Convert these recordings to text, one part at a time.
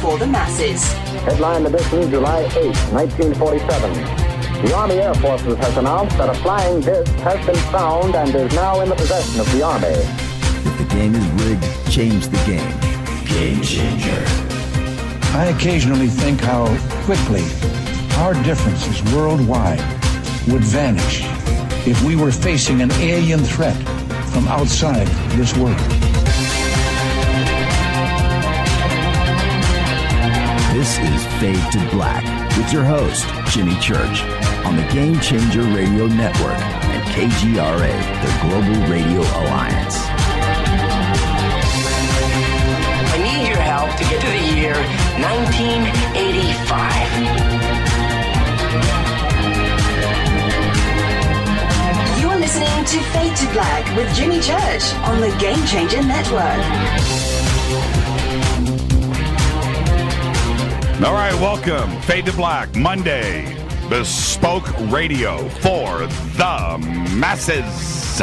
for the masses. Headline edition, July 8, 1947. The Army Air Forces has announced that a flying disc has been found and is now in the possession of the Army. If the game is rigged, change the game. Game changer. I occasionally think how quickly our differences worldwide would vanish if we were facing an alien threat from outside this world. This is Fade to Black with your host, Jimmy Church, on the Game Changer Radio Network and KGRA, the Global Radio Alliance. I need your help to get to the year 1985. You're listening to Fade to Black with Jimmy Church on the Game Changer Network. All right, welcome. Fade to Black, Monday. Bespoke radio for the masses.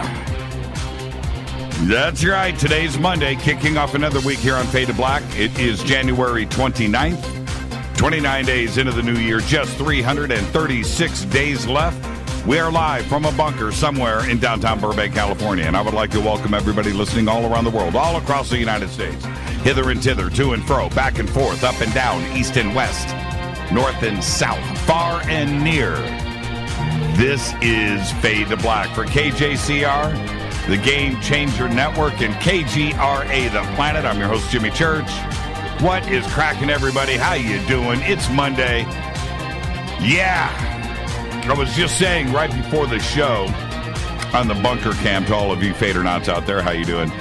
That's right. Today's Monday, kicking off another week here on Fade to Black. It is January 29th, 29 days into the new year, just 336 days left. We are live from a bunker somewhere in downtown Burbank, California, and I would like to welcome everybody listening all around the world, all across the United States, hither and thither, to and fro, back and forth, up and down, east and west, north and south, far and near. This is Fade to Black for KJCR, the Game Changer Network, and KGRA, the planet. I'm your host, Jimmy Church. What is cracking, everybody? How you doing? It's Monday. Yeah. I was just saying right before the show on the bunker cam to all of you Fadernauts out there, how you doing?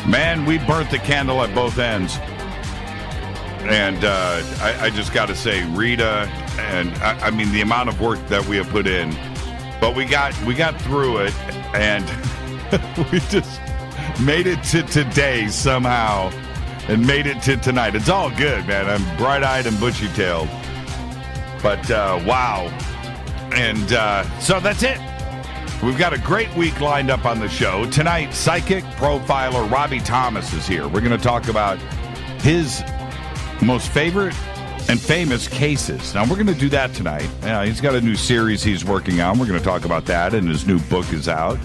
Man, we burnt the candle at both ends. And I just got to say, Rita, and I mean the amount of work that we have put in, but we got through it, and we just made it to today somehow, and made it to tonight. It's all good, man. I'm bright-eyed and bushy-tailed, but wow. And so that's it. We've got a great week lined up on the show. Tonight, psychic profiler Robbie Thomas is here. We're going to talk about his most favorite and famous cases. Now, we're going to do that tonight. He's got a new series he's working on. We're going to talk about that, and his new book is out.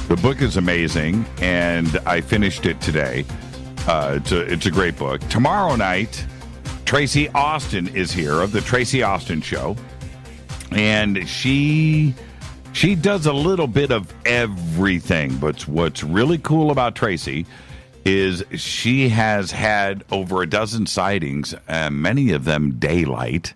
The book is amazing, and I finished it today. It's a great book. Tomorrow night, Tracy Austin is here of The Tracy Austin Show, and she does a little bit of everything. But what's really cool about Tracy is she has had over a dozen sightings, many of them daylight,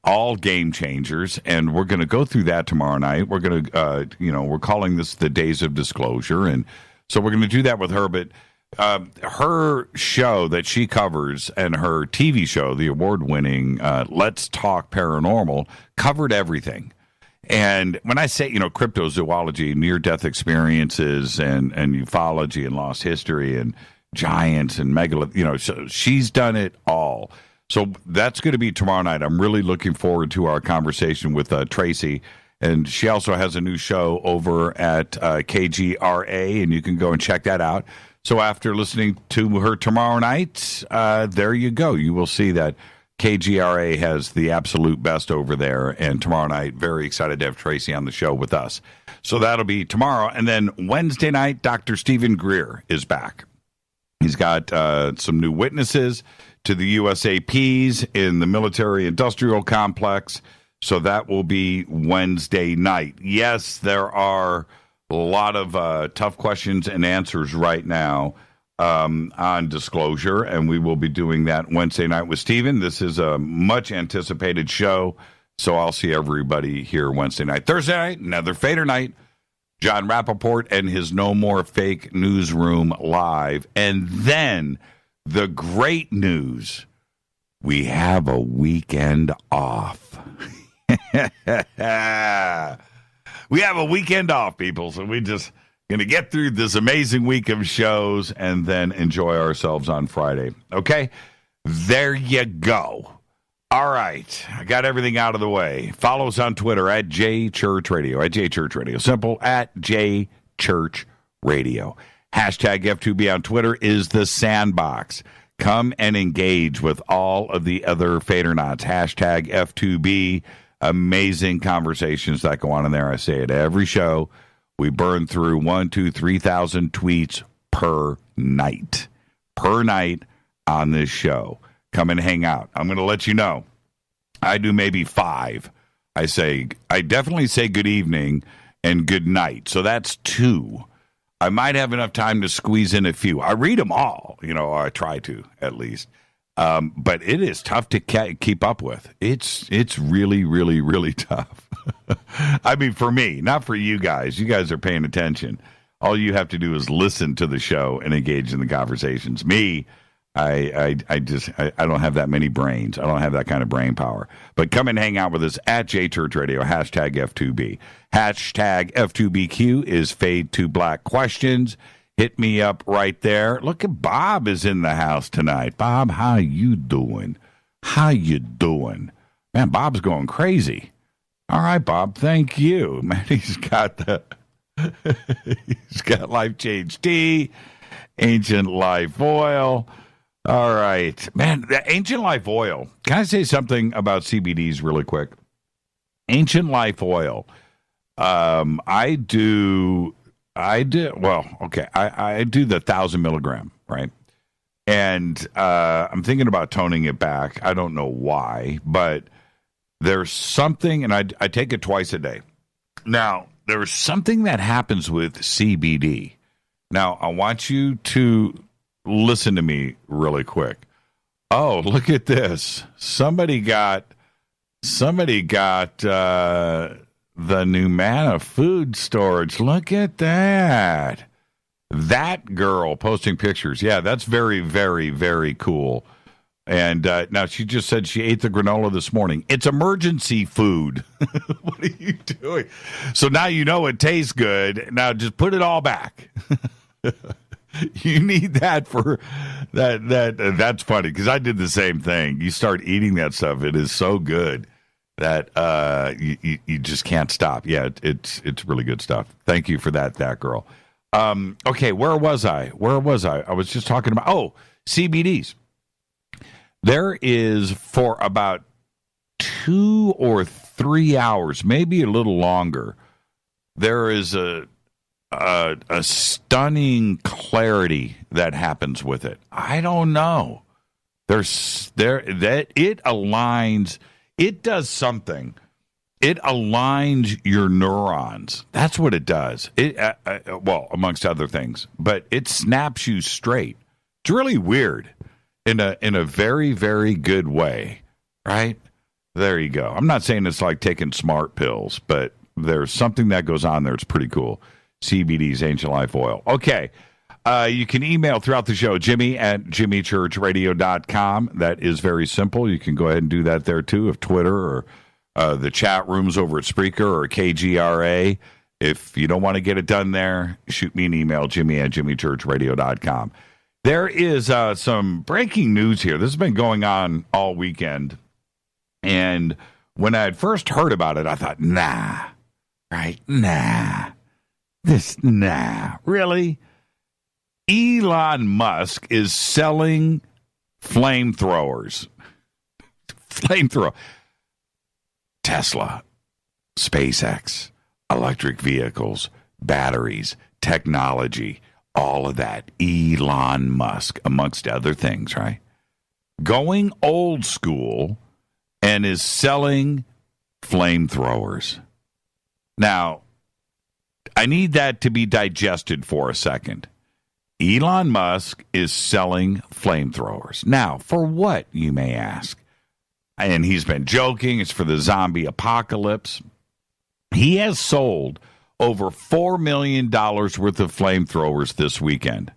all game changers, and we're going to go through that tomorrow night. We're going to, we're calling this the Days of Disclosure, and so we're going to do that with her. But her show that she covers and her TV show, the award-winning Let's Talk Paranormal, covered everything. And when I say, cryptozoology, near-death experiences, and ufology, and lost history, and giants, and megalith, so she's done it all. So that's going to be tomorrow night. I'm really looking forward to our conversation with Tracy. And she also has a new show over at KGRA, and you can go and check that out. So after listening to her tomorrow night, there you go. You will see that KGRA has the absolute best over there. And tomorrow night, very excited to have Tracy on the show with us. So that'll be tomorrow. And then Wednesday night, Dr. Stephen Greer is back. He's got some new witnesses to the USAPs in the military-industrial complex. So that will be Wednesday night. Yes, there are a lot of tough questions and answers right now on disclosure, and we will be doing that Wednesday night with Stephen. This is a much-anticipated show, so I'll see everybody here Wednesday night. Thursday night, another Fader night. John Rappaport and his No More Fake Newsroom live. And then the great news, we have a weekend off. We have a weekend off, people, so we just going to get through this amazing week of shows and then enjoy ourselves on Friday. Okay? There you go. All right. I got everything out of the way. Follow us on Twitter at JChurchRadio. At JChurchRadio. Simple, at JChurchRadio. Hashtag F2B on Twitter is the Sandbox. Come and engage with all of the other Fadernauts. Hashtag F2B. Amazing conversations that go on in there. I say it every show. We burn through 3,000 tweets per night. Per night on this show. Come and hang out. I'm going to let you know. I do maybe 5. I definitely say good evening and good night. So that's 2. I might have enough time to squeeze in a few. I read them all, or I try to at least. But it is tough to keep up with. It's really, really, really tough. I mean, for me, not for you guys. You guys are paying attention. All you have to do is listen to the show and engage in the conversations. Me, I don't have that many brains. I don't have that kind of brain power. But come and hang out with us at JChurch Radio, hashtag F2B. Hashtag F2BQ is Fade to Black questions. Hit me up right there. Look at Bob is in the house tonight. Bob, how you doing? How you doing? Man, Bob's going crazy. All right, Bob, thank you. Man, he's got Life Change Tea, Ancient Life Oil. All right. Man, the Ancient Life Oil. Can I say something about CBDs really quick? Ancient Life Oil. I do the 1,000 milligram, right? And I'm thinking about toning it back. I don't know why, but there's something, and I take it twice a day. Now, there's something that happens with CBD. Now, I want you to listen to me really quick. Oh, look at this. Somebody got the Numana food storage. Look at that. That girl posting pictures. Yeah, that's very, very, very cool. And now she just said she ate the granola this morning. It's emergency food. What are you doing? So now you know it tastes good. Now just put it all back. You need that for that. That's funny because I did the same thing. You start eating that stuff. It is so good that you just can't stop. Yeah, it's really good stuff. Thank you for that girl. Okay, where was I? I was just talking about, CBDs. There is for about 2 or 3 hours, maybe a little longer, there is a stunning clarity that happens with it. I don't know. It aligns. It does something. It aligns your neurons. That's what it does. Amongst other things, but it snaps you straight. It's really weird in a very, very good way, right? There you go. I'm not saying it's like taking smart pills, but there's something that goes on there. It's pretty cool. CBD's Ancient Life Oil. Okay. You can email throughout the show, Jimmy@jimmychurchradio.com. That is very simple. You can go ahead and do that there, too, if Twitter or the chat rooms over at Spreaker or KGRA. If you don't want to get it done there, shoot me an email, Jimmy@jimmychurchradio.com. There is some breaking news here. This has been going on all weekend. And when I had first heard about it, I thought, nah. Really? Elon Musk is selling flamethrowers. Tesla, SpaceX, electric vehicles, batteries, technology, all of that. Elon Musk, amongst other things, right? Going old school and is selling flamethrowers. Now, I need that to be digested for a second. Elon Musk is selling flamethrowers. Now, for what, you may ask? And he's been joking. It's for the zombie apocalypse. He has sold over $4 million worth of flamethrowers this weekend.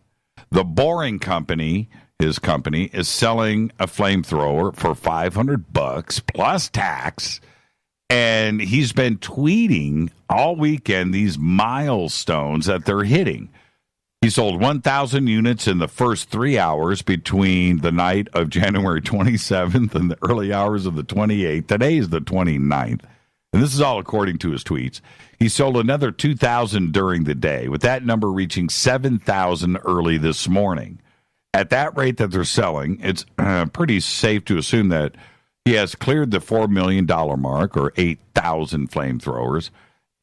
The Boring Company, his company, is selling a flamethrower for $500 plus tax. And he's been tweeting all weekend these milestones that they're hitting. He sold 1,000 units in the first 3 hours between the night of January 27th and the early hours of the 28th. Today is the 29th. And this is all according to his tweets. He sold another 2,000 during the day, with that number reaching 7,000 early this morning. At that rate that they're selling, it's pretty safe to assume that he has cleared the $4 million mark, or 8,000 flamethrowers.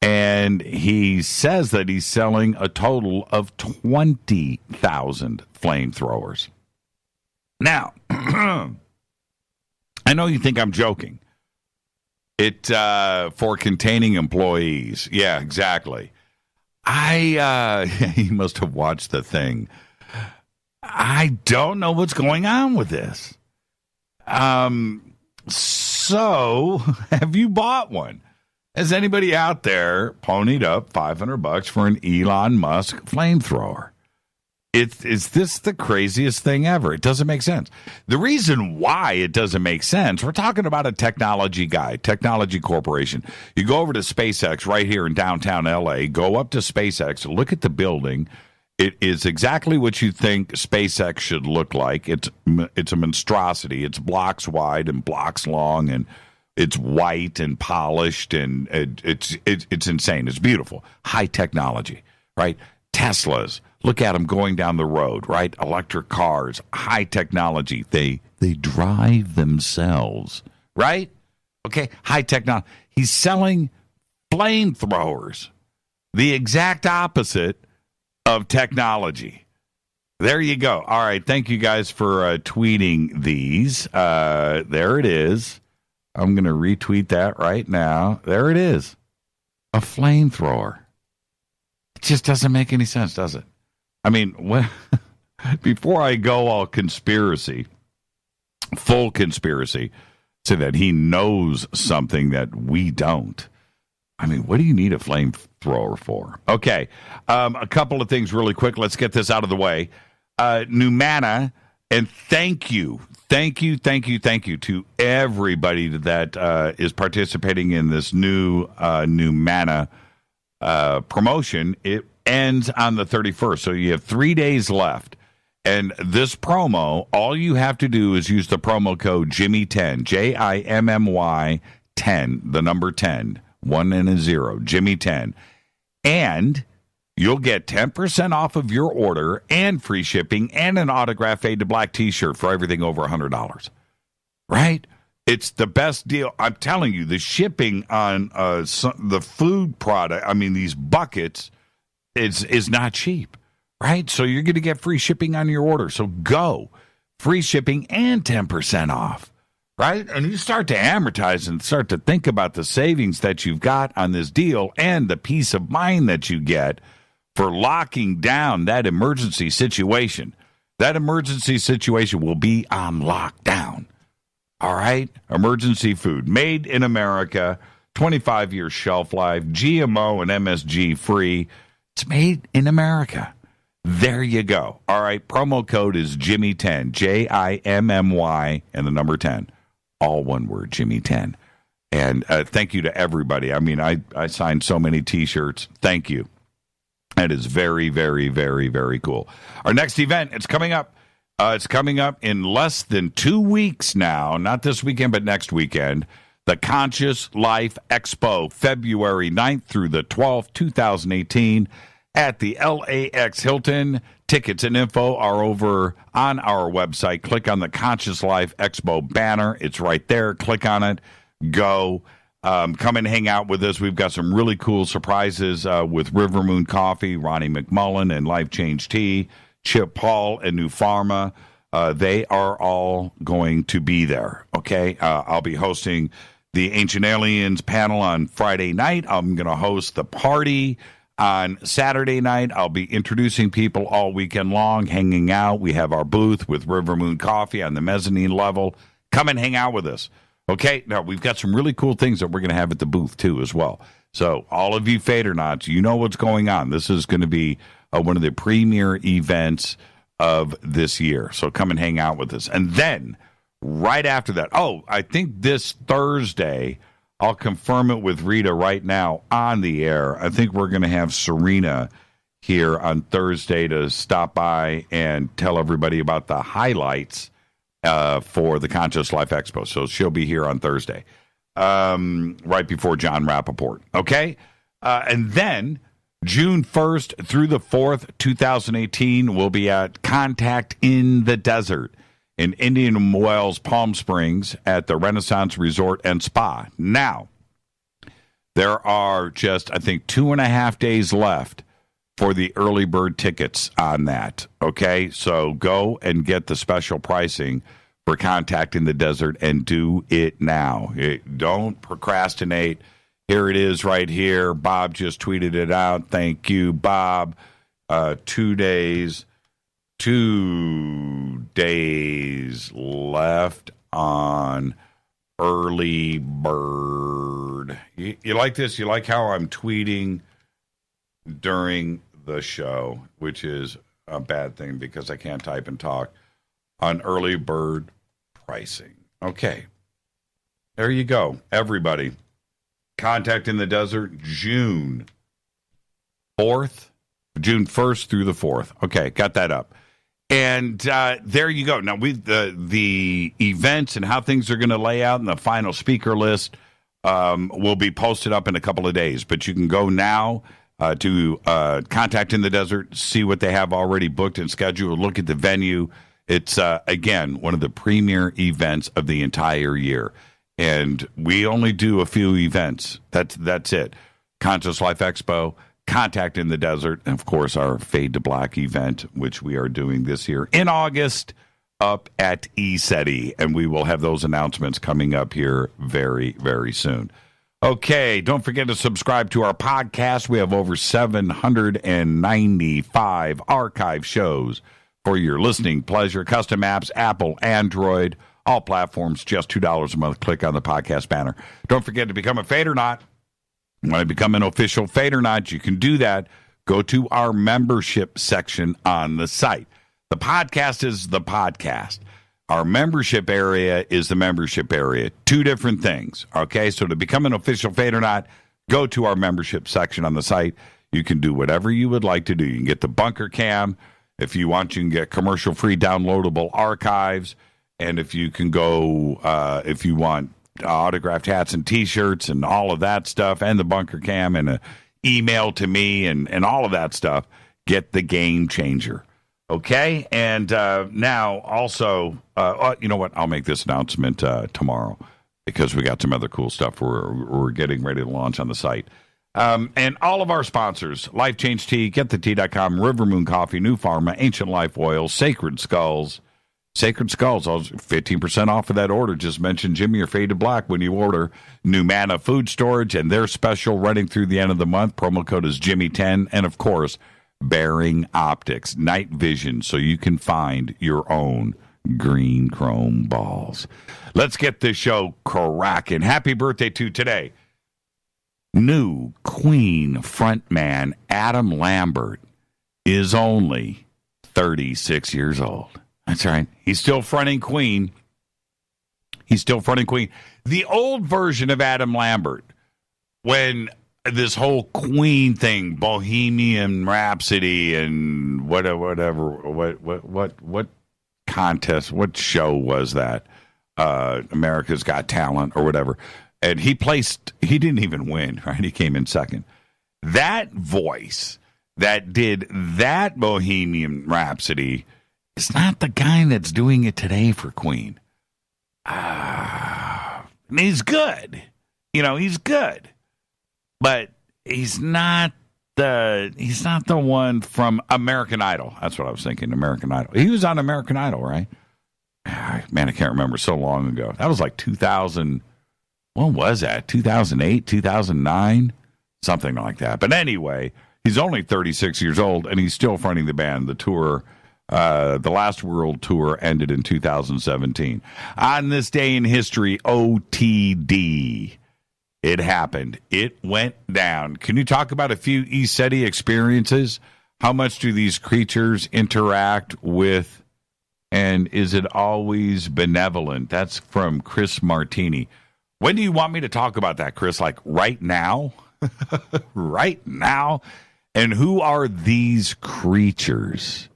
And he says that he's selling a total of 20,000 flamethrowers. Now, I know you think I'm joking. For containing employees. Yeah, exactly. He must have watched the thing. I don't know what's going on with this. So, have you bought one? Has anybody out there ponied up $500 for an Elon Musk flamethrower? Is this the craziest thing ever? It doesn't make sense. The reason why it doesn't make sense, we're talking about a technology guy, technology corporation. You go over to SpaceX right here in downtown LA, go up to SpaceX, look at the building. It is exactly what you think SpaceX should look like. It's a monstrosity. It's blocks wide and blocks long, and it's white and polished, and it's insane. It's beautiful. High technology, right? Teslas. Look at them going down the road, right? Electric cars, high technology. They drive themselves, right? Okay, high technology. He's selling flamethrowers, the exact opposite of technology. There you go. All right, thank you guys for tweeting these. There it is. I'm going to retweet that right now. There it is. A flamethrower. It just doesn't make any sense, does it? I mean, before I go all conspiracy, full conspiracy, say that he knows something that we don't. I mean, what do you need a flamethrower for? Okay, a couple of things really quick. Let's get this out of the way. Numana, and thank you to everybody that is participating in this new Numana promotion. It ends on the 31st, so you have 3 days left. And this promo, all you have to do is use the promo code Jimmy10, Jimmy 10, the number 10, 1 and a 0, Jimmy 10, and you'll get 10% off of your order and free shipping and an autographed Fade to Black t-shirt for everything over $100. Right? It's the best deal. I'm telling you, the shipping on the food product, I mean, these buckets, is not cheap, right? So you're going to get free shipping on your order. So go. Free shipping and 10% off, right? And you start to amortize and start to think about the savings that you've got on this deal and the peace of mind that you get for locking down that emergency situation. That emergency situation will be on lockdown. All right? Emergency food made in America, 25-year shelf life, GMO and MSG free. It's made in America. There you go. All right. Promo code is Jimmy10, Jimmy, and the number 10. All one word, Jimmy10. And thank you to everybody. I mean, I signed so many T-shirts. Thank you. That is very, very, very, very cool. Our next event, it's coming up. It's coming up in less than 2 weeks now. Not this weekend, but next weekend. The Conscious Life Expo, February 9th through the 12th, 2018, at the LAX Hilton. Tickets and info are over on our website. Click on the Conscious Life Expo banner. It's right there. Click on it. Go. Come and hang out with us. We've got some really cool surprises with River Moon Coffee, Ronnie McMullen, and Life Change Tea, Chip Paul, and New Pharma. They are all going to be there, okay? I'll be hosting the Ancient Aliens panel on Friday night. I'm going to host the party on Saturday night. I'll be introducing people all weekend long, hanging out. We have our booth with River Moon Coffee on the mezzanine level. Come and hang out with us, okay? Now, we've got some really cool things that we're going to have at the booth, too, as well. So all of you Fadernauts, you know what's going on. This is going to be one of the premier events of this year. So come and hang out with us. And then right after that, I think this Thursday, I'll confirm it with Rita right now on the air. I think we're going to have Serena here on Thursday to stop by and tell everybody about the highlights for the Conscious Life Expo. So she'll be here on Thursday, right before John Rappaport. Okay? And then June 1st through the 4th, 2018, we'll be at Contact in the Desert in Indian Wells, Palm Springs at the Renaissance Resort and Spa. Now, there are just, I think, 2.5 days left for the early bird tickets on that. Okay, so go and get the special pricing for Contact in the Desert and do it now. Don't procrastinate. Here it is right here. Bob just tweeted it out. Thank you, Bob. 2 days left on early bird. You like this? You like how I'm tweeting during the show, which is a bad thing because I can't type and talk, on early bird pricing. Okay. There you go, everybody. Contact in the Desert, June 1st through the 4th. Okay, got that up. And there you go. Now, the events and how things are going to lay out and the final speaker list will be posted up in a couple of days. But you can go now to Contact in the Desert, see what they have already booked and scheduled, look at the venue. It's, again, one of the premier events of the entire year. And we only do a few events. That's it. Conscious Life Expo, Contact in the Desert, and, of course, our Fade to Black event, which we are doing this year in August up at ECETI. And we will have those announcements coming up here very, very soon. Okay, don't forget to subscribe to our podcast. We have over 795 archive shows for your listening pleasure. Custom apps, Apple, Android, all platforms, just $2 a month. Click on the podcast banner. Don't forget to become a Fadernaut. Want to become an official Fadernaut? You can do that. Go to our membership section on the site. The podcast is the podcast. Our membership area is the membership area. Two different things, okay? So to become an official Fadernaut, go to our membership section on the site. You can do whatever you would like to do. You can get the bunker cam. If you want, you can get commercial-free downloadable archives. And if you can go, if you want autographed hats and T-shirts and all of that stuff, and the bunker cam and an email to me and all of that stuff, get the Game Changer. Okay? And now also, you know what? I'll make this announcement tomorrow because we got some other cool stuff we're getting ready to launch on the site. And all of our sponsors, Life Change Tea, GetTheTea.com, River Moon Coffee, New Pharma, Ancient Life Oil, Sacred Skulls, 15% off of that order. Just mention Jimmy or Fade to Black when you order. Numana Food Storage and their special running through the end of the month. Promo code is Jimmy10. And, of course, Bearing Optics, night vision, so you can find your own green chrome balls. Let's get this show cracking. Happy birthday to today. New Queen frontman Adam Lambert is only 36 years old. That's right. He's still fronting Queen. The old version of Adam Lambert, when this whole Queen thing, Bohemian Rhapsody and whatever, what contest, what show was that? America's Got Talent or whatever. And he didn't even win, right? He came in second. That voice that did that Bohemian Rhapsody is not the guy that's doing it today for Queen. He's good. He's good. But he's not the one from American Idol. That's what I was thinking, American Idol. He was on American Idol, right? Man, I can't remember, so long ago. That was like 2000. When was that? 2008, 2009? Something like that. But anyway, he's only 36 years old, and he's still fronting the band. The tour, the last world tour ended in 2017. On this day in history, OTD. It happened. It went down. Can you talk about a few ECETI experiences? How much do these creatures interact with, and is it always benevolent? That's from Chris Martini. When do you want me to talk about that, Chris? Like right now? Right now? And who are these creatures?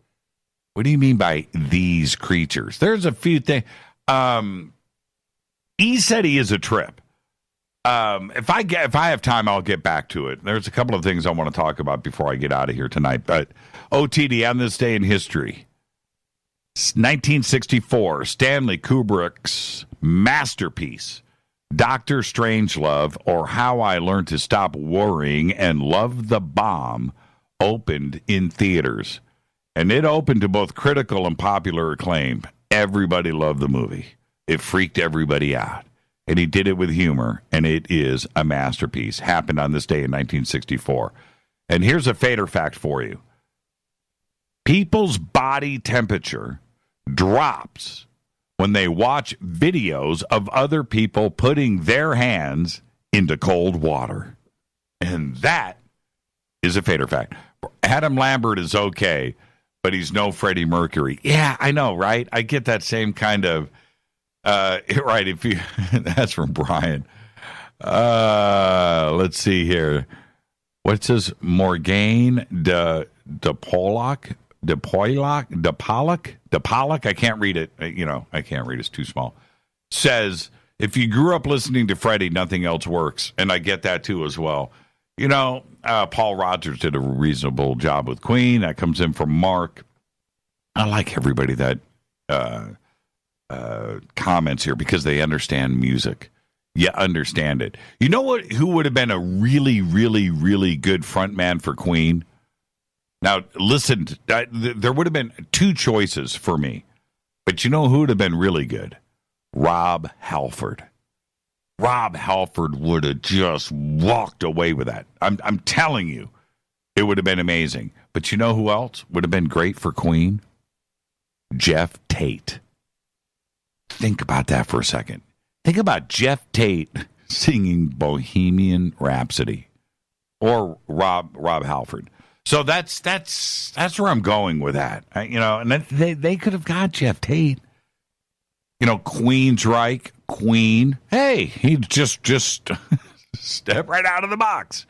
What do you mean by these creatures? There's a few things. ECETI is a trip. If I have time, I'll get back to it. There's a couple of things I want to talk about before I get out of here tonight. But OTD, on this day in history, 1964, Stanley Kubrick's masterpiece, Dr. Strangelove, or How I Learned to Stop Worrying and Love the Bomb, opened in theaters. And it opened to both critical and popular acclaim. Everybody loved the movie. It freaked everybody out. And he did it with humor, and it is a masterpiece. Happened on this day in 1964. And here's a fader fact for you. People's body temperature drops when they watch videos of other people putting their hands into cold water. And that is a fader fact. Adam Lambert is okay, but he's no Freddie Mercury. Yeah, I know, right? I get that same kind of, right, if you, that's from Brian. Let's see here. What's this? Morgane de Pollock? De Pollock? I can't read it. I can't read it. It's too small. Says, if you grew up listening to Freddie, nothing else works. And I get that too as well. Paul Rodgers did a reasonable job with Queen. That comes in from Mark. I like everybody that comments here because they understand music. You understand it. You know what? Who would have been a really, really, really good frontman for Queen? Now, listen, there would have been two choices for me. But you know who would have been really good? Rob Halford. Rob Halford would have just walked away with that. I'm telling you, it would have been amazing. But you know who else would have been great for Queen? Jeff Tate. Think about that for a second. Think about Jeff Tate singing Bohemian Rhapsody or Rob Halford. So that's where I'm going with that. And they could have got Jeff Tate. Queensryche, Queen. Hey, he just step right out of the box.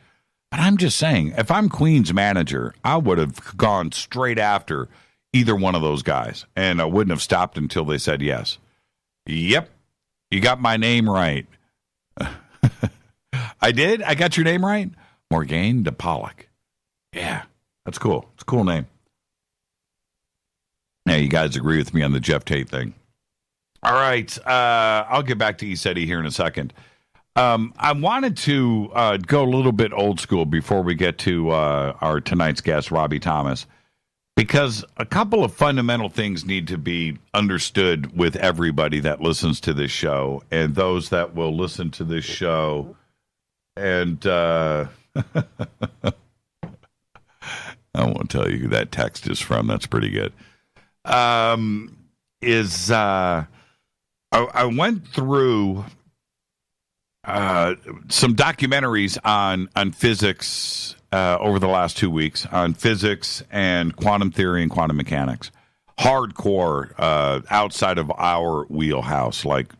But I'm just saying, if I'm Queen's manager, I would have gone straight after either one of those guys, and I wouldn't have stopped until they said yes. Yep, you got my name right. I did? I got your name right? Morgane de Pollock. Yeah, that's cool. It's a cool name. Now, you guys agree with me on the Jeff Tate thing. All right, I'll get back to ECETI here in a second. I wanted to go a little bit old school before we get to our tonight's guest, Robbie Thomas, because a couple of fundamental things need to be understood with everybody that listens to this show and those that will listen to this show. And I won't tell you who that text is from. That's pretty good. I went through some documentaries on physics over the last 2 weeks, on physics and quantum theory and quantum mechanics. Hardcore, outside of our wheelhouse, like,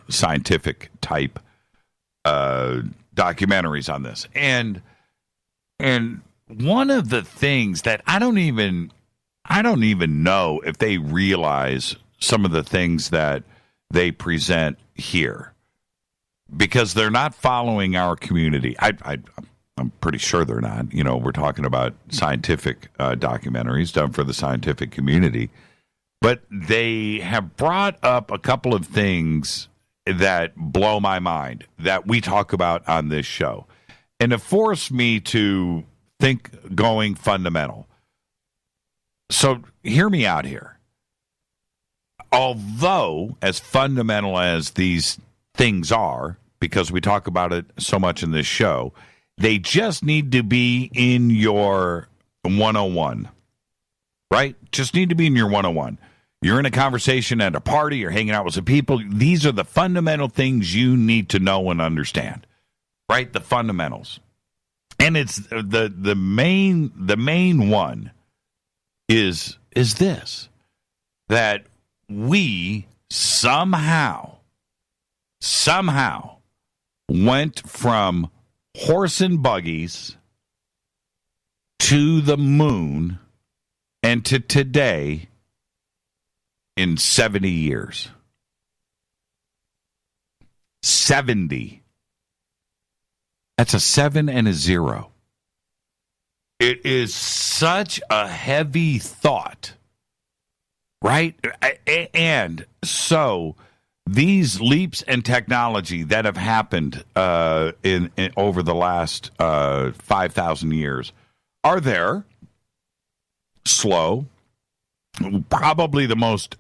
scientific type documentaries on this. And one of the things that I don't even know if they realize some of the things that they present here, because they're not following our community. I'm pretty sure they're not. We're talking about scientific documentaries done for the scientific community. But they have brought up a couple of things that blow my mind that we talk about on this show. And it forced me to think going fundamental. So hear me out here. Although, as fundamental as these things are, because we talk about it so much in this show, they just need to be in your 101, right? Just need to be in your 101. You're in a conversation at a party, you're hanging out with some people. These are the fundamental things you need to know and understand, right? The fundamentals. And it's the main one is this, that we somehow went from horse and buggies to the moon and to today in 70 years. 70. That's a 7 and a 0. It is such a heavy thought, right? And so these leaps in technology that have happened in over the last 5,000 years are there. Slow. Probably the most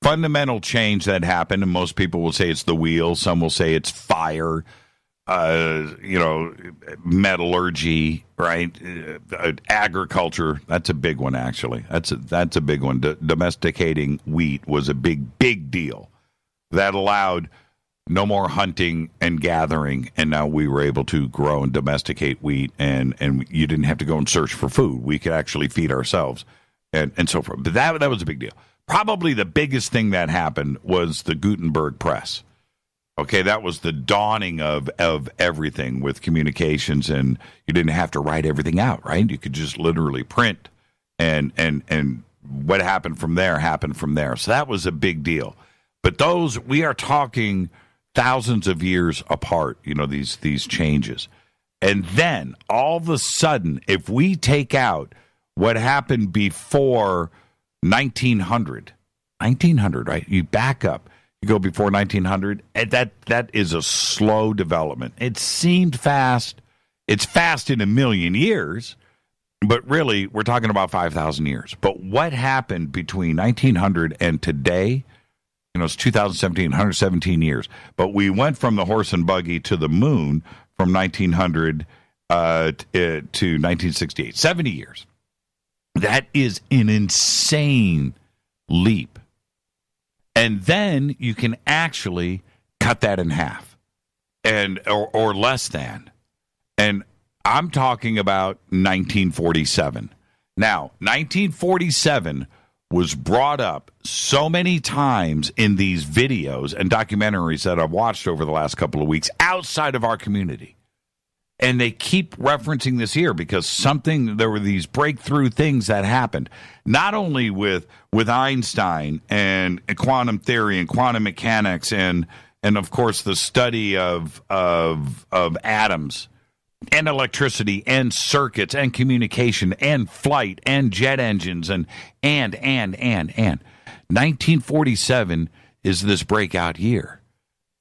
fundamental change that happened, and most people will say it's the wheel. Some will say it's fire. Metallurgy, right? Agriculture. That's a big one, actually. That's a big one. Domesticating wheat was a big deal. That allowed no more hunting and gathering, and now we were able to grow and domesticate wheat, and you didn't have to go and search for food. We could actually feed ourselves, and so forth. But that was a big deal. Probably the biggest thing that happened was the Gutenberg press. Okay, that was the dawning of everything with communications, and you didn't have to write everything out, right? You could just literally print, and what happened from there happened from there. So that was a big deal. But those, we are talking thousands of years apart, these changes. And then all of a sudden, if we take out what happened before 1900, right? You back up. You go before 1900, and that is a slow development. It seemed fast. It's fast in a million years, but really, we're talking about 5,000 years. But what happened between 1900 and today? It's 2017, 117 years. But we went from the horse and buggy to the moon from 1900 to 1968. 70 years. That is an insane leap. And then you can actually cut that in half or less than. And I'm talking about 1947. Now, 1947 was brought up so many times in these videos and documentaries that I've watched over the last couple of weeks outside of our community. And they keep referencing this here because there were these breakthrough things that happened, not only with Einstein and quantum theory and quantum mechanics and of course the study of atoms and electricity and circuits and communication and flight and jet engines and 1947 is this breakout year.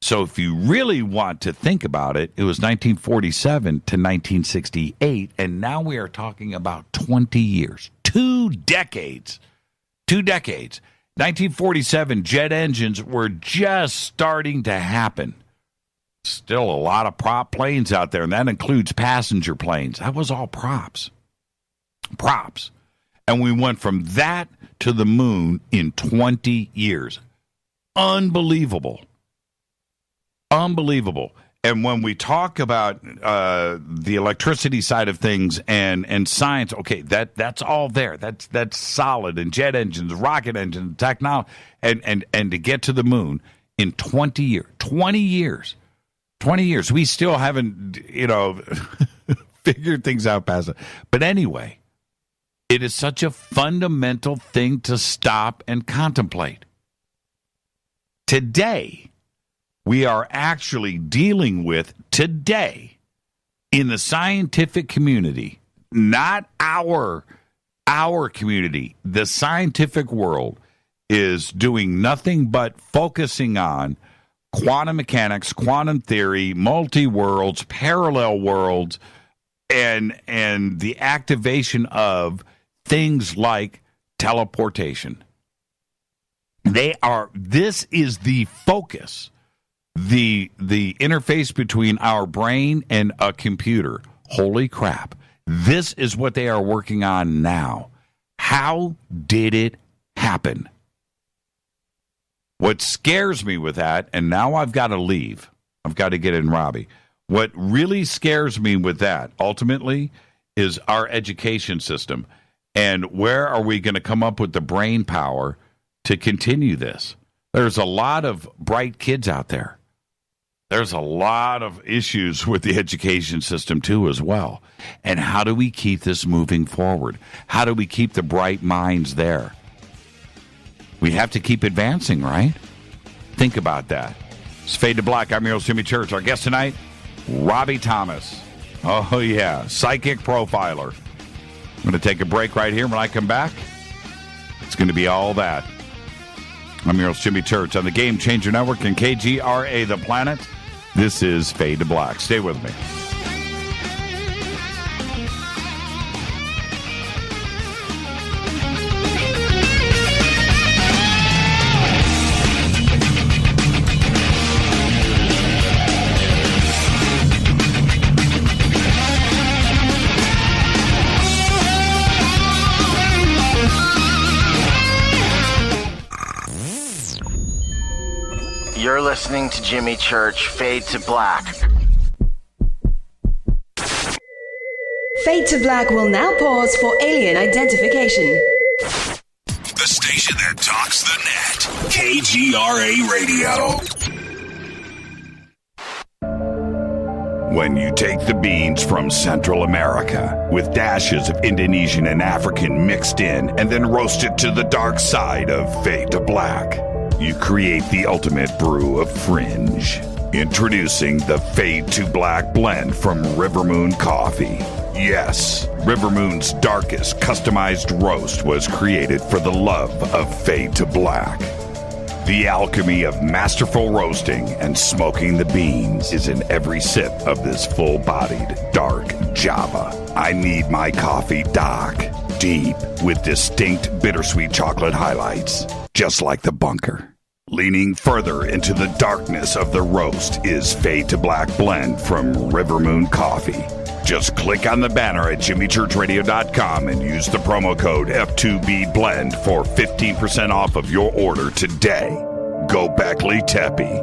So if you really want to think about it, it was 1947 to 1968, and now we are talking about 20 years, 2 decades. 2 decades. 1947, jet engines were just starting to happen. Still a lot of prop planes out there, and that includes passenger planes. That was all props. Props. And we went from that to the moon in 20 years. Unbelievable. Unbelievable. And when we talk about the electricity side of things and science, okay, that's all there. That's solid. And jet engines, rocket engines, technology, and to get to the moon in 20 years. 20 years. 20 years. We still haven't, figured things out past it. But anyway, it is such a fundamental thing to stop and contemplate. Today, we are actually dealing with today in the scientific community, not our community. The scientific world is doing nothing but focusing on quantum mechanics, quantum theory, multi-worlds, parallel worlds, and the activation of things like teleportation. This is the focus. The interface between our brain and a computer. Holy crap. This is what they are working on now. How did it happen? What scares me with that, and now I've got to leave. I've got to get in Robbie. What really scares me with that, ultimately, is our education system. And where are we going to come up with the brain power to continue this? There's a lot of bright kids out there. There's a lot of issues with the education system, too, as well. And how do we keep this moving forward? How do we keep the bright minds there? We have to keep advancing, right? Think about that. It's Fade to Black. I'm your host, Jimmy Church. Our guest tonight, Robbie Thomas. Oh, yeah, psychic profiler. I'm going to take a break right here. When I come back, it's going to be all that. I'm your host, Jimmy Church, on the Game Changer Network and KGRA The Planet. This is Fade to Black. Stay with me. You're listening to Jimmy Church, Fade to Black. Fade to Black will now pause for alien identification. The station that talks the net. KGRA Radio. When you take the beans from Central America with dashes of Indonesian and African mixed in and then roast it to the dark side of Fade to Black, you create the ultimate brew of fringe. Introducing the Fade to Black blend from River Moon Coffee. Yes, River Moon's darkest customized roast was created for the love of Fade to Black. The alchemy of masterful roasting and smoking the beans is in every sip of this full-bodied, dark Java. I need my coffee dark, deep, with distinct bittersweet chocolate highlights. Just like the bunker. Leaning further into the darkness of the roast is Fade to Black blend from River Moon Coffee. Just click on the banner at jimmychurchradio.com and use the promo code F2BBLEND for 15% off of your order today. Go Beckley Teppy.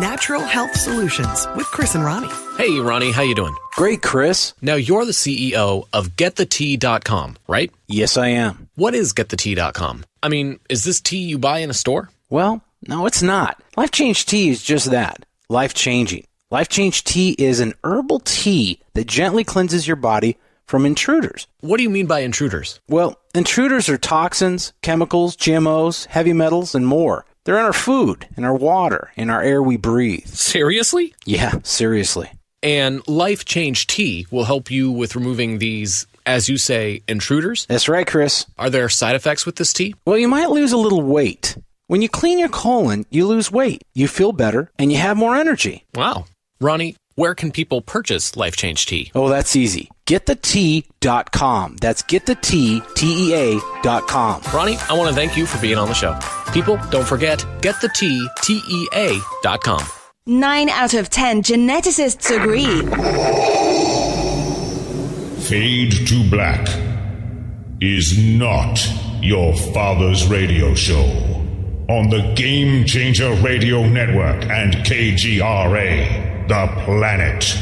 Natural Health Solutions with Chris and Ronnie. Hey, Ronnie, how you doing? Great, Chris. Now, you're the CEO of GetTheTea.com, right? Yes, I am. What is GetTheTea.com? I mean, is this tea you buy in a store? Well, no, it's not. Life Change Tea is just that. Life-changing. Life Change Tea is an herbal tea that gently cleanses your body from intruders. What do you mean by intruders? Well, intruders are toxins, chemicals, GMOs, heavy metals, and more. They're in our food, in our water, in our air we breathe. Seriously? Yeah, seriously. And Life Change Tea will help you with removing these, as you say, intruders? That's right, Chris. Are there side effects with this tea? Well, you might lose a little weight. When you clean your colon, you lose weight. You feel better, and you have more energy. Wow. Ronnie, where can people purchase Life Change Tea? Oh, that's easy. GetTheTea.com. That's GetTheTea.com. Ronnie, I want to thank you for being on the show. People, don't forget, GetTheTea.com. 9 out of 10 geneticists agree. Fade to Black is not your father's radio show on the Game Changer Radio Network and KGRA, The Planet.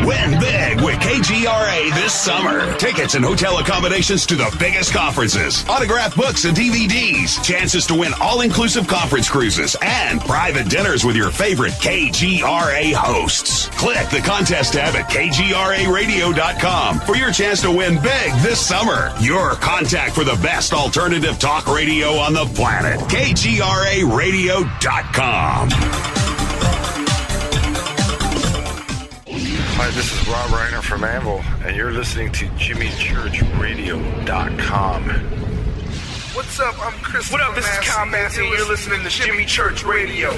Win big with KGRA this summer. Tickets and hotel accommodations to the biggest conferences, autographed books and DVDs, chances to win all-inclusive conference cruises, and private dinners with your favorite KGRA hosts. Click the contest tab at KGRAradio.com for your chance to win big this summer. Your contact for the best alternative talk radio on the planet. KGRAradio.com. Hi, this is Rob Reiner from Anvil, and you're listening to JimmyChurchRadio.com. What's up? I'm Chris. What up? This is Kyle Massey, and you're listening to Jimmy Church Radio.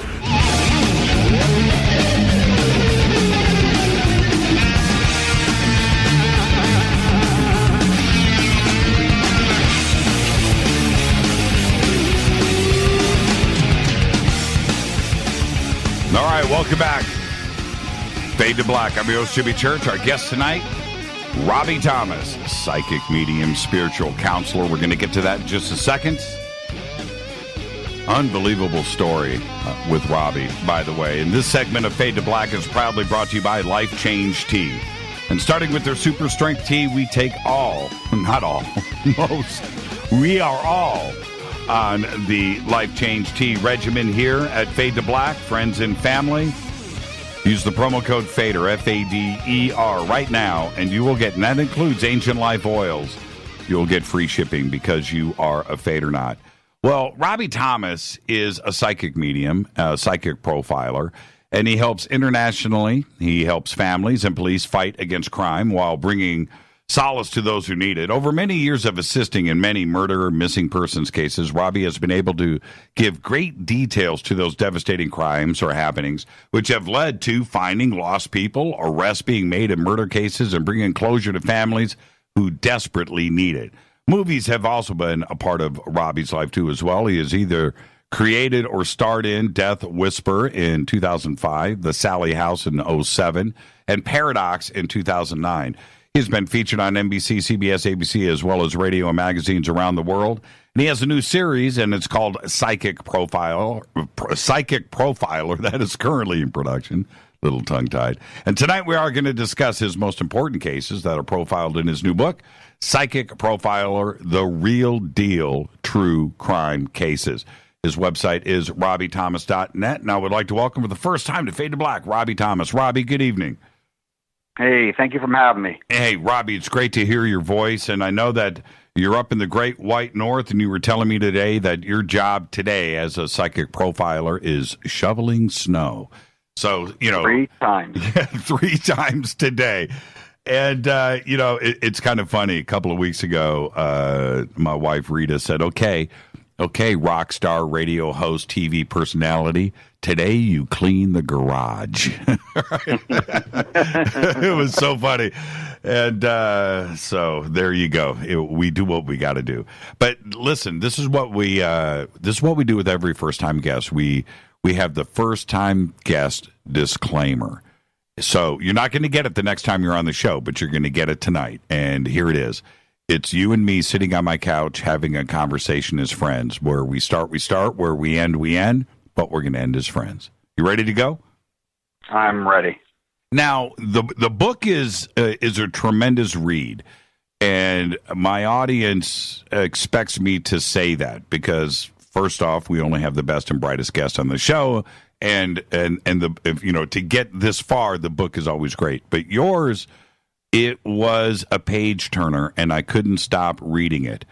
All right, welcome back. Fade to Black. I'm your host, Jimmy Church. Our guest tonight, Robbie Thomas, psychic medium, spiritual counselor. We're going to get to that in just a second. Unbelievable story with Robbie, by the way. And this segment of Fade to Black is proudly brought to you by Life Change Tea. And starting with their super strength tea, we take all, not all, most, we are all on the Life Change Tea regimen here at Fade to Black, friends and family. Use the promo code FADER, F-A-D-E-R, right now, and you will get, and that includes Ancient Life Oils, you'll get free shipping because you are a Fader-not. Well, Robbie Thomas is a psychic medium, a psychic profiler, and he helps internationally. He helps families and police fight against crime while bringing solace to those who need it. Over many years of assisting in many murder or missing persons cases, Robbie has been able to give great details to those devastating crimes or happenings, which have led to finding lost people, arrests being made in murder cases, and bringing closure to families who desperately need it. Movies have also been a part of Robbie's life, too, as well. He has either created or starred in Death Whisper in 2005, The Sallie House in 2007, and Paradox in 2009. He's been featured on NBC, CBS, ABC, as well as radio and magazines around the world. And he has a new series, and it's called Psychic Profiler, that is currently in production. Little tongue-tied. And tonight we are going to discuss his most important cases that are profiled in his new book, Psychic Profiler, The Real Deal True Crime Cases. His website is robbiethomas.net. And I would like to welcome for the first time to Fade to Black, Robbie Thomas. Robbie, good evening. Hey, thank you for having me. Hey, Robbie, it's great to hear your voice, and I know that you're up in the great white north, and you were telling me today that your job today as a psychic profiler is shoveling snow. So, 3 times. 3 times today. And, it's kind of funny. A couple of weeks ago, my wife, Rita, said, okay, rock star, radio host, TV personality, today you clean the garage. It was so funny. And so there you go. We do what we got to do. But listen, this is what we do with every first-time guest. We have the first-time guest disclaimer. So you're not going to get it the next time you're on the show, but you're going to get it tonight. And here it is. It's you and me sitting on my couch having a conversation as friends. Where we start, where we end, but we're going to end as friends. You ready to go? I'm ready. Now, the book is a tremendous read, and my audience expects me to say that because, first off, we only have the best and brightest guests on the show, and to get this far, the book is always great. But yours, it was a page turner, and I couldn't stop reading it.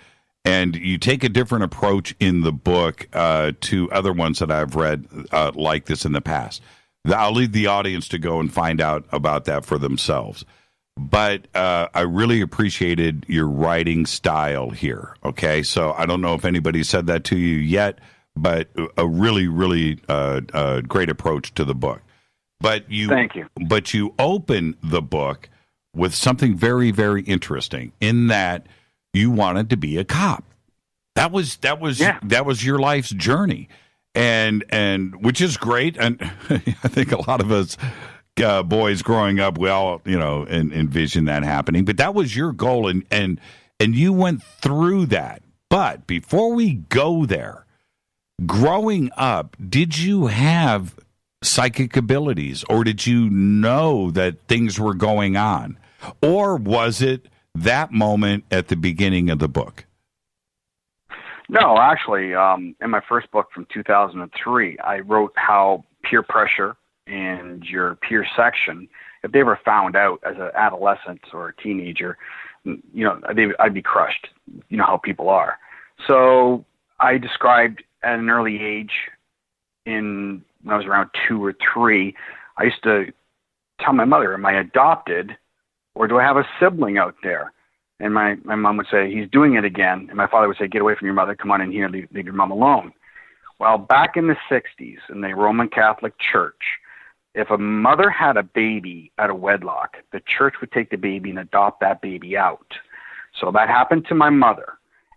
And you take a different approach in the book to other ones that I've read like this in the past. I'll leave the audience to go and find out about that for themselves. But I really appreciated your writing style here. Okay, so I don't know if anybody said that to you yet, but a really, really great approach to the book. But Thank you. But you open the book with something very, very interesting in that you wanted to be a cop. That was your life's journey, and which is great. And I think a lot of us boys growing up, we all envision that happening. But that was your goal, and you went through that. But before we go there, growing up, did you have psychic abilities, or did you know that things were going on, or was it that moment at the beginning of the book? No, actually, in my first book from 2003, I wrote how peer pressure and your peer section, if they were found out as an adolescent or a teenager, I'd be crushed. You know how people are. So I described at an early age, when I was around 2 or 3, I used to tell my mother, am I adopted, or do I have a sibling out there? And my mom would say, he's doing it again. And my father would say, get away from your mother. Come on in here. Leave your mom alone. Well, back in the 60s in the Roman Catholic Church, if a mother had a baby out of wedlock, the church would take the baby and adopt that baby out. So that happened to my mother.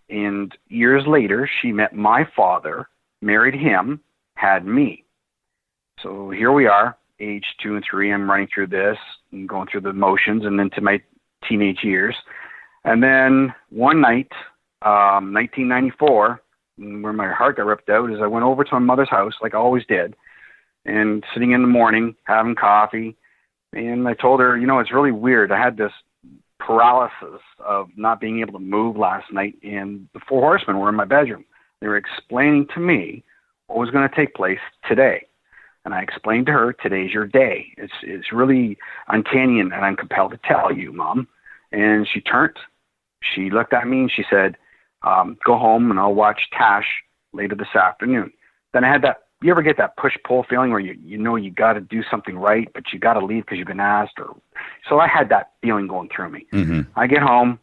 And years later, she met my father, married him, had me. So here we are, age 2 and 3. I'm running through this and going through the motions and into my teenage years. And then one night, 1994, where my heart got ripped out, is I went over to my mother's house, like I always did, and sitting in the morning, having coffee, and I told her, it's really weird. I had this paralysis of not being able to move last night, and the 4 horsemen were in my bedroom. They were explaining to me what was going to take place today. And I explained to her, today's your day. It's really uncanny, and I'm compelled to tell you, Mom. And she turned. She looked at me and she said, go home and I'll watch Tash later this afternoon. Then I had that, you ever get that push-pull feeling where you know you got to do something right, but you got to leave because you've been asked? So I had that feeling going through me. I get home,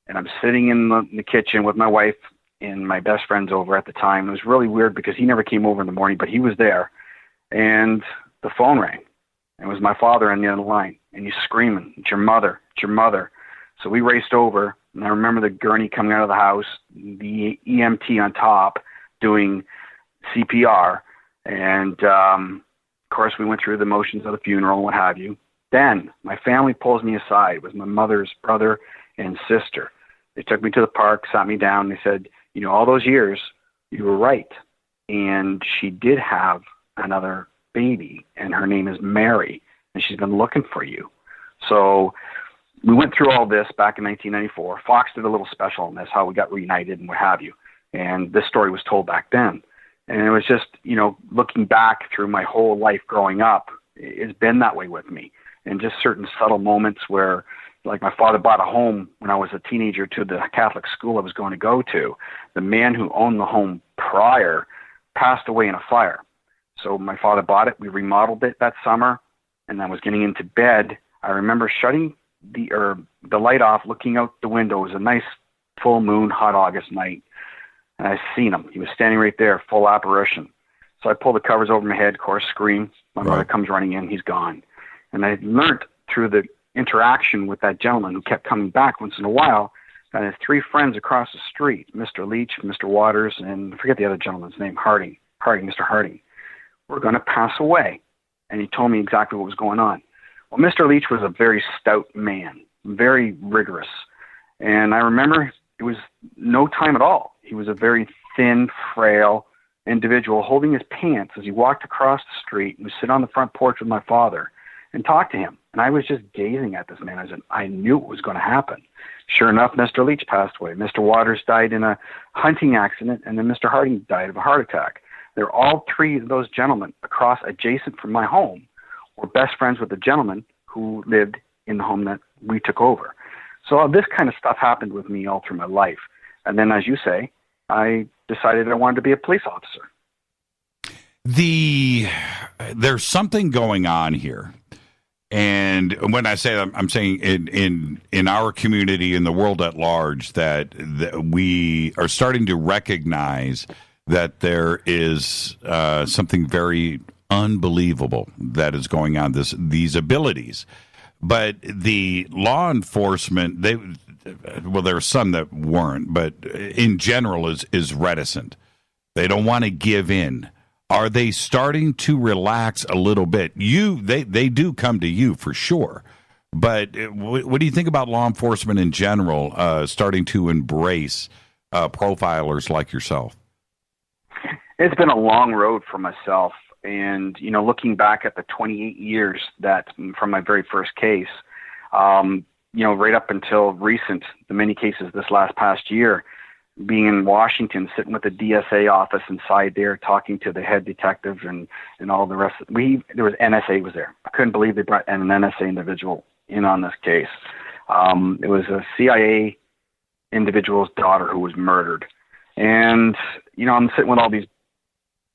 and I'm sitting in the kitchen with my wife and my best friend's over at the time. It was really weird because he never came over in the morning, but he was there. And the phone rang. It was my father on the other line, and he's screaming, "It's your mother, it's your mother." So we raced over, and I remember the gurney coming out of the house, the EMT on top doing CPR, and of course we went through the motions of the funeral and what have you. Then my family pulls me aside. It was my mother's brother and sister. They took me to the park, sat me down, and they said, "You know, all those years, you were right. And she did have another baby, and her name is Mary, and she's been looking for you." So we went through all this back in 1994. Fox did a little special on this, how we got reunited and what have you. And this story was told back then. And it was just, you know, looking back through my whole life growing up, it's been that way with me. And just certain subtle moments where, like, my father bought a home when I was a teenager to the Catholic school I was going to go to. The man who owned the home prior passed away in a fire. So my father bought it. We remodeled it that summer, and I was getting into bed. I remember shutting the light off, looking out the window. It was a nice full moon, hot August night, and I seen him. He was standing right there, full apparition. So I pull the covers over my head, of course, scream. My mother comes running in. He's gone. And I learned through the interaction with that gentleman who kept coming back once in a while that his three friends across the street, Mr. Leach, Mr. Waters, and I forget the other gentleman's name, Mr. Harding, were going to pass away. And he told me exactly what was going on. Well, Mr. Leach was a very stout man, very rigorous. And I remember it was no time at all. He was a very thin, frail individual holding his pants as he walked across the street and would sit on the front porch with my father and talk to him. And I was just gazing at this man. I knew it was going to happen. Sure enough, Mr. Leach passed away. Mr. Waters died in a hunting accident, and then Mr. Harding died of a heart attack. They're all three of those gentlemen adjacent from my home were best friends with the gentleman who lived in the home that we took over. So all this kind of stuff happened with me all through my life. And then, as you say, I decided I wanted to be a police officer. There's something going on here. And when I say that, I'm saying in our community, in the world at large, that we are starting to recognize that there is something very unbelievable that is going on, these abilities. But the law enforcement, there are some that weren't, but in general is reticent. They don't want to give in. Are they starting to relax a little bit? They do come to you for sure. But what do you think about law enforcement in general starting to embrace profilers like yourself? It's been a long road for myself. And, you know, looking back at the 28 years that from my very first case, you know, right up until the many cases this past year, being in Washington, sitting with the DSA office inside there, talking to the head detective and all the rest. There was NSA was there. I couldn't believe they brought an NSA individual in on this case. It was a CIA individual's daughter who was murdered. And, you know, I'm sitting with all these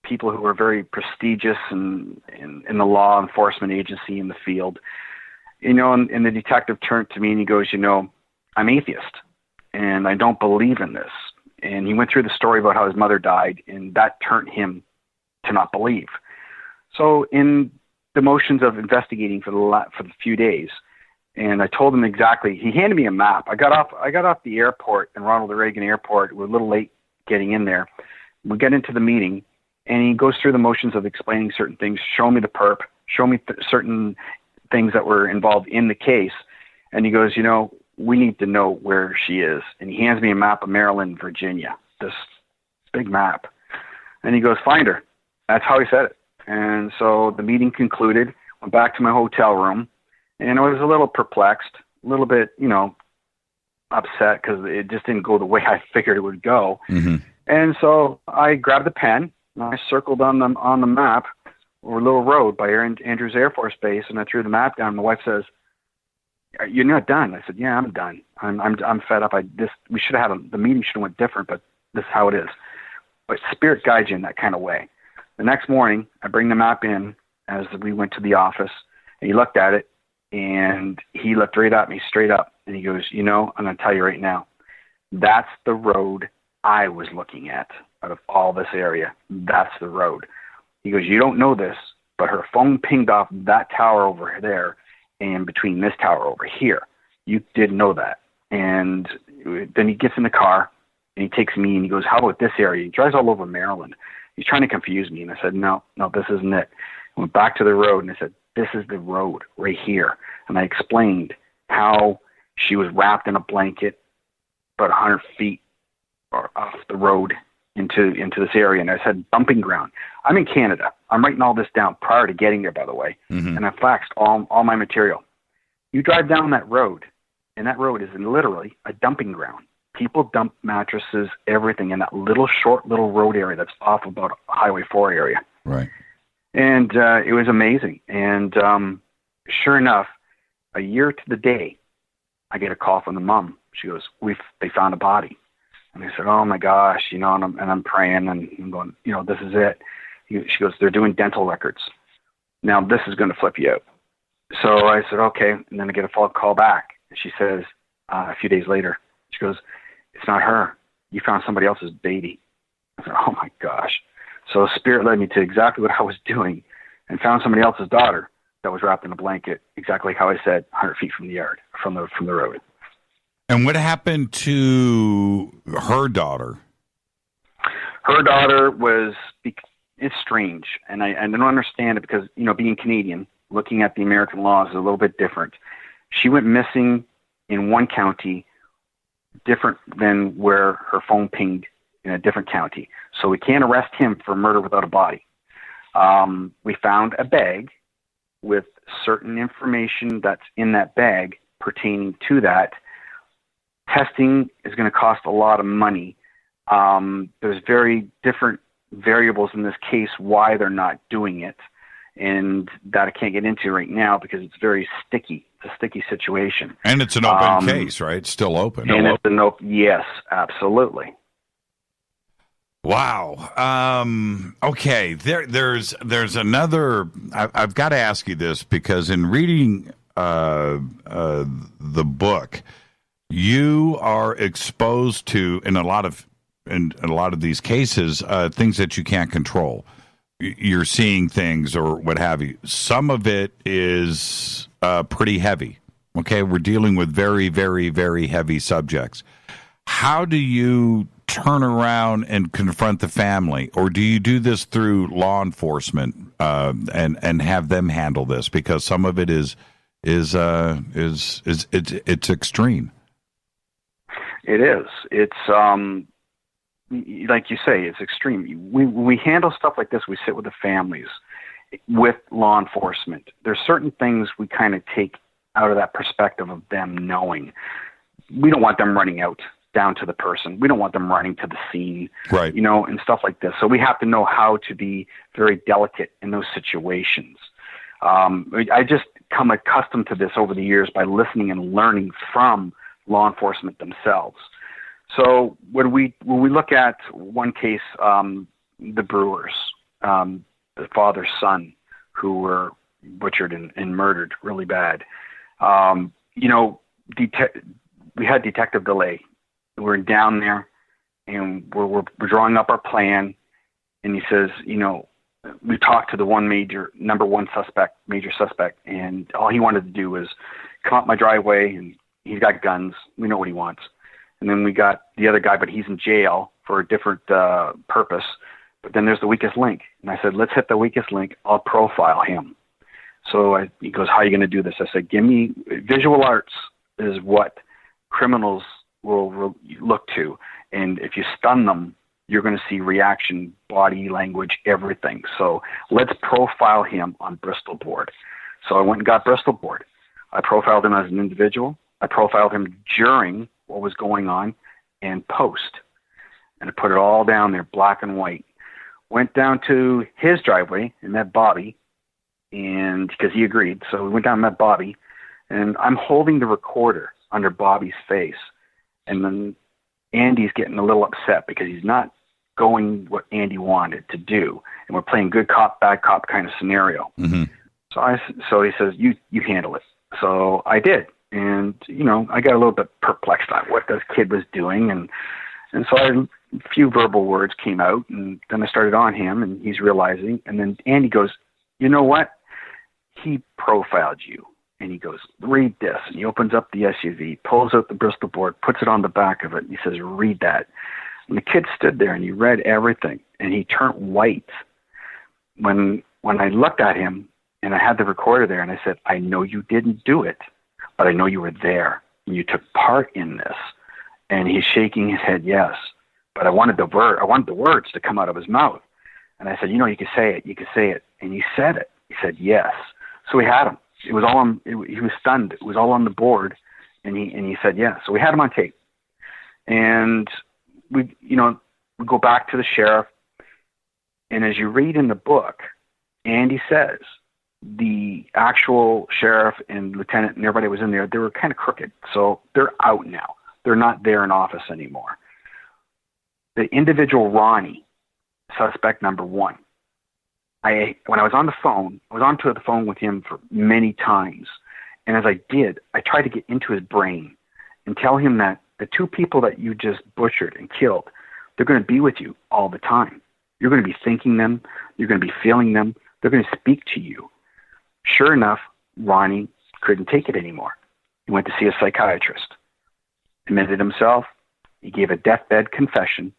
people who are very prestigious in the law enforcement agency in the field, you know, and the detective turned to me and he goes, you know, I'm atheist and I don't believe in this. And he went through the story about how his mother died, and that turned him to not believe. So in the motions of investigating for the few days, and I told him exactly, he handed me a map. I got off the airport in Ronald Reagan Airport. We're a little late getting in there. We get into the meeting, and he goes through the motions of explaining certain things, show me the perp, show me certain things that were involved in the case. And he goes, you know, we need to know where she is. And he hands me a map of Maryland, Virginia, this big map. And he goes, find her. That's how he said it. And so the meeting concluded, went back to my hotel room, and I was a little perplexed, a little bit, you know, upset because it just didn't go the way I figured it would go. Mm-hmm. And so I grabbed the pen, and I circled on the map or a little road by Andrews Air Force Base, and I threw the map down. My wife says, "You're not done." I said, "Yeah, I'm done. I'm fed up. We should have the meeting should have went different, but this is how it is." But spirit guides you in that kind of way. The next morning, I bring the map in as we went to the office, and he looked at it, and he looked right at me, straight up, and he goes, I'm going to tell you right now, that's the road I was looking at out of all this area. That's the road. He goes, you don't know this, but her phone pinged off that tower over there and between this tower over here. You didn't know that. And then he gets in the car, and he takes me, and he goes, how about this area? He drives all over Maryland. He's trying to confuse me. And I said, no, this isn't it. I went back to the road, and I said, this is the road right here. And I explained how she was wrapped in a blanket about 100 feet off the road into this area. And I said, dumping ground. I'm in Canada. I'm writing all this down prior to getting there, by the way. Mm-hmm. And I faxed all my material. You drive down that road, and that road is literally a dumping ground. People dump mattresses, everything in that short little road area that's off about Highway 4 area. Right. And it was amazing. And sure enough, a year to the day, I get a call from the mom. She goes, they found a body. And I said, oh my gosh, and I'm praying, and I'm going, this is it. She goes, they're doing dental records. Now this is going to flip you out. So I said, okay. And then I get a phone call back. And she says, a few days later, she goes, it's not her. You found somebody else's baby. I said, oh my gosh. So Spirit led me to exactly what I was doing and found somebody else's daughter that was wrapped in a blanket, exactly how I said, 100 feet from the yard, from the road. And what happened to her daughter? Her daughter it's strange, and I don't understand it because, being Canadian, looking at the American laws is a little bit different. She went missing in one county, different than where her phone pinged in a different county. So we can't arrest him for murder without a body. We found a bag with certain information that's in that bag pertaining to that. Testing is going to cost a lot of money. There's very different variables in this case why they're not doing it, and that I can't get into right now because it's very sticky. It's a sticky situation. And it's an open case, right? It's still open. Yes, absolutely. Wow. Okay. There's another. I've got to ask you this because in reading the book, you are exposed to in a lot of these cases things that you can't control. You're seeing things or what have you. Some of it is pretty heavy. Okay, we're dealing with very, very, very heavy subjects. How do you turn around and confront the family, or do you do this through law enforcement and have them handle this? Because some of it is extreme. It is. It's like you say, it's extreme. When we handle stuff like this, we sit with the families, with law enforcement. There's certain things we kind of take out of that perspective of them knowing. We don't want them running out down to the person. We don't want them running to the scene, right? And stuff like this. So we have to know how to be very delicate in those situations. I just come accustomed to this over the years by listening and learning from law enforcement themselves. So when we look at one case, the Brewers, the father son, who were butchered and murdered really bad. We had Detective DeLay. We're down there, and we're drawing up our plan. And he says, we talked to the major suspect, and all he wanted to do was come up my driveway, and he's got guns. We know what he wants. And then we got the other guy, but he's in jail for a different purpose. But then there's the weakest link. And I said, let's hit the weakest link. I'll profile him. So he goes, how are you going to do this? I said, give me visual arts is what criminals will look to. And if you stun them, you're going to see reaction, body language, everything. So let's profile him on Bristol board. So I went and got Bristol board. I profiled him as an individual. I profiled him during what was going on and post. And I put it all down there, black and white. Went down to his driveway and met Bobby, and because he agreed. So we went down and met Bobby, and I'm holding the recorder under Bobby's face. And then Andy's getting a little upset because he's not going what Andy wanted to do, and we're playing good cop, bad cop kind of scenario. Mm-hmm. So he says, you handle it. So I did. And, I got a little bit perplexed on what this kid was doing. And so a few verbal words came out, and then I started on him, and he's realizing. And then Andy goes, you know what? He profiled you. And he goes, read this. And he opens up the SUV, pulls out the Bristol board, puts it on the back of it. And he says, read that. And the kid stood there, and he read everything. And he turned white. When I looked at him, and I had the recorder there, and I said, I know you didn't do it, but I know you were there, and you took part in this. And he's shaking his head, yes. But I wanted the words to come out of his mouth. And I said, you can say it, you can say it. And he said it. He said, yes. So we had him. It was all on, he was stunned. It was all on the board. And he said, yes. So we had him on tape. And we go back to the sheriff. And as you read in the book, Andy says, the actual sheriff and lieutenant and everybody was in there, they were kind of crooked. So they're out now. They're not there in office anymore. The individual Ronnie, suspect number one, when I was on the phone, I was onto the phone with him for many times. And as I did, I tried to get into his brain and tell him that the two people that you just butchered and killed, they're going to be with you all the time. You're going to be thinking them. You're going to be feeling them. They're going to speak to you. Sure enough, Ronnie couldn't take it anymore. He went to see a psychiatrist, admitted himself. He gave a deathbed confession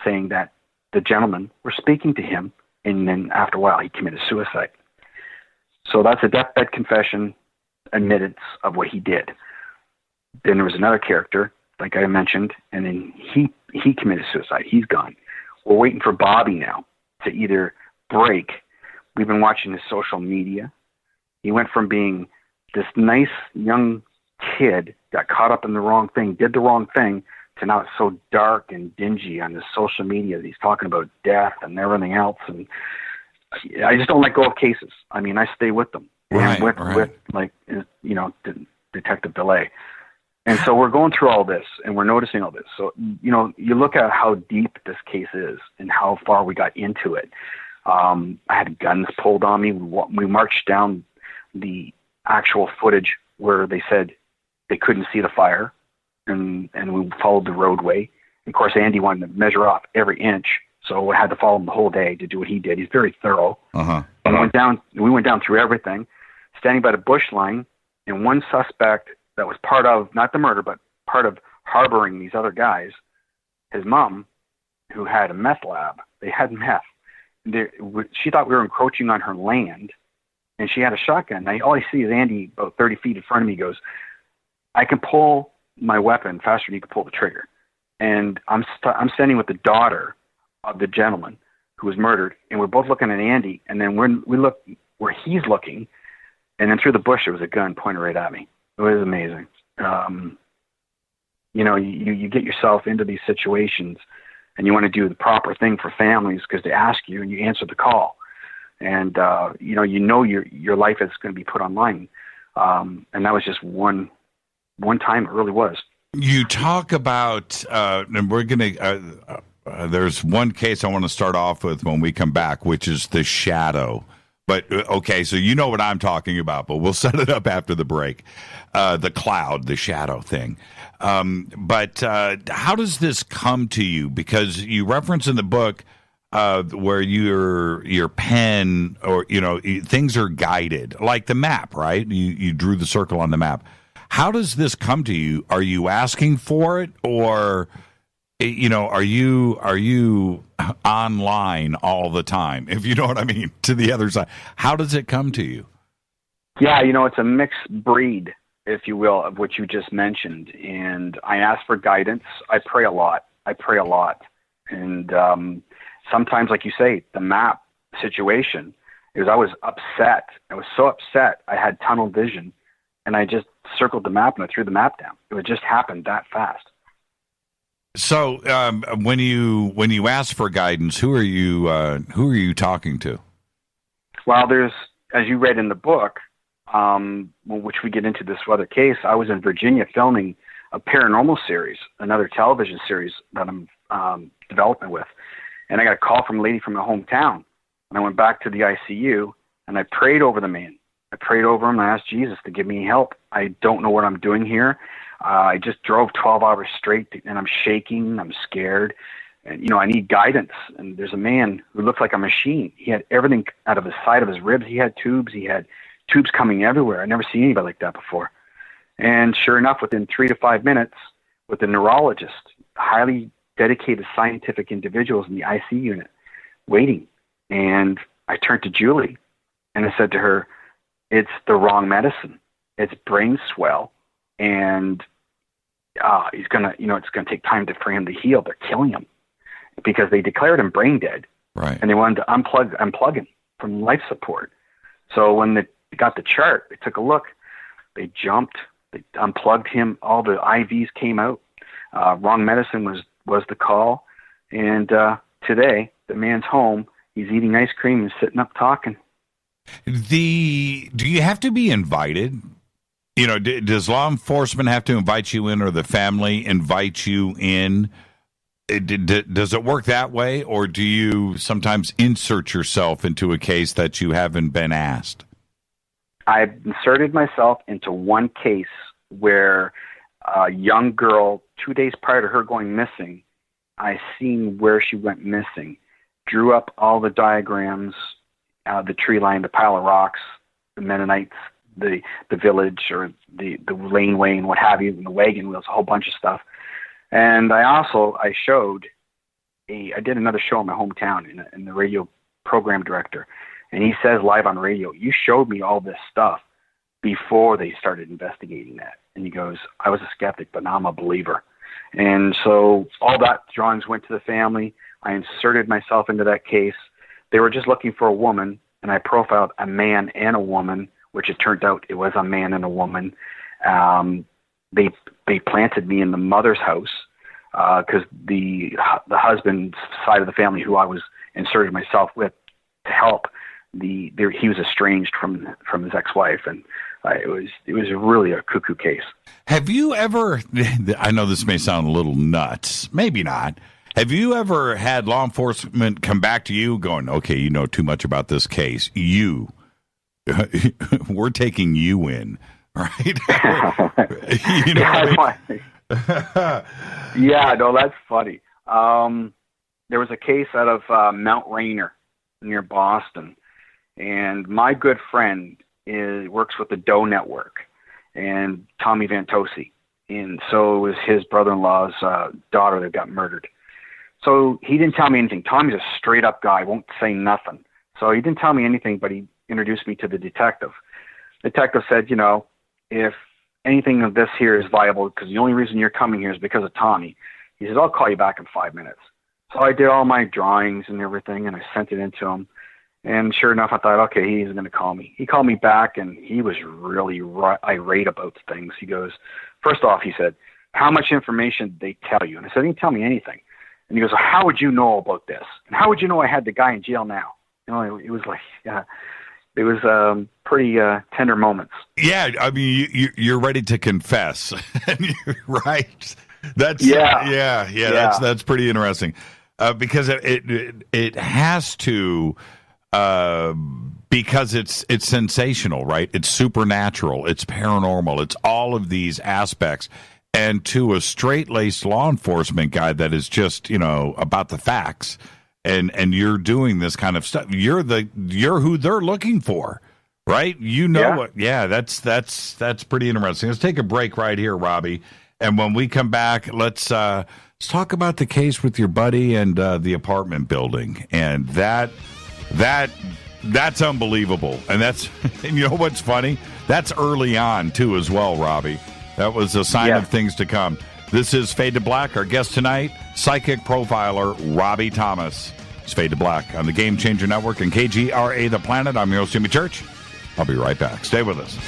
saying that the gentlemen were speaking to him, and then after a while he committed suicide. So that's a deathbed confession, admittance of what he did. Then there was another character, like I mentioned, and then he committed suicide. He's gone. We're waiting for Bobby now to either break. We've been watching his social media. He went from being this nice young kid, got caught up in the wrong thing, did the wrong thing, to now it's so dark and dingy on his social media that he's talking about death and everything else. And I just don't let go of cases. I mean, I stay with them. Right, with like, Detective DeLay. And so we're going through all this, and we're noticing all this. So, you look at how deep this case is and how far we got into it. I had guns pulled on me. We marched down the actual footage where they said they couldn't see the fire, and we followed the roadway. Of course, Andy wanted to measure off every inch, so I had to follow him the whole day to do what he did. He's very thorough. We went down through everything, standing by the bush line, and one suspect that was part of, not the murder, but part of harboring these other guys, his mom, who had a meth lab. They had meth. She thought we were encroaching on her land, and she had a shotgun. All I see is Andy about 30 feet in front of me goes, I can pull my weapon faster than you can pull the trigger. And I'm standing with the daughter of the gentleman who was murdered, and we're both looking at Andy, and then we look where he's looking, and then through the bush there was a gun pointed right at me. It was amazing. You get yourself into these situations, and you want to do the proper thing for families because they ask you, and you answer the call. And your life is going to be put online. And that was just one time. It really was. You talk about, and we're going to, there's one case I want to start off with when we come back, which is the shadow. But, okay, so you know what I'm talking about, but we'll set it up after the break. The cloud, the shadow thing. But how does this come to you? Because you reference in the book where your pen or, things are guided, like the map, right? You drew the circle on the map. How does this come to you? Are you asking for it, or are you online all the time, if you know what I mean, to the other side? How does it come to you? Yeah, it's a mixed breed, if you will, of what you just mentioned. And I ask for guidance. I pray a lot. And sometimes, like you say, the map situation, I was upset. I was so upset. I had tunnel vision, and I just circled the map and I threw the map down. It would just happen that fast. So when you ask for guidance, who are you talking to? Well, there's, as you read in the book, which we get into this other case, I was in Virginia filming a paranormal series, another television series that I'm developing with. And I got a call from a lady from my hometown. And I went back to the ICU, and I prayed over the man. I prayed over him, and I asked Jesus to give me help. I don't know what I'm doing here. I just drove 12 hours straight, and I'm shaking. I'm scared. And, you know, I need guidance. And there's a man who looked like a machine. He had everything out of the side of his ribs. He had tubes. He had tubes coming everywhere. I'd never seen anybody like that before. And sure enough, within 3 to 5 minutes, with a neurologist, highly dedicated scientific individuals in the IC unit, waiting. And I turned to Julie, and I said to her, it's the wrong medicine. It's brain swell, and he's gonna, you know, it's gonna take time for him to heal. They're killing him because they declared him brain dead, right? And they wanted to unplug him from life support. So when they got the chart, they took a look. They jumped. They unplugged him. All the IVs came out. Wrong medicine was the call. And today, the man's home. He's eating ice cream and sitting up talking. Do you have to be invited? You know, does law enforcement have to invite you in, or the family invite you in? Does it work that way, or do you sometimes insert yourself into a case that you haven't been asked? I've inserted myself into one case where a young girl, 2 days prior to her going missing, I seen where she went missing, drew up all the diagrams, the tree line, the pile of rocks, the Mennonites, the village, or the laneway and what have you, and the wagon wheels, a whole bunch of stuff. And I did another show in my hometown, in the radio program director, and he says live on radio, you showed me all this stuff before they started investigating that. And he goes, I was a skeptic, but now I'm a believer. And so all that drawings went to the family. I inserted myself into that case. They were just looking for a woman, and I profiled a man and a woman, which it turned out it was a man and a woman. They planted me in the mother's house because the husband's side of the family, who I was inserted myself with to help, he was estranged from his ex-wife, and it was really a cuckoo case. Have you ever? I know this may sound a little nuts, maybe not. Have you ever had law enforcement come back to you going, okay, you know too much about this case. We're taking you in, right? You know what I mean? Yeah, no, that's funny. There was a case out of Mount Rainier near Boston, and my good friend works with the Doe Network and Tommy Vantosi, and so it was his brother-in-law's daughter that got murdered. So he didn't tell me anything. Tommy's a straight-up guy, won't say nothing. So he didn't tell me anything, but he introduced me to the detective. The detective said, you know, if anything of this here is viable, because the only reason you're coming here is because of Tommy. He said, I'll call you back in 5 minutes. So I did all my drawings and everything, and I sent it into him. And sure enough, I thought, okay, he's going to call me. He called me back, and he was really irate about things. He goes, first off, he said, how much information did they tell you? And I said, they didn't tell me anything. And he goes, well, how would you know about this? And how would you know I had the guy in jail now? You know, it was like, it was pretty tender moments. Yeah, I mean, you're ready to confess, right? That's That's pretty interesting because it has to because it's sensational, right? It's supernatural, it's paranormal, it's all of these aspects. And to a straight-laced law enforcement guy that is just, you know, about the facts, and you're doing this kind of stuff, you're who they're looking for, right? You know what? Yeah, that's pretty interesting. Let's take a break right here, Robbie, and when we come back, let's talk about the case with your buddy and the apartment building, and that's unbelievable. And and you know what's funny? That's early on too, as well, Robbie. That was a sign of things to come. This is Fade to Black. Our guest tonight, psychic profiler Robbie Thomas. It's Fade to Black on the Game Changer Network and KGRA The Planet. I'm your host, Jimmy Church. I'll be right back. Stay with us.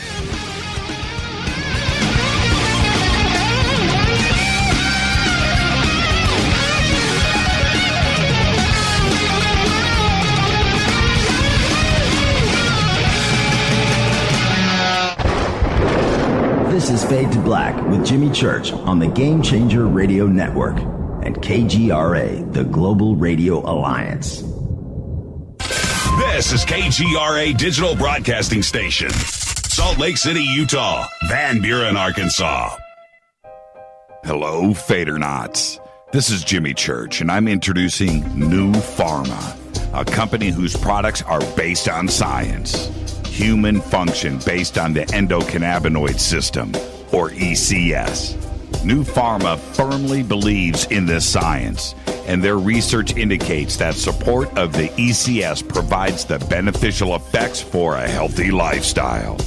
This is Fade to Black with Jimmy Church on the Game Changer Radio Network. and KGRA, the Global Radio Alliance. This is KGRA Digital Broadcasting Station, Salt Lake City, Utah, Van Buren, Arkansas. Hello, Fadernauts. This is Jimmy Church, and I'm introducing New Pharma, a company whose products are based on science. Human function based on the endocannabinoid system, or ECS. New Pharma firmly believes in this science, and their research indicates that support of the ECS provides the beneficial effects for a healthy lifestyle.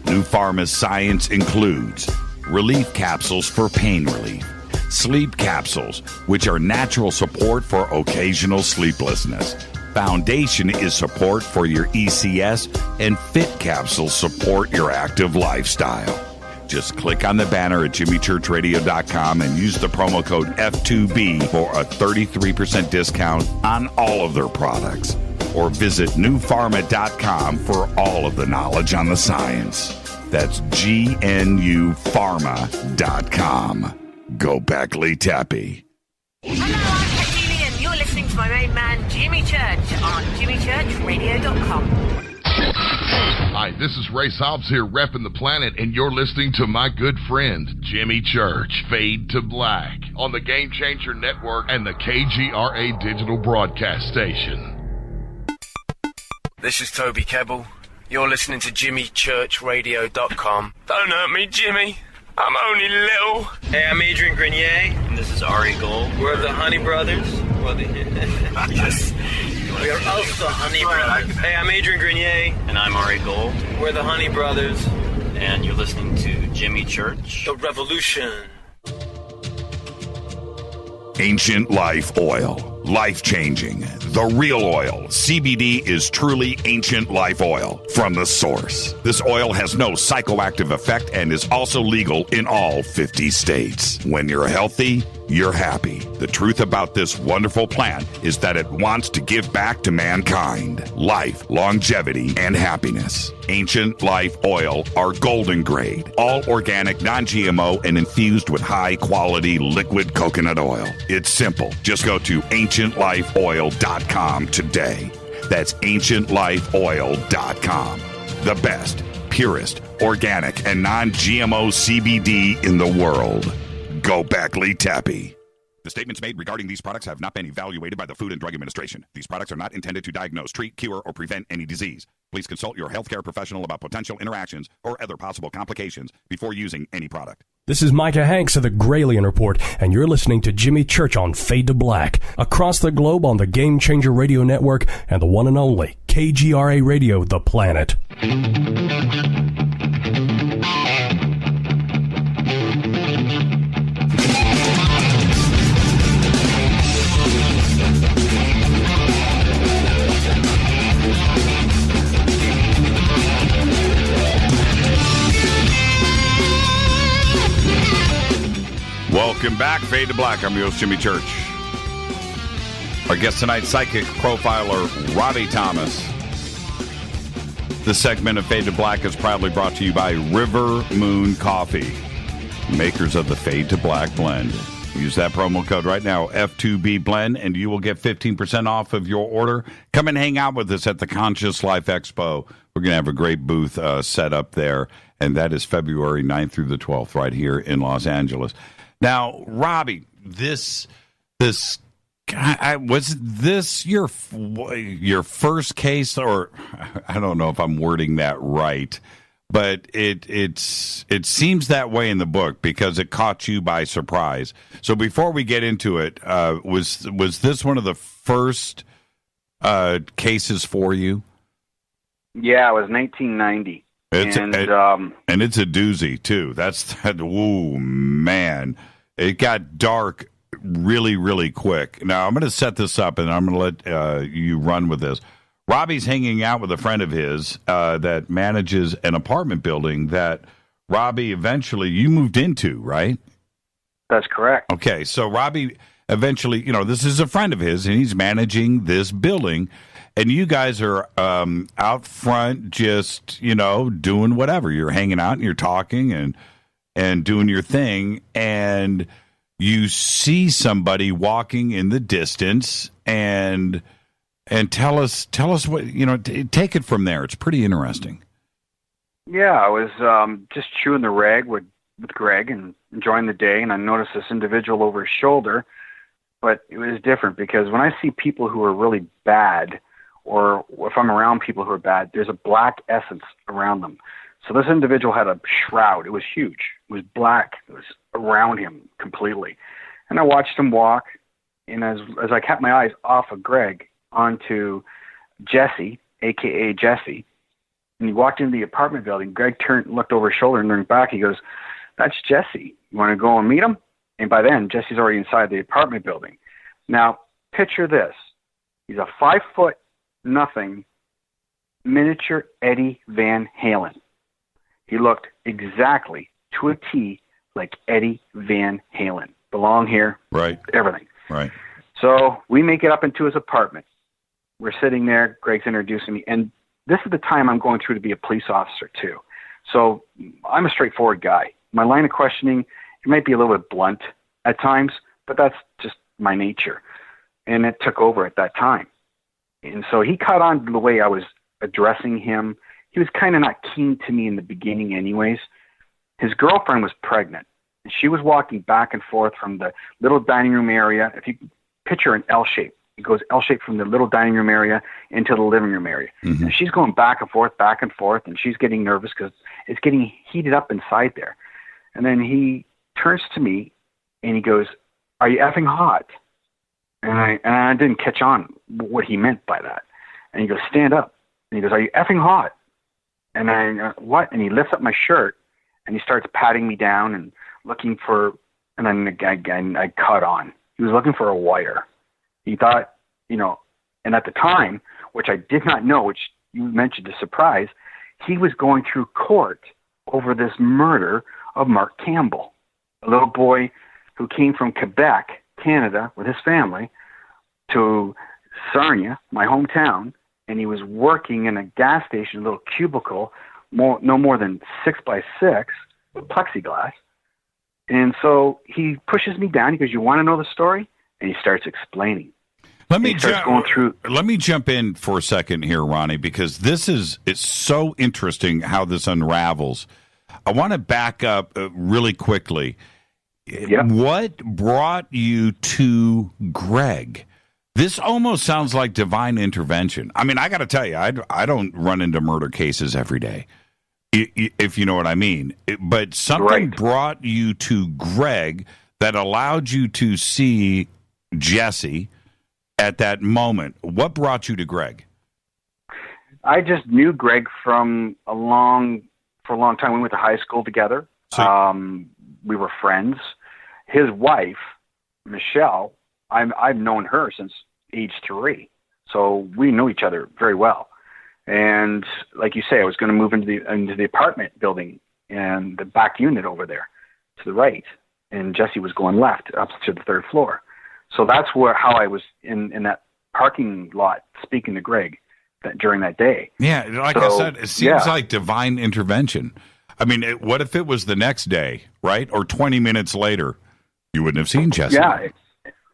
New Pharma's science includes relief capsules for pain relief, sleep capsules, which are natural support for occasional sleeplessness. Foundation is support for your ECS, and Fit capsules support your active lifestyle. Just click on the banner at jimmychurchradio.com and use the promo code F2B for a 33% discount on all of their products. Or visit newpharma.com for all of the knowledge on the science. That's GNUpharma.com. Go back, Lee Tappy. Hello, I'm Katie, and you're listening to my main man, Jimmy Church, on jimmychurchradio.com. Hi, this is Ray Hobbs here, repping the planet, and you're listening to my good friend, Jimmy Church, Fade to Black, on the Game Changer Network and the KGRA Digital Broadcast Station. This is Toby Kebbell. You're listening to jimmychurchradio.com. Don't hurt me, Jimmy. I'm only little. Hey, I'm Adrian Grenier. And this is Ari Gold. We're the Honey Brothers. Yes. We are of the Honey Brothers. Hey, I'm Adrian Grenier. And I'm Ari Gold. We're the Honey Brothers. And you're listening to Jimmy Church. The Revolution. Ancient Life Oil. Life-changing. The real oil. CBD is truly ancient life oil from the source. This oil has no psychoactive effect and is also legal in all 50 states. When you're healthy, you're happy. The truth about this wonderful plant is that it wants to give back to mankind life, longevity, and happiness. Ancient Life Oil are golden grade, all organic, non-GMO, and infused with high-quality liquid coconut oil. It's simple. Just go to ancientlifeoil.com today. That's ancientlifeoil.com. The best, purest, organic, and non-GMO CBD in the world. Go back, Lee Tappy. The statements made regarding these products have not been evaluated by the Food and Drug Administration. These products are not intended to diagnose, treat, cure, or prevent any disease. Please consult your healthcare professional about potential interactions or other possible complications before using any product. This is Micah Hanks of the Gralien Report, and you're listening to Jimmy Church on Fade to Black, across the globe on the Game Changer Radio Network and the one and only KGRA Radio, The Planet. Welcome back, Fade to Black. I'm your host, Jimmy Church. Our guest tonight, psychic profiler Robbie Thomas. This segment of Fade to Black is proudly brought to you by River Moon Coffee, makers of the Fade to Black blend. Use that promo code right now, F2B Blend, and you will get 15% off of your order. Come and hang out with us at the Conscious Life Expo. We're going to have a great booth set up there, and that is February 9th through the 12th right here in Los Angeles. Now, Robbie, was this your first case, or I don't know if I'm wording that right, but it seems that way in the book because it caught you by surprise. So before we get into it, was this one of the first cases for you? Yeah, it was 1990. And it's a doozy too. Ooh, man. It got dark really, really quick. Now, I'm going to set this up, and I'm going to let you run with this. Robbie's hanging out with a friend of his that manages an apartment building that, Robbie, eventually you moved into, right? That's correct. Okay, so Robbie eventually, this is a friend of his, and he's managing this building, and you guys are out front just, doing whatever. You're hanging out, and you're talking, and doing your thing, and you see somebody walking in the distance, and tell us what, take it from there. It's pretty interesting. Yeah, I was just chewing the rag with Greg and enjoying the day, and I noticed this individual over his shoulder. But it was different because when I see people who are really bad, or if I'm around people who are bad, there's a black essence around them. So this individual had a shroud. It was huge. It was black. It was around him completely. And I watched him walk, and as I kept my eyes off of Greg onto Jesse, a.k.a. Jesse, and he walked into the apartment building, Greg looked over his shoulder and turned back. He goes, "That's Jesse. You want to go and meet him?" And by then, Jesse's already inside the apartment building. Now, picture this. He's a 5'0" miniature Eddie Van Halen. He looked exactly to a T like Eddie Van Halen. The long hair, right? Everything. Right. So we make it up into his apartment. We're sitting there. Greg's introducing me. And this is the time I'm going through to be a police officer, too. So I'm a straightforward guy. My line of questioning, it might be a little bit blunt at times, but that's just my nature. And it took over at that time. And so he caught on to the way I was addressing him. He was kind of not keen to me in the beginning anyways. His girlfriend was pregnant. And she was walking back and forth from the little dining room area. If you picture an L shape, it goes L shape from the little dining room area into the living room area. Mm-hmm. And she's going back and forth, and she's getting nervous because it's getting heated up inside there. And then he turns to me and he goes, "Are you effing hot?" And I didn't catch on what he meant by that. And he goes, "Stand up." And he goes, "Are you effing hot?" And I, "What?" And he lifts up my shirt and he starts patting me down and looking for, and then again, I caught on. He was looking for a wire. He thought, and at the time, which I did not know, which you mentioned a surprise, he was going through court over this murder of Mark Campbell, a little boy who came from Quebec, Canada, with his family to Sarnia, my hometown, and he was working in a gas station, a little cubicle, no more than 6 by 6 with plexiglass. And so he pushes me down. He goes, "You want to know the story?" And he starts explaining. Let me jump in for a second here, Ronnie, because it's so interesting how this unravels. I want to back up really quickly. Yep. What brought you to Greg? This almost sounds like divine intervention. I mean, I got to tell you, I don't run into murder cases every day, if you know what I mean. But something brought you to Greg that allowed you to see Jesse at that moment. What brought you to Greg? I just knew Greg for a long time. We went to high school together. We were friends. His wife, Michelle, I've known her since age 3, so we know each other very well. And like you say, I was going to move into the apartment building and the back unit over there to the right, and Jesse was going left up to the 3rd floor. So that's how I was in that parking lot speaking to Greg during that day. Yeah, like I said, it seems like divine intervention. I mean, what if it was the next day, right, or 20 minutes later? You wouldn't have seen Jesse. Yeah,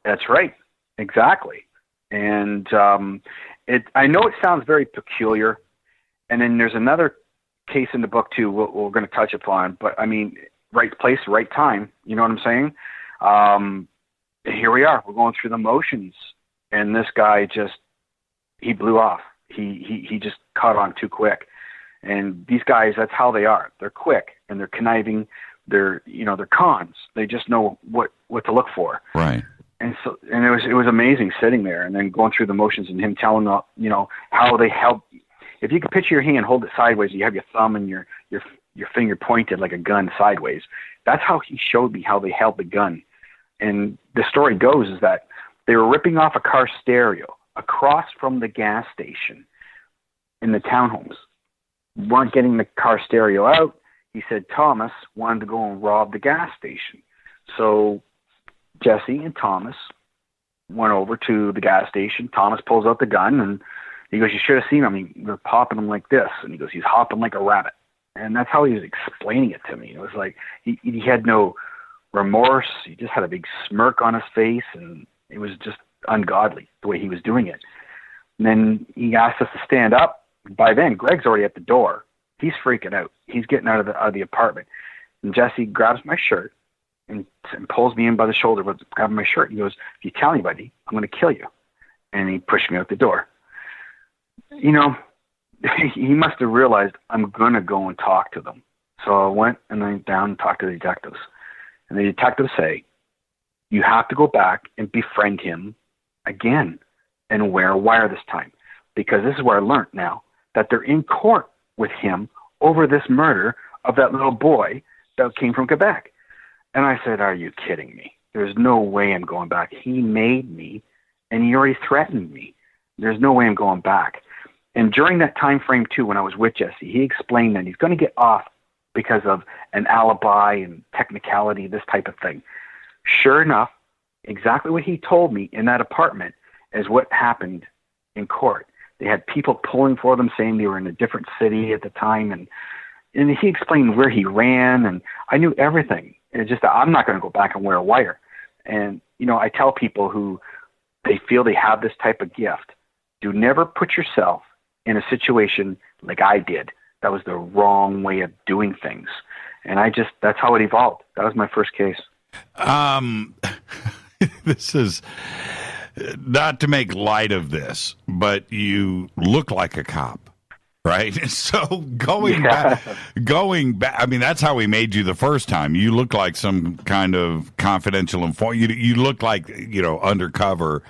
that's right. Exactly. And I know it sounds very peculiar. And then there's another case in the book, too, we're going to touch upon. But, I mean, right place, right time. You know what I'm saying? Here we are. We're going through the motions. And this guy he blew off. He just caught on too quick. And these guys, that's how they are. They're quick and they're conniving. They're cons. They just know what to look for. Right. And so, and it was amazing sitting there and then going through the motions and him telling how they help. If you could picture your hand, hold it sideways, you have your thumb and your finger pointed like a gun sideways. That's how he showed me how they held the gun. And the story goes is that they were ripping off a car stereo across from the gas station in the townhomes. Weren't getting the car stereo out. He said Thomas wanted to go and rob the gas station. So Jesse and Thomas went over to the gas station. Thomas pulls out the gun and he goes, "You should have seen him. They're popping him like this." And he goes, "He's hopping like a rabbit." And that's how he was explaining it to me. It was like he had no remorse. He just had a big smirk on his face, and it was just ungodly the way he was doing it. And then he asked us to stand up. By then, Greg's already at the door. He's freaking out. He's getting out of the apartment. And Jesse grabs my shirt and pulls me in by the shoulder with grabbing my shirt. He goes, "If you tell anybody, I'm going to kill you." And he pushed me out the door. You know, he must have realized I'm going to go and talk to them. So I went and I down and talked to the detectives. And the detectives say, "You have to go back and befriend him again and wear a wire this time." Because this is where I learned now that they're in court with him over this murder of that little boy that came from Quebec. And I said, "Are you kidding me? There's no way I'm going back. He made me, and he already threatened me. There's no way I'm going back." And during that time frame, too, when I was with Jesse, he explained that he's going to get off because of an alibi and technicality, this type of thing. Sure enough, exactly what he told me in that apartment is what happened in court. They had people pulling for them, saying they were in a different city at the time, and he explained where he ran, and I knew everything. It's just that I'm not going to go back and wear a wire. And, you know, I tell people who they feel they have this type of gift, do never put yourself in a situation like I did. That was the wrong way of doing things. And that's how it evolved. That was my first case. This is not to make light of this, but you look like a cop, right? So going back, I mean, that's how we made you the first time. You look like some kind of confidential informant. You look like, you know, undercover,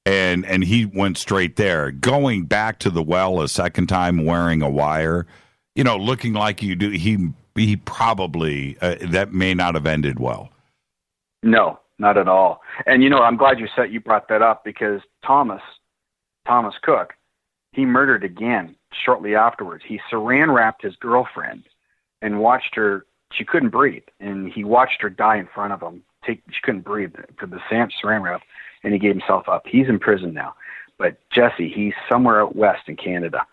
and he went straight there. Going back to the well a second time, wearing a wire, you know, looking like you do, he probably, that may not have ended well. No, not at all. And, you know, I'm glad you brought that up, because Thomas Cook, he murdered again shortly afterwards. He saran wrapped his girlfriend and watched her. She couldn't breathe, and he watched her die in front of him. She couldn't breathe for the saran wrap, and he gave himself up. He's in prison now. But Jesse, he's somewhere out west in Canada.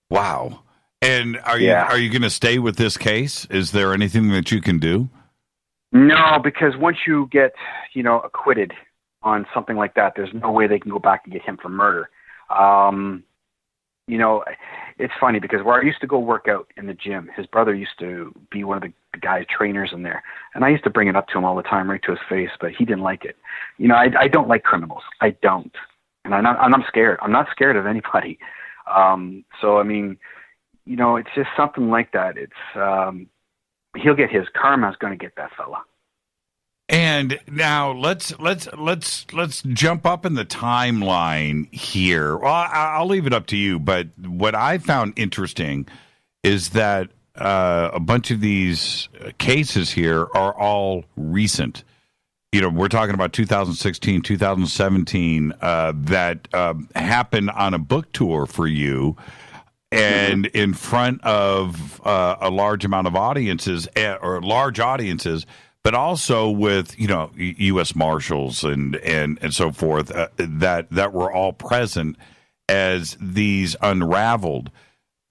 Wow. And are you going to stay with this case? Is there anything that you can do? No, because once you get, you know, acquitted on something like that, there's no way they can go back and get him for murder. You know, it's funny because where I used to go work out in the gym, his brother used to be one of the guys trainers in there, and I used to bring it up to him all the time, right to his face, but he didn't like it. You know, I don't like criminals. I don't, and I'm scared. I'm not scared of anybody. So I mean, you know, it's just something like that. It's he'll get his karma's going to get that fella. And now let's jump up in the timeline here. Well, I'll leave it up to you. But what I found interesting is that a bunch of these cases here are all recent. You know, we're talking about 2016, 2017 that happened on a book tour for you, and in front of a large amount of audiences, or large audiences. But also with, you know, U.S. Marshals and so forth that were all present as these unraveled.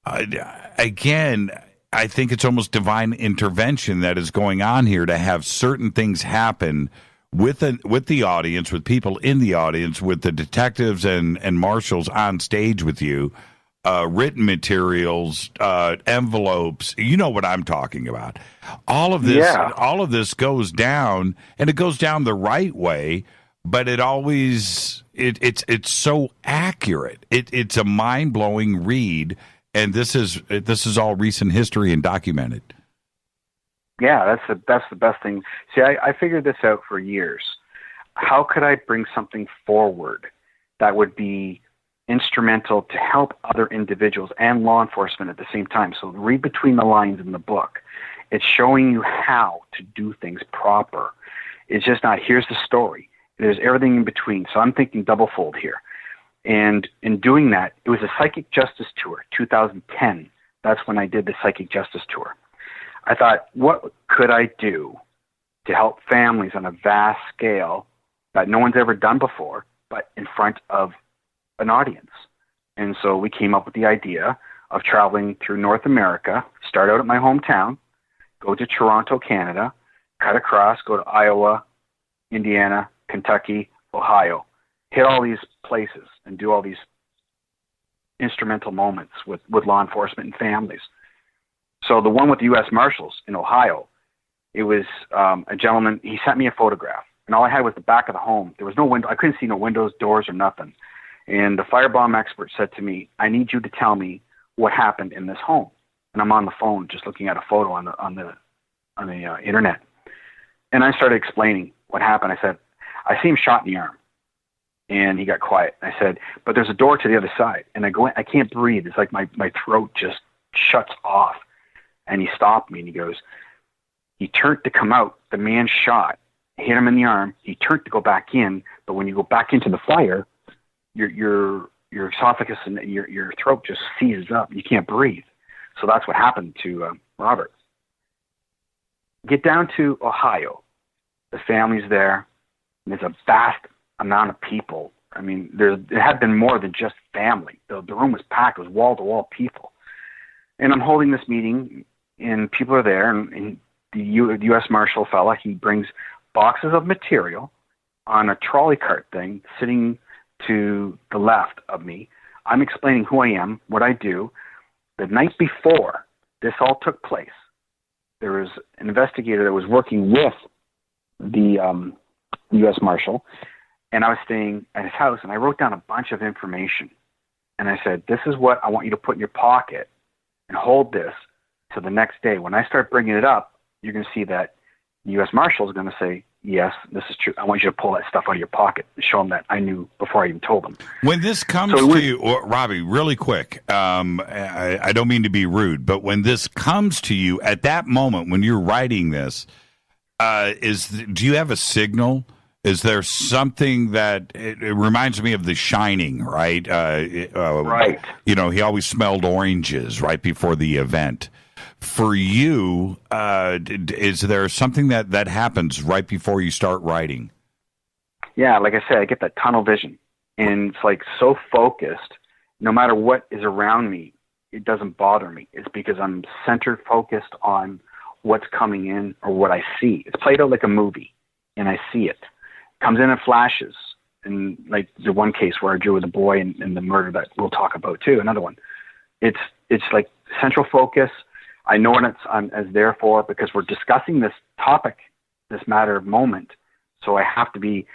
Again, I think it's almost divine intervention that is going on here to have certain things happen with the audience, with people in the audience, with the detectives and marshals on stage with you. Written materials, envelopes, you know what I'm talking about. All of this goes down, and it goes down the right way, but it always it's so accurate. It's a mind-blowing read, and this is all recent history and documented. Yeah, that's the best thing. See, I figured this out for years. How could I bring something forward that would be instrumental to help other individuals and law enforcement at the same time? So read between the lines in the book. It's showing you how to do things proper. It's just not, here's the story. There's everything in between. So I'm thinking double-fold here. And in doing that, it was a Psychic Justice Tour, 2010. That's when I did the Psychic Justice Tour. I thought, what could I do to help families on a vast scale that no one's ever done before, but in front of an audience? And so we came up with the idea of traveling through North America, start out at my hometown, go to Toronto, Canada, cut across, go to Iowa, Indiana, Kentucky, Ohio, hit all these places and do all these instrumental moments with law enforcement and families. So the one with the U.S. Marshals in Ohio, it was a gentleman. He sent me a photograph, and all I had was the back of the home. There was no window. I couldn't see no windows, doors, or nothing. And the firebomb expert said to me, "I need you to tell me what happened in this home." And I'm on the phone just looking at a photo on the internet. And I started explaining what happened. I said, "I see him shot in the arm." And he got quiet. I said, "But there's a door to the other side." And I go in, I can't breathe. It's like my throat just shuts off. And he stopped me and he goes, he turned to come out. The man shot, hit him in the arm. He turned to go back in. But when you go back into the fire, your esophagus and your throat just seizes up. You can't breathe. So that's what happened to Robert. Get down to Ohio. The family's there. There's a vast amount of people. I mean, there had been more than just family. The room was packed. It was wall-to-wall people. And I'm holding this meeting, and people are there, and the U.S. Marshal fella, he brings boxes of material on a trolley cart thing sitting to the left of me. I'm explaining who I am, what I do. The night before this all took place, there was an investigator that was working with the U.S. Marshal, and I was staying at his house, and I wrote down a bunch of information. And I said, "This is what I want you to put in your pocket and hold this till the next day. When I start bringing it up, you're going to see that the U.S. Marshal is going to say, 'Yes, this is true.' I want you to pull that stuff out of your pocket and show them that I knew before I even told them." When this comes to you, Robbie, really quick, I don't mean to be rude, but when this comes to you at that moment when you're writing this, do you have a signal? Is there something that it reminds me of The Shining, right? Right. You know, he always smelled oranges right before the event. For you, is there something that happens right before you start writing? Yeah, like I said, I get that tunnel vision, and it's like so focused. No matter what is around me, it doesn't bother me. It's because I'm centered, focused on what's coming in or what I see. It's played out like a movie, and I see it. Comes in flashes, and like the one case where I drew with a boy and the murder that we'll talk about too, another one. It's like central focus. I know what I'm as there for because we're discussing this topic, this matter of moment. So I have to be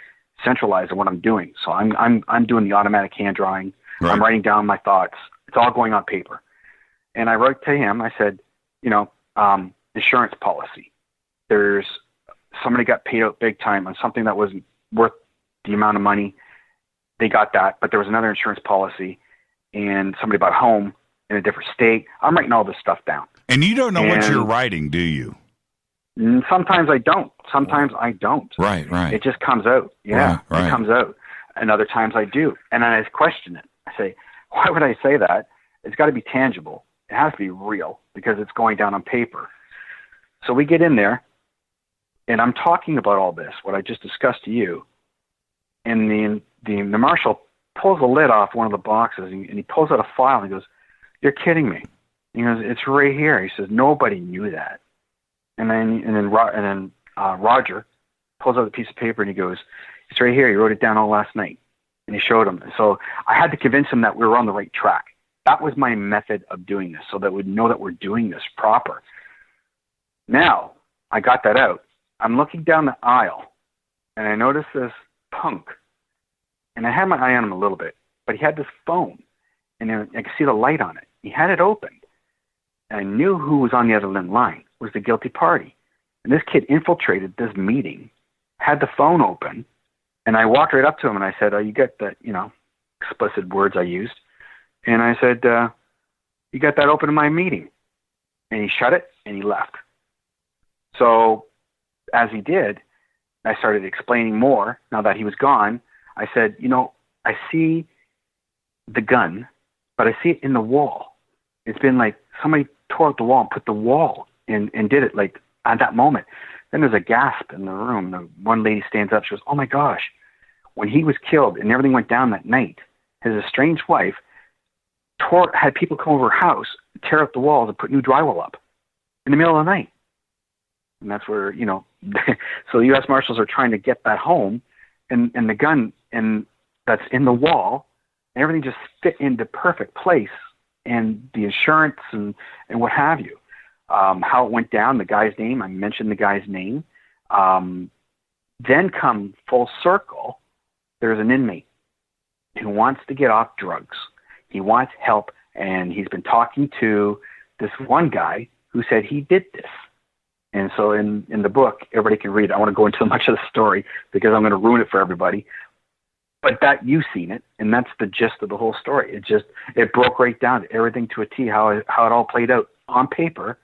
centralized in what I'm doing. So I'm doing the automatic hand drawing. Right. I'm writing down my thoughts. It's all going on paper. And I wrote to him. I said, insurance policy. There's somebody got paid out big time on something that wasn't worth the amount of money. They got that, but there was another insurance policy, and somebody bought a home in a different state. I'm writing all this stuff down. And you don't know what you're writing, do you? Sometimes I don't. Sometimes I don't. Right. It just comes out. Yeah, right. It comes out. And other times I do. And then I question it. I say, why would I say that? It's got to be tangible. It has to be real because it's going down on paper. So we get in there, and I'm talking about all this, what I just discussed to you, and the marshal pulls the lid off one of the boxes, and he pulls out a file, and he goes, "You're kidding me." He goes, "It's right here." He says, "Nobody knew that." And then Roger pulls out a piece of paper, and he goes, "It's right here. He wrote it down all last night." And he showed him. So I had to convince him that we were on the right track. That was my method of doing this, so that we'd know that we're doing this proper. Now, I got that out. I'm looking down the aisle, and I noticed this punk. And I had my eye on him a little bit, but he had this phone, and I could see the light on it. He had it open, and I knew who was on the other line. It was the guilty party. And this kid infiltrated this meeting, had the phone open, and I walked right up to him, and I said, you got that, explicit words I used. And I said, you got that open in my meeting. And he shut it, and he left. So as he did, I started explaining more. Now that he was gone, I said, I see the gun, but I see it in the wall. It's been like somebody tore out the wall and put the wall and did it like at that moment. Then there's a gasp in the room. The one lady stands up. She goes, "Oh my gosh." When he was killed and everything went down that night, his estranged wife had people come over her house, tear up the walls and put new drywall up in the middle of the night. And that's where, so the U.S. Marshals are trying to get that home, and the gun and that's in the wall, and everything just fit into perfect place, and the insurance and what have you. How it went down, the guy's name, I mentioned the guy's name. Then come full circle, there's an inmate who wants to get off drugs. He wants help, and he's been talking to this one guy who said he did this. And so in the book, everybody can read it. I want to go into much of the story because I'm going to ruin it for everybody. But that you've seen it, and that's the gist of the whole story. It broke right down to everything to a T, how it all played out on paper,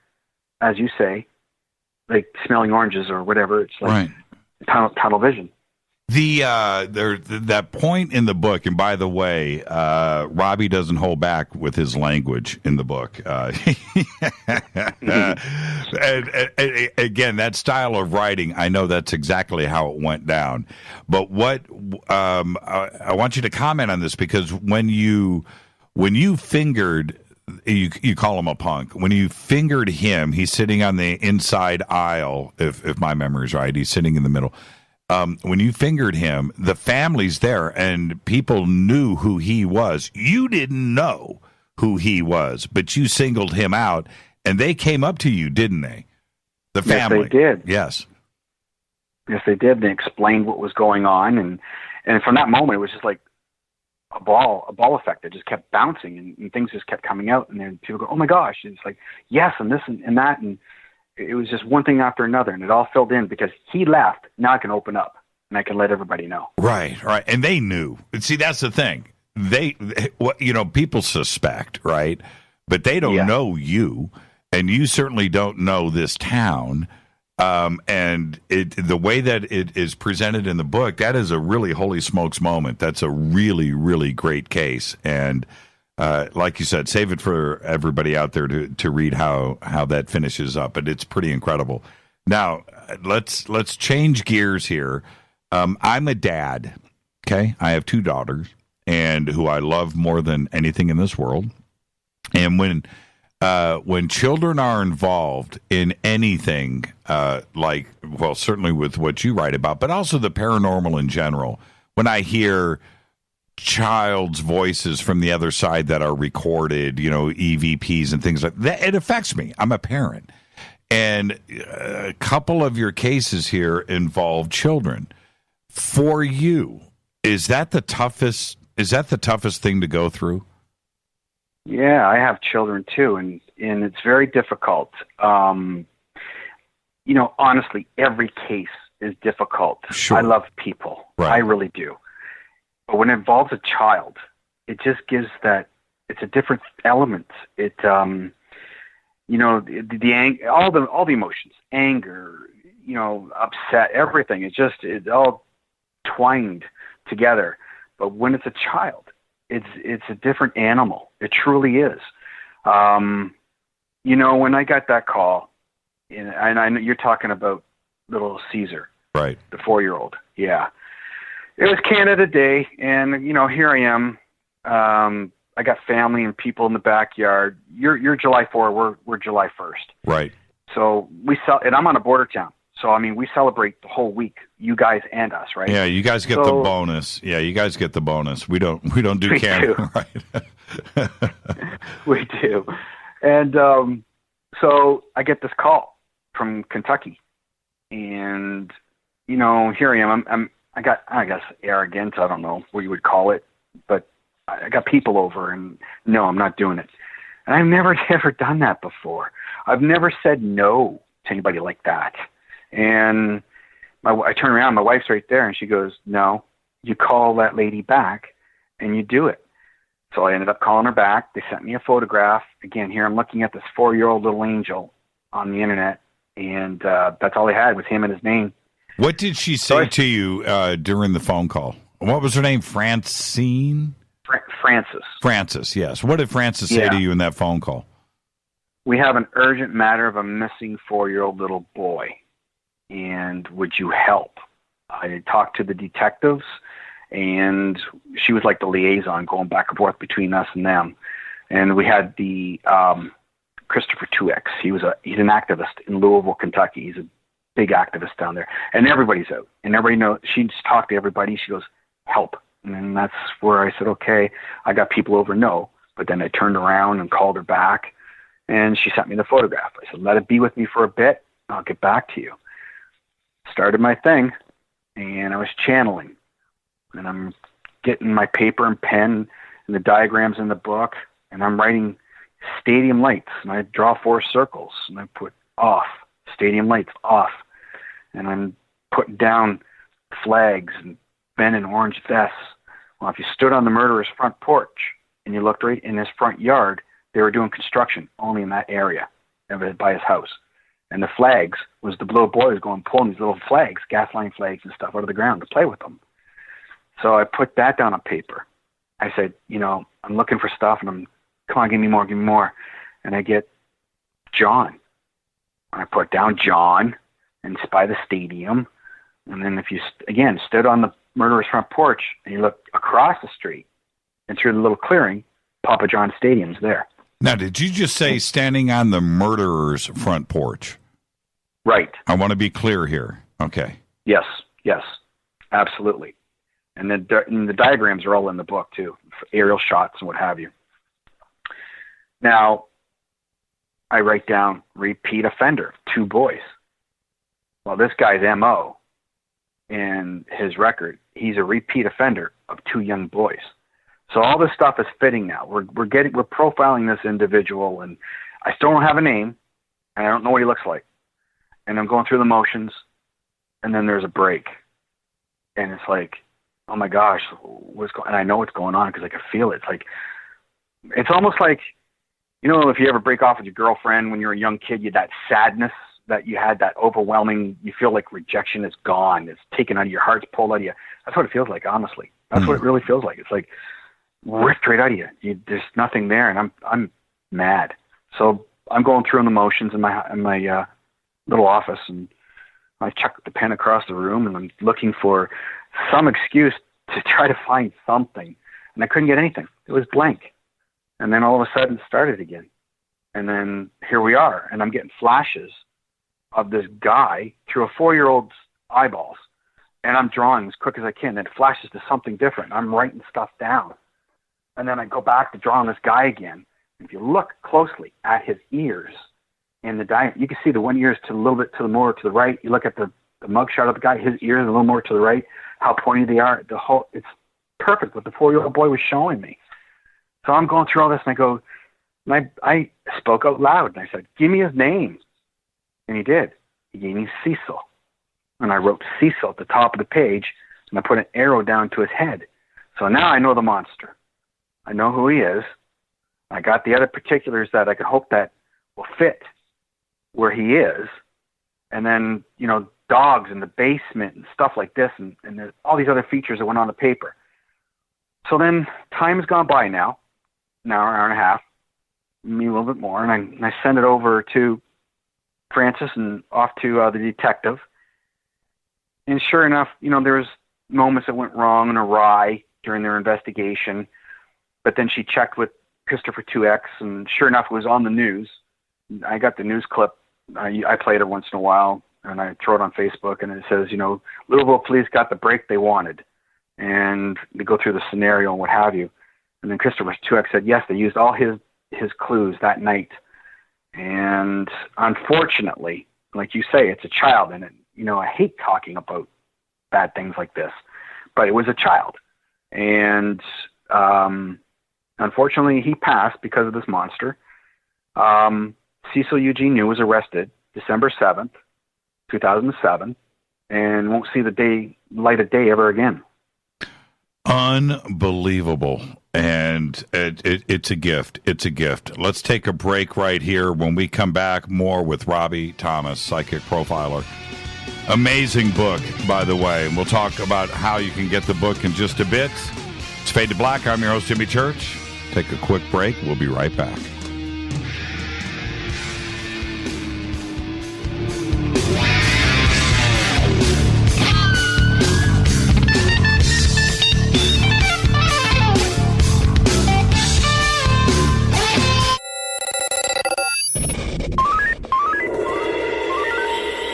as you say, like smelling oranges or whatever. It's like tunnel vision. That point in the book, and by the way, Robbie doesn't hold back with his language in the book. And again, that style of writing, I know that's exactly how it went down. But what I want you to comment on this, because when you fingered, you call him a punk. When you fingered him, he's sitting on the inside aisle. If my memory is right, he's sitting in the middle. When you fingered him, the family's there, and people knew who he was. You didn't know who he was, but you singled him out, and they came up to you, didn't they? The family. Yes, they did. Yes. Yes, they did. They explained what was going on, and from that moment, it was just like a ball effect that just kept bouncing, and things just kept coming out, and then people go, "Oh my gosh!" And it's like, yes, and this and that, and it was just one thing after another, and it all filled in because he left. Now I can open up, and I can let everybody know. Right. And they knew. See, that's the thing. People suspect, right? But they don't know you, and you certainly don't know this town. And the way that it is presented in the book, that is a really holy smokes moment. That's a really, really great case. And like you said, save it for everybody out there to read how that finishes up. But it's pretty incredible. Now, let's change gears here. I'm a dad, okay? I have 2 daughters, and who I love more than anything in this world. And when children are involved in anything, certainly with what you write about, but also the paranormal in general, when I hear child's voices from the other side that are recorded, EVPs and things like that, it affects me. I'm a parent. And a couple of your cases here involve children. For you, is that the toughest thing to go through? Yeah, I have children too, and it's very difficult. Honestly, every case is difficult. Sure. I love people. Right. I really do. But when it involves a child, it just gives it's a different element. It, all the emotions, anger, upset, everything. It's all twined together. But when it's a child, it's a different animal. It truly is. When I got that call, and I know you're talking about little Caesar, right? The 4-year-old. Yeah. It was Canada Day, and here I am. I got family and people in the backyard. You're July 4. We're July 1st. Right. So and I'm on a border town. So we celebrate the whole week, you guys and us, right? Yeah, you guys get the bonus. Yeah, you guys get the bonus. We don't do Canada, right? We do. And so I get this call from Kentucky, and here I am. I got, I guess, arrogant. I don't know what you would call it, but I got people over, and no, I'm not doing it. And I've never ever done that before. I've never said no to anybody like that. And I turn around, my wife's right there, and she goes, "No, you call that lady back, and you do it." So I ended up calling her back. They sent me a photograph. Again, here I'm looking at this 4-year-old little angel on the internet, and that's all I had was him and his name. What did she say to you during the phone call? What was her name? Francine? Frances. Frances, yes. What did Frances say to you in that phone call? "We have an urgent matter of a missing 4-year-old little boy, and would you help?" I talked to the detectives, and she was like the liaison going back and forth between us and them. And we had the Christopher 2X. He's an activist in Louisville, Kentucky. He's a big activist down there. And everybody's out. And everybody knows. She just talked to everybody. She goes, help. And then that's where I said, okay, I got people over. No. But then I turned around and called her back. And she sent me the photograph. I said, let it be with me for a bit. I'll get back to you. Started my thing. And I was channeling. And I'm getting my paper and pen and the diagrams in the book. And I'm writing stadium lights. And I draw 4 circles. And I put off. Stadium lights off. And I'm putting down flags and men in orange vests. Well, if you stood on the murderer's front porch and you looked right in his front yard, they were doing construction only in that area by his house. And the flags was the little boys going pulling these little flags, gas line flags and stuff out of the ground to play with them. So I put that down on paper. I said, I'm looking for stuff, and come on, give me more. And I get John. I put down John, and it's by the stadium. And then if you, again, stood on the murderer's front porch, and you look across the street and through the little clearing, Papa John Stadium's there. Now, did you just say standing on the murderer's front porch? Right. I want to be clear here. Okay. Yes, absolutely. And the diagrams are all in the book, too, aerial shots and what have you. Now, I write down repeat offender, 2 boys. Well, this guy's MO in his record, he's a repeat offender of 2 young boys. So all this stuff is fitting now. We're profiling this individual, and I still don't have a name, and I don't know what he looks like. And I'm going through the motions, and then there's a break, and it's like, oh my gosh, and I know what's going on because I can feel it. It's almost like, if you ever break off with your girlfriend when you're a young kid, you had that sadness that you had, that overwhelming, you feel like rejection is gone. It's taken out of your heart, it's pulled out of you. That's what it feels like, honestly. That's what it really feels like. It's like ripped right out of you. There's nothing there, and I'm mad. So I'm going through the motions in my little office, and I chuck the pen across the room, and I'm looking for some excuse to try to find something, and I couldn't get anything. It was blank. And then all of a sudden it started again. And then here we are, and I'm getting flashes of this guy through a 4-year-old's eyeballs, and I'm drawing as quick as I can. Then it flashes to something different. I'm writing stuff down. And then I go back to drawing this guy again. If you look closely at his ears in the diagram, you can see the one ear is a little bit more to the right. You look at the mugshot of the guy, his ears are a little more to the right, how pointy they are. It's perfect what the 4-year-old boy was showing me. So I'm going through all this, and I go, and I spoke out loud, and I said, give me his name. And he did. He gave me Cecil. And I wrote Cecil at the top of the page, and I put an arrow down to his head. So now I know the monster. I know who he is. I got the other particulars that I could hope that will fit where he is. And then, dogs in the basement and stuff like this, and there's all these other features that went on the paper. So then time has gone by now, an hour and a half, maybe a little bit more, and I send it over to Francis and off to the detective. And sure enough, there was moments that went wrong and awry during their investigation, but then she checked with Christopher 2X, and sure enough, it was on the news. I got the news clip. I play it once in a while, and I throw it on Facebook, and it says, Louisville police got the break they wanted. And they go through the scenario and what have you. And then Christopher 2X said, yes, they used all his clues that night. And unfortunately, like you say, it's a child. And, I hate talking about bad things like this. But it was a child. And unfortunately, he passed because of this monster. Cecil Eugene New was arrested December 7th, 2007, and won't see the light of day ever again. Unbelievable. And it's a gift. It's a gift. Let's take a break right here. When we come back, more with Robbie Thomas, Psychic Profiler. Amazing book, by the way. And we'll talk about how you can get the book in just a bit. It's Fade to Black. I'm your host, Jimmy Church. Take a quick break. We'll be right back.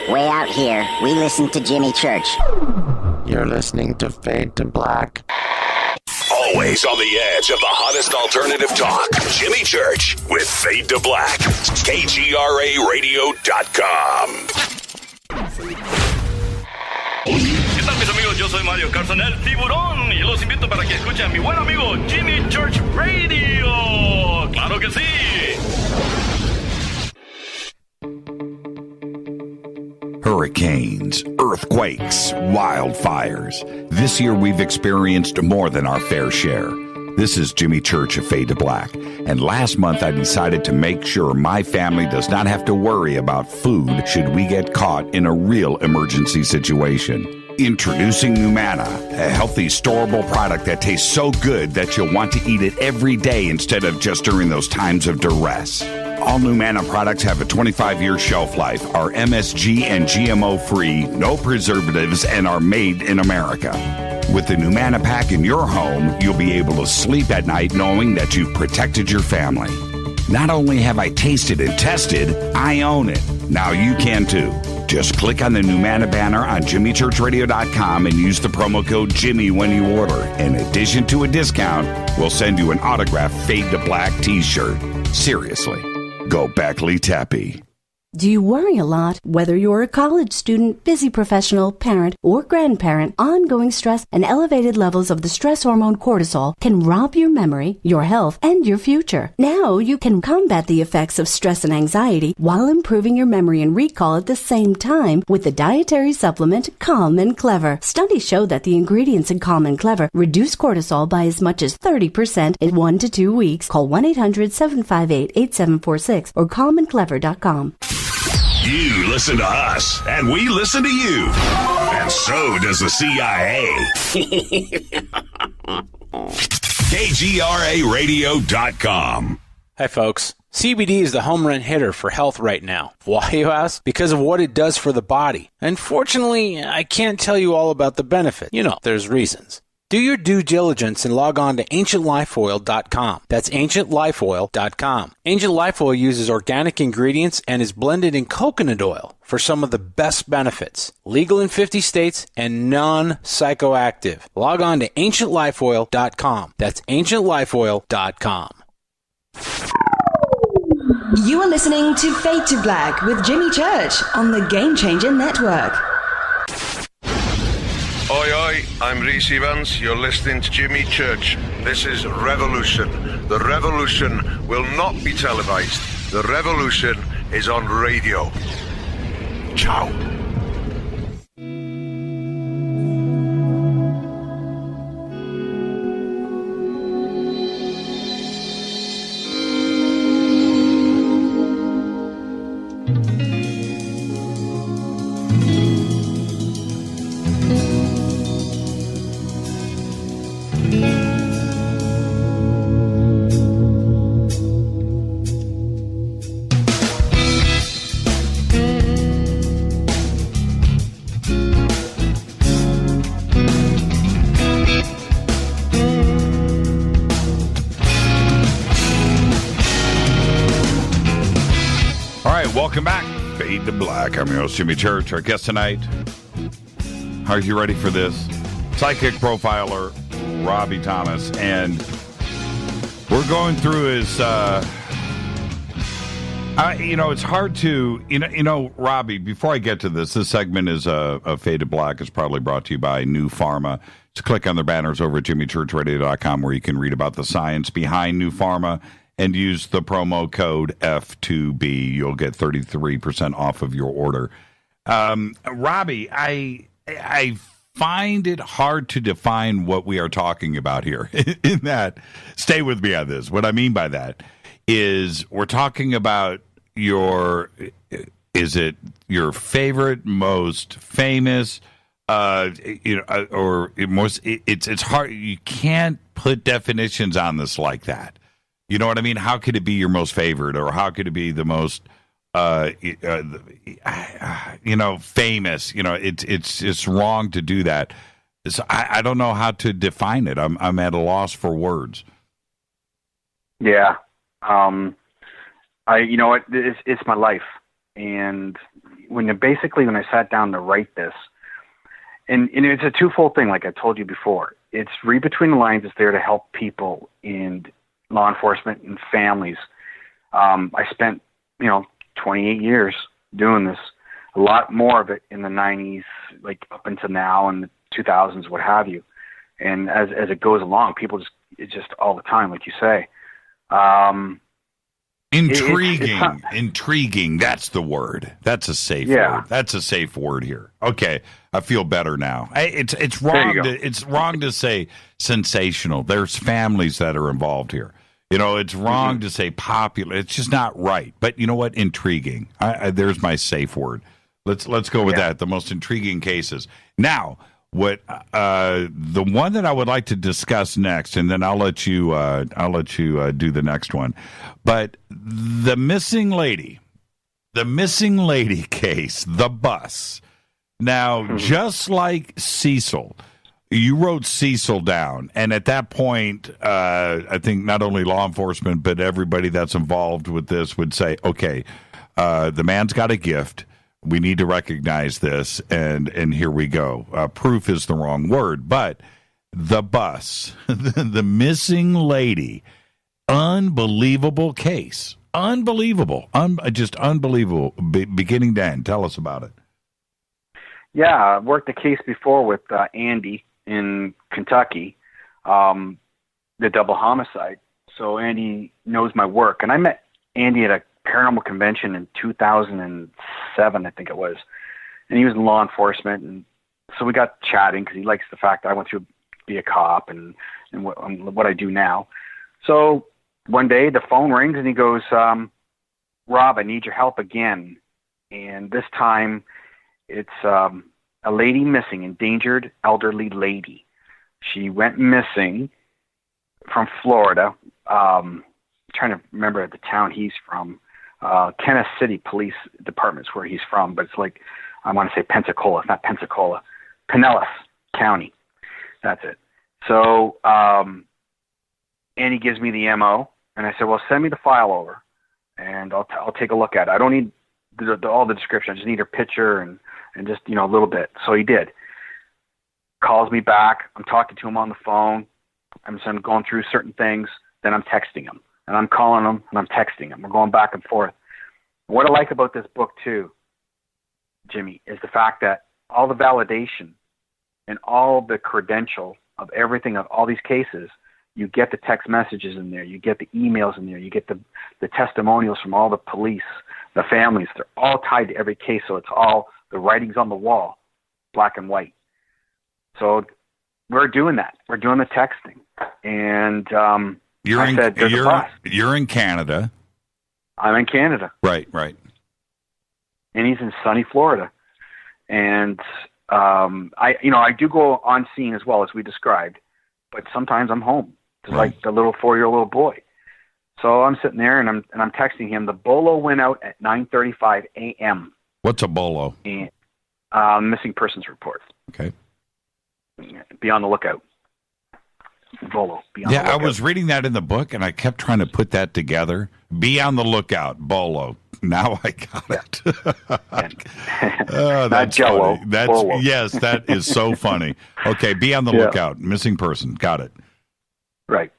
Way out here, we listen to Jimmy Church. You're listening to Fade to Black. Always on the edge of the hottest alternative talk. Jimmy Church with Fade to Black. KGRARadio.com. ¿Qué tal, mis amigos? Yo soy Mario Carson, el tiburón, y los invito para que escuchen a mi buen amigo Jimmy Church Radio. ¡Claro que sí! Hurricanes, earthquakes, wildfires. This year we've experienced more than our fair share. This is Jimmy Church of Fade to Black, and last month I decided to make sure my family does not have to worry about food should we get caught in a real emergency situation. Introducing Numana, a healthy, storable product that tastes so good that you'll want to eat it every day instead of just during those times of duress. All Numana products have a 25-year shelf life, are MSG and GMO-free, no preservatives, and are made in America. With the Numana pack in your home, you'll be able to sleep at night knowing that you've protected your family. Not only have I tasted and tested, I own it. Now you can too. Just click on the Numana banner on JimmyChurchRadio.com and use the promo code Jimmy when you order. In addition to a discount, we'll send you an autographed Fade to Black t-shirt. Seriously. Go Beckley Tappy. Do you worry a lot? Whether you're a college student, busy professional, parent, or grandparent, ongoing stress and elevated levels of the stress hormone cortisol can rob your memory, your health, and your future. Now you can combat the effects of stress and anxiety while improving your memory and recall at the same time with the dietary supplement Calm and Clever. Studies show that the ingredients in Calm and Clever reduce cortisol by as much as 30% in 1 to 2 weeks. Call 1-800-758-8746 or calmandclever.com. You listen to us, and we listen to you. And so does the CIA. KGRARadio.com. Hi, folks. CBD is the home run hitter for health right now. Why, you ask? Because of what it does for the body. Unfortunately, I can't tell you all about the benefit. You know, there's reasons. Do your due diligence and log on to AncientLifeOil.com. That's AncientLifeOil.com. Ancient Life Oil uses organic ingredients and is blended in coconut oil for some of the best benefits. Legal in 50 states and non-psychoactive. Log on to AncientLifeOil.com. That's AncientLifeOil.com. You are listening to Fade to Black with Jimmy Church on the Game Changer Network. Oi, oi, I'm Reese Evans. You're listening to Jimmy Church. This is Revolution. The revolution will not be televised. The revolution is on radio. Ciao. Welcome back. Fade to Black. I'm your host, Jimmy Church. Our guest tonight. Are you ready for this? Psychic profiler, Robbie Thomas. And we're going through his, it's hard to, Robbie, before I get to this segment is a Fade to Black is probably brought to you by New Pharma. Just click on their banners over at JimmyChurchRadio.com where you can read about the science behind New Pharma. And use the promo code F2B. You'll get 33% off of your order. Robbie, I find it hard to define what we are talking about here. In that, stay with me on this. What I mean by that is we're talking about is it your favorite, most famous, or most? It's hard. You can't put definitions on this like that. You know what I mean? How could it be your most favorite, or how could it be the most, famous? It's wrong to do that. So I don't know how to define it. I'm at a loss for words. Yeah, you know what? It's my life. And when I sat down to write this, and it's a twofold thing, like I told you before. It's read between the lines. It's there to help people in law enforcement and families. I spent, 28 years doing this. A lot more of it in the 90s, like up until now, and the 2000s, what have you. And as it goes along, people it's just all the time, like you say. Intriguing. That's the word. That's a safe word. That's a safe word here. Okay, I feel better now. It's wrong. It's wrong to say sensational. There's families that are involved here. It's wrong to say popular. It's just not right. But you know what? Intriguing. There's my safe word. Let's go with that. The most intriguing cases. Now, what the one that I would like to discuss next, and then I'll let you do the next one. But the missing lady case, the bus. Now, just like Cecil, you wrote Cecil down, and at that point, I think not only law enforcement but everybody that's involved with this would say, okay, the man's got a gift. We need to recognize this, and here we go. Proof is the wrong word, but the bus, the missing lady, unbelievable case. Unbelievable. Just unbelievable, beginning to end. Tell us about it. Yeah, I worked a case before with Andy in Kentucky, the double homicide. So Andy knows my work, and I met Andy at a paranormal convention in 2007, I think it was, and he was in law enforcement, and so we got chatting because he likes the fact that I went through to be a cop and what I do now. So one day the phone rings and he goes, Rob, I need your help again, and this time it's a lady missing, endangered elderly lady. She went missing from Florida. Trying to remember the town he's from. Kansas City Police Department's where he's from, but it's like, I want to say Pensacola. It's not Pensacola. Pinellas County. That's it. So, Andy gives me the MO, and I said, well, send me the file over, and I'll take a look at it. I don't need all the description. I just need her picture and just, a little bit. So he did. Calls me back. I'm talking to him on the phone. I'm going through certain things. Then I'm texting him. And I'm calling him, and I'm texting him. We're going back and forth. What I like about this book, too, Jimmy, is the fact that all the validation and all the credential of everything of all these cases, you get the text messages in there, you get the emails in there, you get the testimonials from all the police, the families. They're all tied to every case, so it's all the writings on the wall, black and white. So we're doing that. We're doing the texting. And You're in Canada. I'm in Canada. Right. And he's in sunny Florida. And I do go on scene as well as we described, but sometimes I'm home, just like the little 4-year-old little boy. So I'm sitting there and I'm texting him. The bolo went out at 9:35 a.m. What's a bolo? And, missing persons report. Okay. Be on the lookout. Bolo. I was reading that in the book, and I kept trying to put that together. Be on the lookout, bolo. Now I got it. Oh, that's Jello. Funny. Yes, that is so funny. Okay, be on the lookout. Missing person. Got it. Right.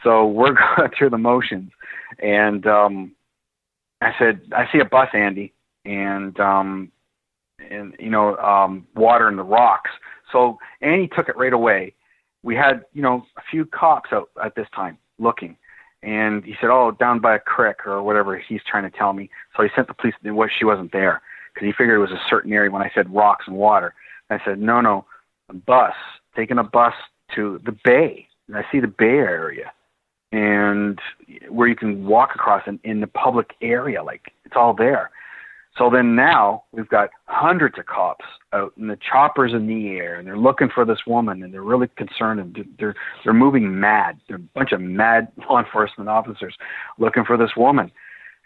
So we're going through the motions, and I said, I see a bus, Andy, and water in the rocks. So Andy took it right away. We had, a few cops out at this time looking, and he said, oh, down by a creek or whatever he's trying to tell me. So he sent the police. She wasn't there because he figured it was a certain area when I said rocks and water. And I said, no, a bus, taking a bus to the bay. And I see the bay area and where you can walk across in the public area, like it's all there. So then now we've got hundreds of cops out and the choppers in the air, and they're looking for this woman, and they're really concerned, and they're moving mad. They're a bunch of mad law enforcement officers looking for this woman.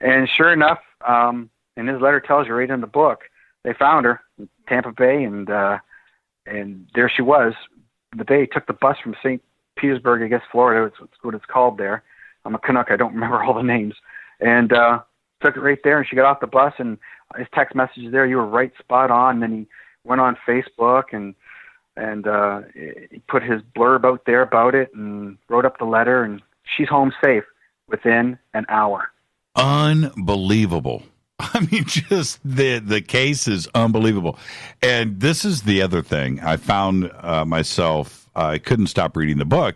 And sure enough, and his letter tells you right in the book, they found her in Tampa Bay, and there she was. The bay took the bus from St. Petersburg, I guess, Florida. It's what it's called there. I'm a Canuck. I don't remember all the names. And took it right there, and she got off the bus, and his text message is there. You were right, spot on. And then he went on Facebook and he put his blurb out there about it and wrote up the letter, and she's home safe within an hour. Unbelievable. I mean, just the case is unbelievable. And this is the other thing. I found myself, I couldn't stop reading the book,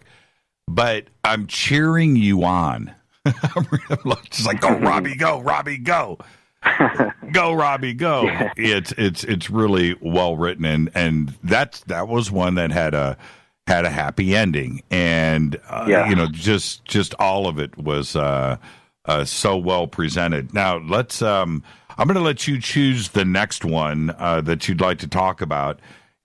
but I'm cheering you on. Just like, go, Robbie, go, Robbie, go. Go, Robbie, go. Yeah. It's really well written, and that was one that had a happy ending, and just all of it was so well presented. Now let's I'm going to let you choose the next one that you'd like to talk about,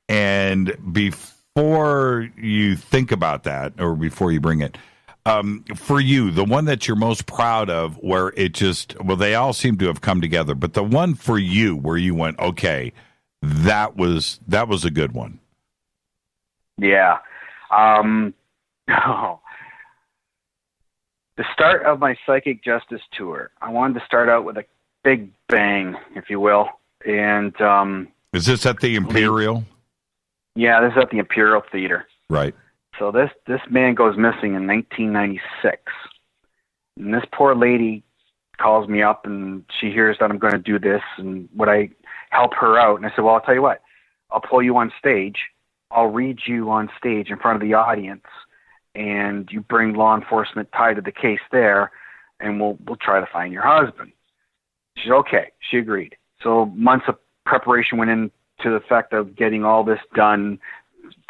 and before you think about that, or before you bring it. For you, the one that you're most proud of, where they all seem to have come together, but the one for you where you went, okay, that was a good one. Yeah. The start of my psychic justice tour, I wanted to start out with a big bang, if you will. And is this at the Imperial? Yeah, this is at the Imperial Theater. Right. So this man goes missing in 1996. And this poor lady calls me up, and she hears that I'm going to do this, and would I help her out? And I said, well, I'll tell you what. I'll pull you on stage. I'll read you on stage in front of the audience, and you bring law enforcement tied to the case there, and we'll try to find your husband. She said, okay. She agreed. So months of preparation went into the effect of getting all this done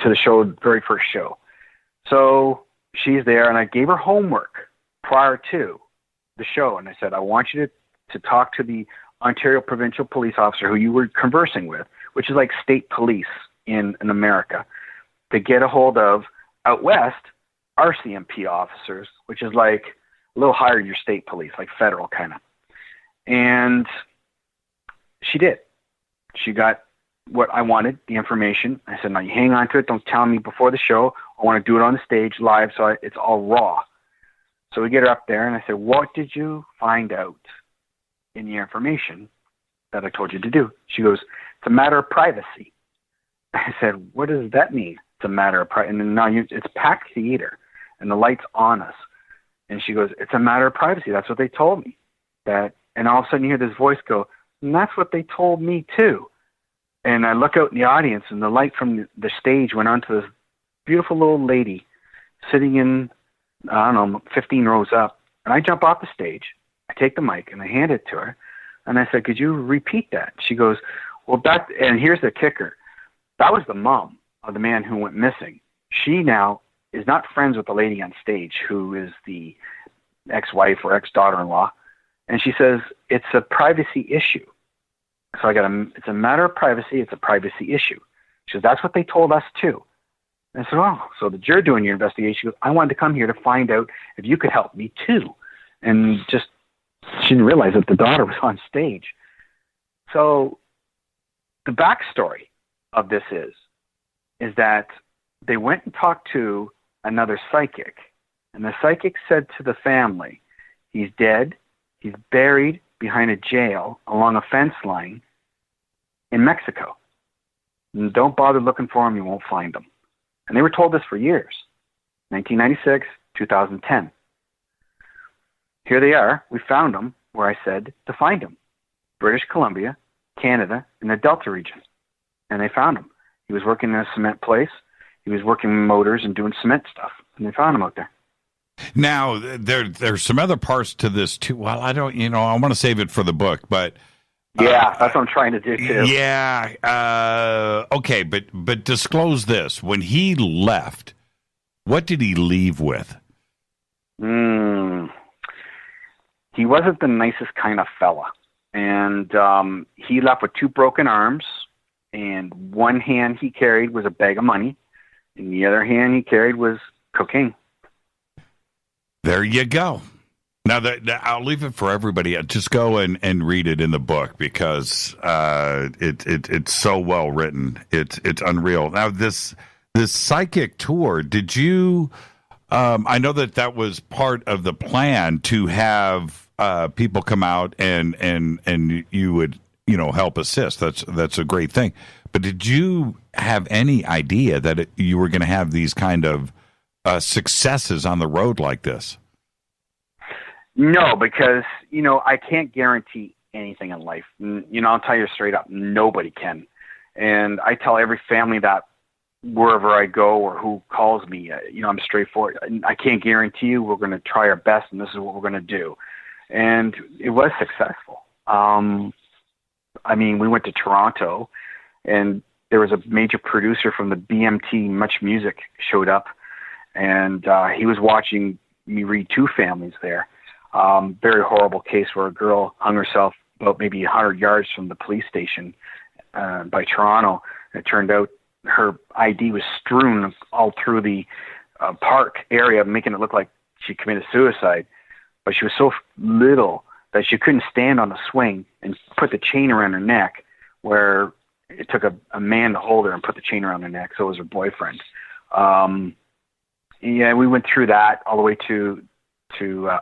to the show, very first show. So she's there, and I gave her homework prior to the show, and I said, I want you to talk to the Ontario Provincial Police Officer who you were conversing with, which is like state police in America, to get a hold of, out west, RCMP officers, which is like a little higher than your state police, like federal kind of. And she did. She got what I wanted, the information. I said, now you hang on to it. Don't tell me before the show. I want to do it on the stage live, so it's all raw. So we get her up there, and I said, what did you find out in the information that I told you to do? She goes, it's a matter of privacy. I said, what does that mean? It's a matter of privacy. And no, it's packed theater, and the light's on us. And she goes, it's a matter of privacy. That's what they told me. And all of a sudden you hear this voice go, and that's what they told me too. And I look out in the audience, and the light from the stage went onto this beautiful little lady sitting in, 15 rows up. And I jump off the stage. I take the mic, and I hand it to her. And I said, could you repeat that? She goes, well, and here's the kicker. That was the mom of the man who went missing. She now is not friends with the lady on stage, who is the ex-wife or ex-daughter-in-law. And she says, it's a privacy issue. So it's a matter of privacy. It's a privacy issue. She says, that's what they told us too. And I said, oh, so that you're doing your investigation. She goes, I wanted to come here to find out if you could help me too. And just, she didn't realize that the daughter was on stage. So the backstory of this is that they went and talked to another psychic. And the psychic said to the family, he's dead. He's buried behind a jail along a fence line in Mexico. And don't bother looking for him. You won't find him. And they were told this for years. 1996, 2010. Here they are. We found him where I said to find him. British Columbia, Canada, in the Delta region. And they found him. He was working in a cement place. He was working motors and doing cement stuff. And they found him out there. Now, there's some other parts to this, too. Well, I want to save it for the book, but... Yeah, that's what I'm trying to do, too. Yeah, okay, but disclose this. When he left, what did he leave with? He wasn't the nicest kind of fella. And he left with 2 broken arms, and one hand he carried was a bag of money, and the other hand he carried was cocaine. There you go. Now, I'll leave it for everybody. Just go and read it in the book, because it's so well written. It's unreal. Now, this psychic tour, did you I know that was part of the plan to have people come out and you would, help assist. That's a great thing. But did you have any idea that you were going to have these kind of successes on the road like this? No, because, I can't guarantee anything in life. I'll tell you straight up, nobody can. And I tell every family that wherever I go or who calls me, I'm straightforward. I can't guarantee you we're going to try our best and this is what we're going to do. And it was successful. We went to Toronto and there was a major producer from the BMT Much Music showed up and he was watching me read 2 families there. Very horrible case where a girl hung herself about maybe 100 yards from the police station by Toronto. It turned out her ID was strewn all through the park area, making it look like she committed suicide. But she was so little that she couldn't stand on the swing and put the chain around her neck, where it took a man to hold her and put the chain around her neck. So it was her boyfriend. We went through that all the way to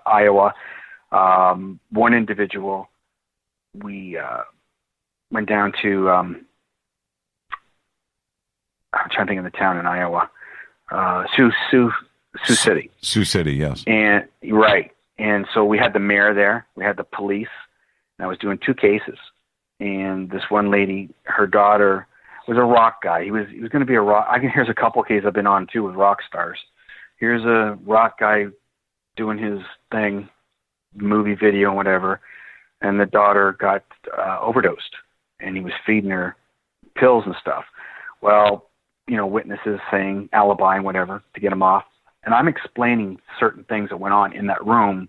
Iowa. One individual, we went down to, I'm trying to think of the town in Iowa, Sioux City. Sioux City, yes. And right. And so we had the mayor there, we had the police, and I was doing 2 cases. And this one lady, her daughter was a rock guy. He was going to be a rock. Here's a couple of cases I've been on too with rock stars. Here's a rock guy doing his thing, movie, video, whatever, and the daughter got overdosed, and he was feeding her pills and stuff. Well, witnesses saying alibi and whatever to get him off. And I'm explaining certain things that went on in that room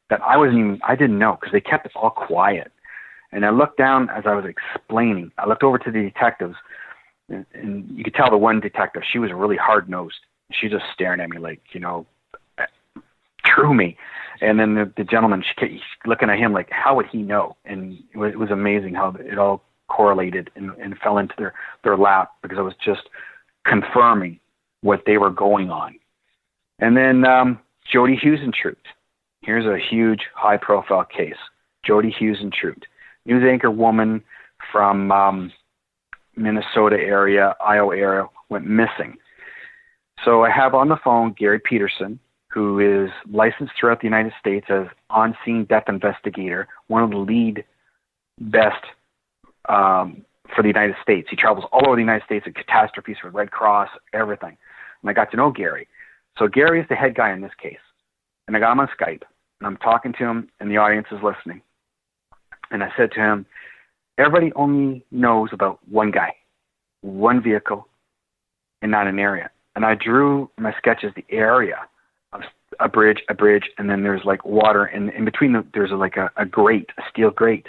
that I didn't know because they kept it all quiet. And I looked down as I was explaining. I looked over to the detectives, and you could tell the one detective, she was really hard-nosed. She just staring at me like, through me. And then the gentleman, she's looking at him like, how would he know? And it was amazing how it all correlated and fell into their lap because I was just confirming what they were going on. And then Jody Huisentruit. Here's a huge, high-profile case. Jody Huisentruit, news anchor woman from Minnesota area, Iowa area, went missing. So I have on the phone Gary Peterson, who is licensed throughout the United States as on-scene death investigator, one of the lead best for the United States. He travels all over the United States at catastrophes for Red Cross, everything. And I got to know Gary. So Gary is the head guy in this case. And I got him on Skype, and I'm talking to him, and the audience is listening. And I said to him, everybody only knows about one guy, one vehicle, and not an area. And I drew my sketches, the area of a bridge, and then there's like water, and in between there's like a grate, a steel grate.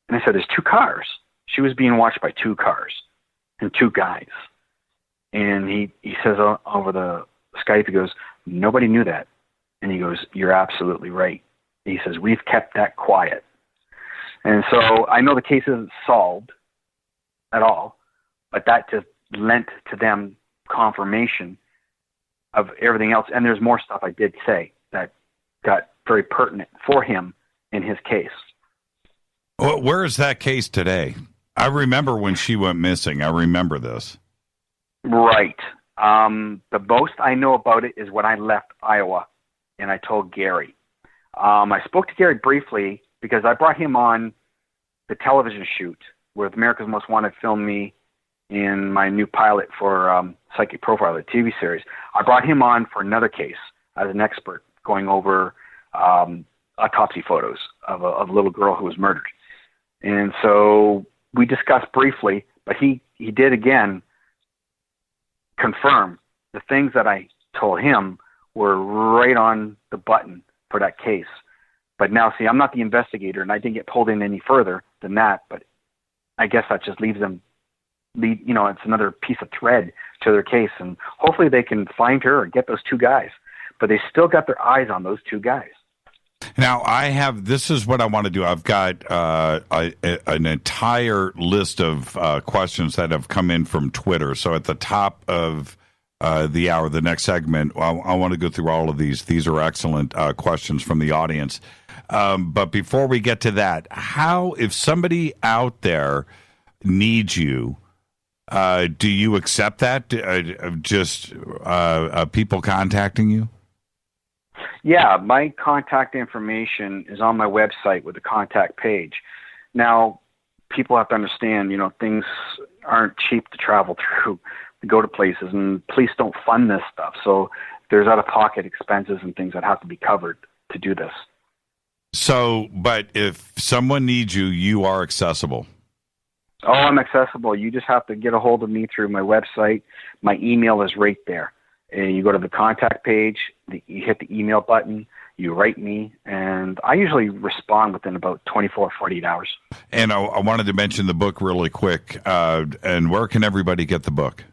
And I said, there's 2 cars. She was being watched by 2 cars and 2 guys. And he says over the Skype, he goes, nobody knew that. And he goes, you're absolutely right. He says, we've kept that quiet. And so I know the case isn't solved at all, but that just lent to them confirmation of everything else. And there's more stuff I did say that got very pertinent for him in his case. Well, where is that case today? I remember when she went missing. I remember this. Right. The most I know about it is when I left Iowa and I told Gary. I spoke to Gary briefly because I brought him on the television shoot with America's Most Wanted filmed me in my new pilot for Psychic Profile, the TV series. I brought him on for another case as an expert going over autopsy photos of a little girl who was murdered. And so we discussed briefly, but he did again confirm the things that I told him were right on the button for that case. But now, see, I'm not the investigator, and I didn't get pulled in any further than that, but I guess that just leaves them, it's another piece of thread to their case, and hopefully they can find her or get those 2 guys. But they still got their eyes on those 2 guys. Now, this is what I want to do. I've got an entire list of questions that have come in from Twitter. So at the top of the hour, the next segment. I want to go through all of these. These are excellent questions from the audience. But before we get to that, if somebody out there needs you, do you accept that? Just people contacting you? Yeah, my contact information is on my website with the contact page. Now, people have to understand, things aren't cheap to travel through, to go to places, and police don't fund this stuff. So there's out-of-pocket expenses and things that have to be covered to do this. So, but if someone needs you, you are accessible. Oh, I'm accessible. You just have to get a hold of me through my website. My email is right there. And you go to the contact page, you hit the email button, you write me, and I usually respond within about 24, 48 hours. And I wanted to mention the book really quick. And where can everybody get the book?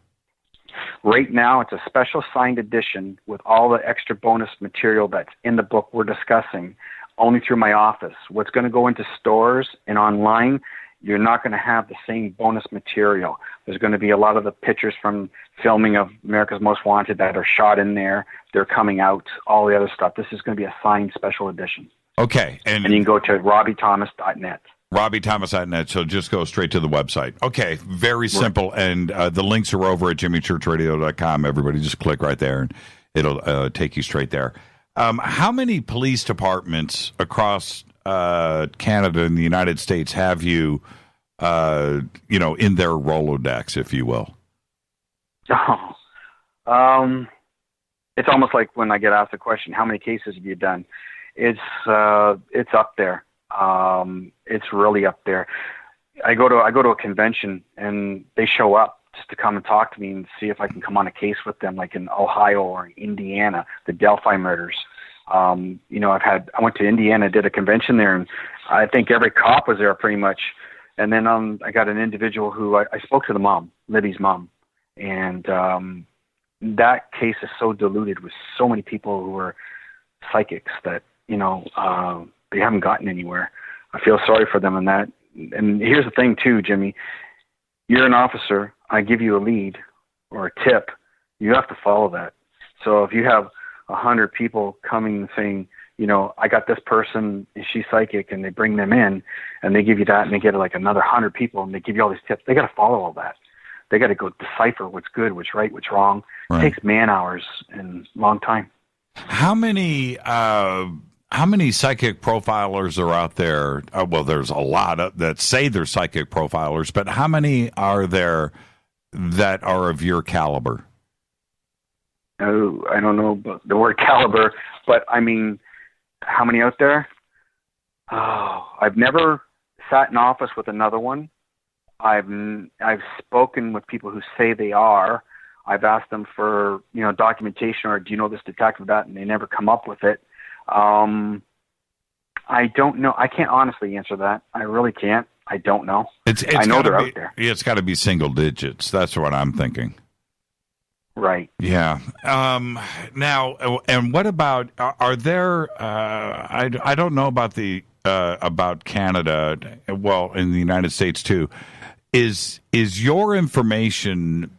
Right now, it's a special signed edition with all the extra bonus material that's in the book we're discussing, only through my office. What's going to go into stores and online, you're not going to have the same bonus material. There's going to be a lot of the pictures from filming of America's Most Wanted that are shot in there. They're coming out, all the other stuff. This is going to be a signed special edition. Okay. And you can go to RobbieThomas.net. RobbieThomas.net, so just go straight to the website. Okay, very simple. And the links are over at jimmychurchradio.com. Everybody just click right there, and it'll take you straight there. How many police departments across Canada and the United States have you, in their Rolodex, if you will? It's almost like when I get asked the question, how many cases have you done? It's up there. It's really up there. I go to a convention and they show up just to come and talk to me and see if I can come on a case with them, like in Ohio or Indiana, the Delphi murders. I went to Indiana, did a convention there, and I think every cop was there pretty much. And then I got an individual who I spoke to the mom, Libby's mom, and that case is so diluted with so many people who are psychics that they haven't gotten anywhere. I feel sorry for them in that. And here's the thing too, Jimmy. You're an officer. I give you a lead or a tip. You have to follow that. So if you have 100 people coming and saying, I got this person and she's psychic, and they bring them in and they give you that, and they get like another 100 people and they give you all these tips. They got to follow all that. They got to go decipher what's good, what's right, what's wrong. Right. It takes man hours and long time. How many psychic profilers are out there? Well, there's a lot that say they're psychic profilers, but how many are there that are of your caliber? Oh, I don't know about the word caliber, but I mean, how many out there? Oh, I've never sat in office with another one. I've spoken with people who say they are. I've asked them for documentation, or do you know this detective that, and they never come up with it. I don't know. I can't honestly answer that. I really can't. I don't know. I know they're out there. It's got to be single digits. That's what I'm thinking. Right. Yeah. Now, and what about? Are there? I don't know about about Canada. Well, in the United States too. Is your information?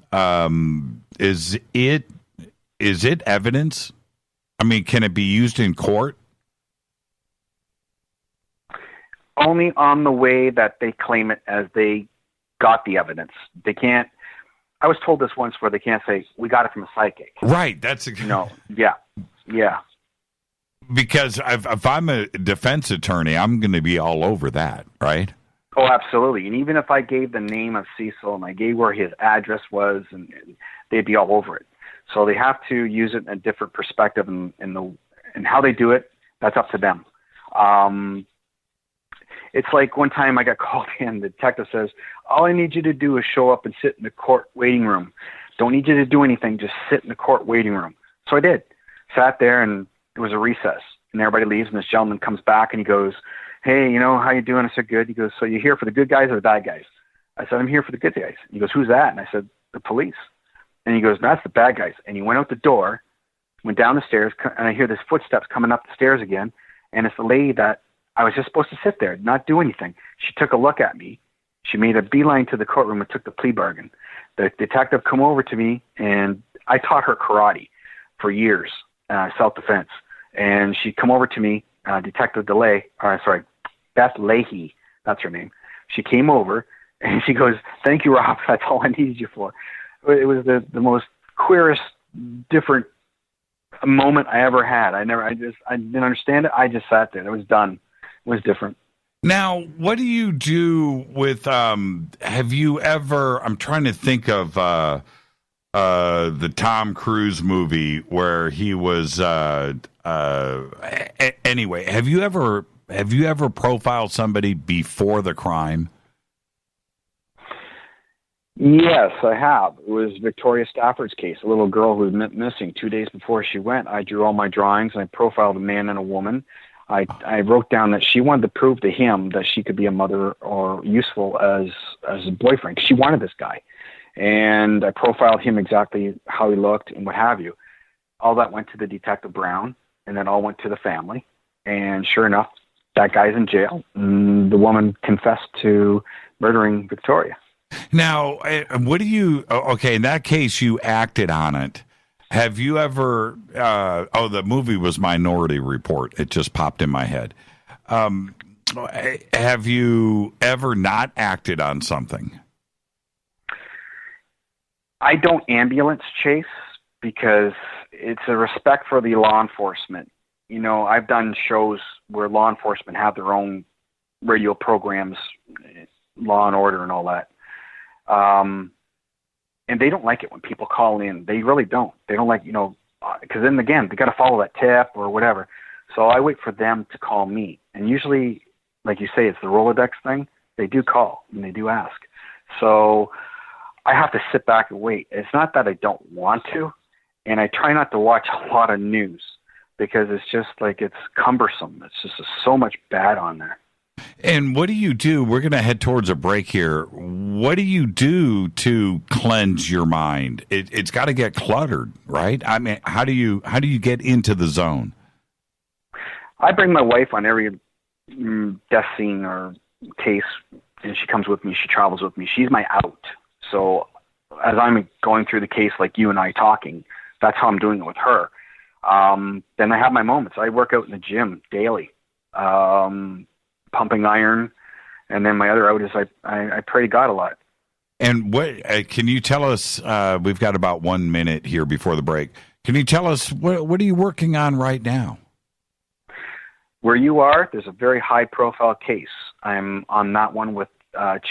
Is it evidence? I mean, can it be used in court? Only on the way that they claim it as they got the evidence. They can't. I was told this once where they can't say, we got it from a psychic. Right. That's no. Yeah. Yeah. Because if I'm a defense attorney, I'm going to be all over that, right? Oh, absolutely. And even if I gave the name of Cecil and I gave where his address was, and they'd be all over it. So they have to use it in a different perspective, and how they do it, that's up to them. It's like one time I got called in, the detective says, all I need you to do is show up and sit in the court waiting room. Don't need you to do anything, just sit in the court waiting room. So I did. Sat there, and it was a recess, and everybody leaves, and this gentleman comes back, and he goes, hey, how you doing? I said, good. He goes, so you here for the good guys or the bad guys? I said, I'm here for the good guys. He goes, who's that? And I said, the police. And he goes, that's the bad guys. And he went out the door, went down the stairs, and I hear this footsteps coming up the stairs again, and it's the lady that I was just supposed to sit there, not do anything. She took a look at me. She made a beeline to the courtroom and took the plea bargain. The detective come over to me, and I taught her karate for years, self-defense. And she'd come over to me, Beth Leahy, that's her name. She came over and she goes, "Thank you, Rob. That's all I needed you for." It was the most queerest, different moment I ever had. I didn't understand it. I just sat there. It was done. It was different. Now, what do you do with, have you ever, I'm trying to think of the Tom Cruise movie where he was, anyway, have you ever profiled somebody before the crime? Yes, I have. It was Victoria Stafford's case, a little girl who was missing 2 days before she went. I drew all my drawings, and I profiled a man and a woman. I wrote down that she wanted to prove to him that she could be a mother or useful as a boyfriend. She wanted this guy. And I profiled him exactly how he looked and what have you. All that went to the Detective Brown, and then all went to the family. And sure enough, that guy's in jail. And the woman confessed to murdering Victoria. Now, what do you, okay, in that case, you acted on it. Have you ever, the movie was Minority Report. It just popped in my head. Have you ever not acted on something? I don't ambulance chase because it's a respect for the law enforcement. You know, I've done shows where law enforcement have their own radio programs, Law and Order and all that. And they don't like it when people call in. They really don't. They don't like, because then again, they got to follow that tip or whatever. So I wait for them to call me. And usually, like you say, it's the Rolodex thing. They do call and they do ask. So I have to sit back and wait. It's not that I don't want to, and I try not to watch a lot of news because it's just like it's cumbersome. It's just so much bad on there. And what do you do? We're going to head towards a break here. What do you do to cleanse your mind? It's got to get cluttered, right? I mean, how do you get into the zone? I bring my wife on every death scene or case, and she comes with me. She travels with me. She's my out. So as I'm going through the case, like you and I talking, that's how I'm doing it with her. Then I have my moments. I work out in the gym daily. Pumping iron, and then my other out is I pray to God a lot. And what can you tell us? We've got about 1 minute here before the break. Can you tell us what are you working on right now? Where you are, there's a very high-profile case. I'm on that one with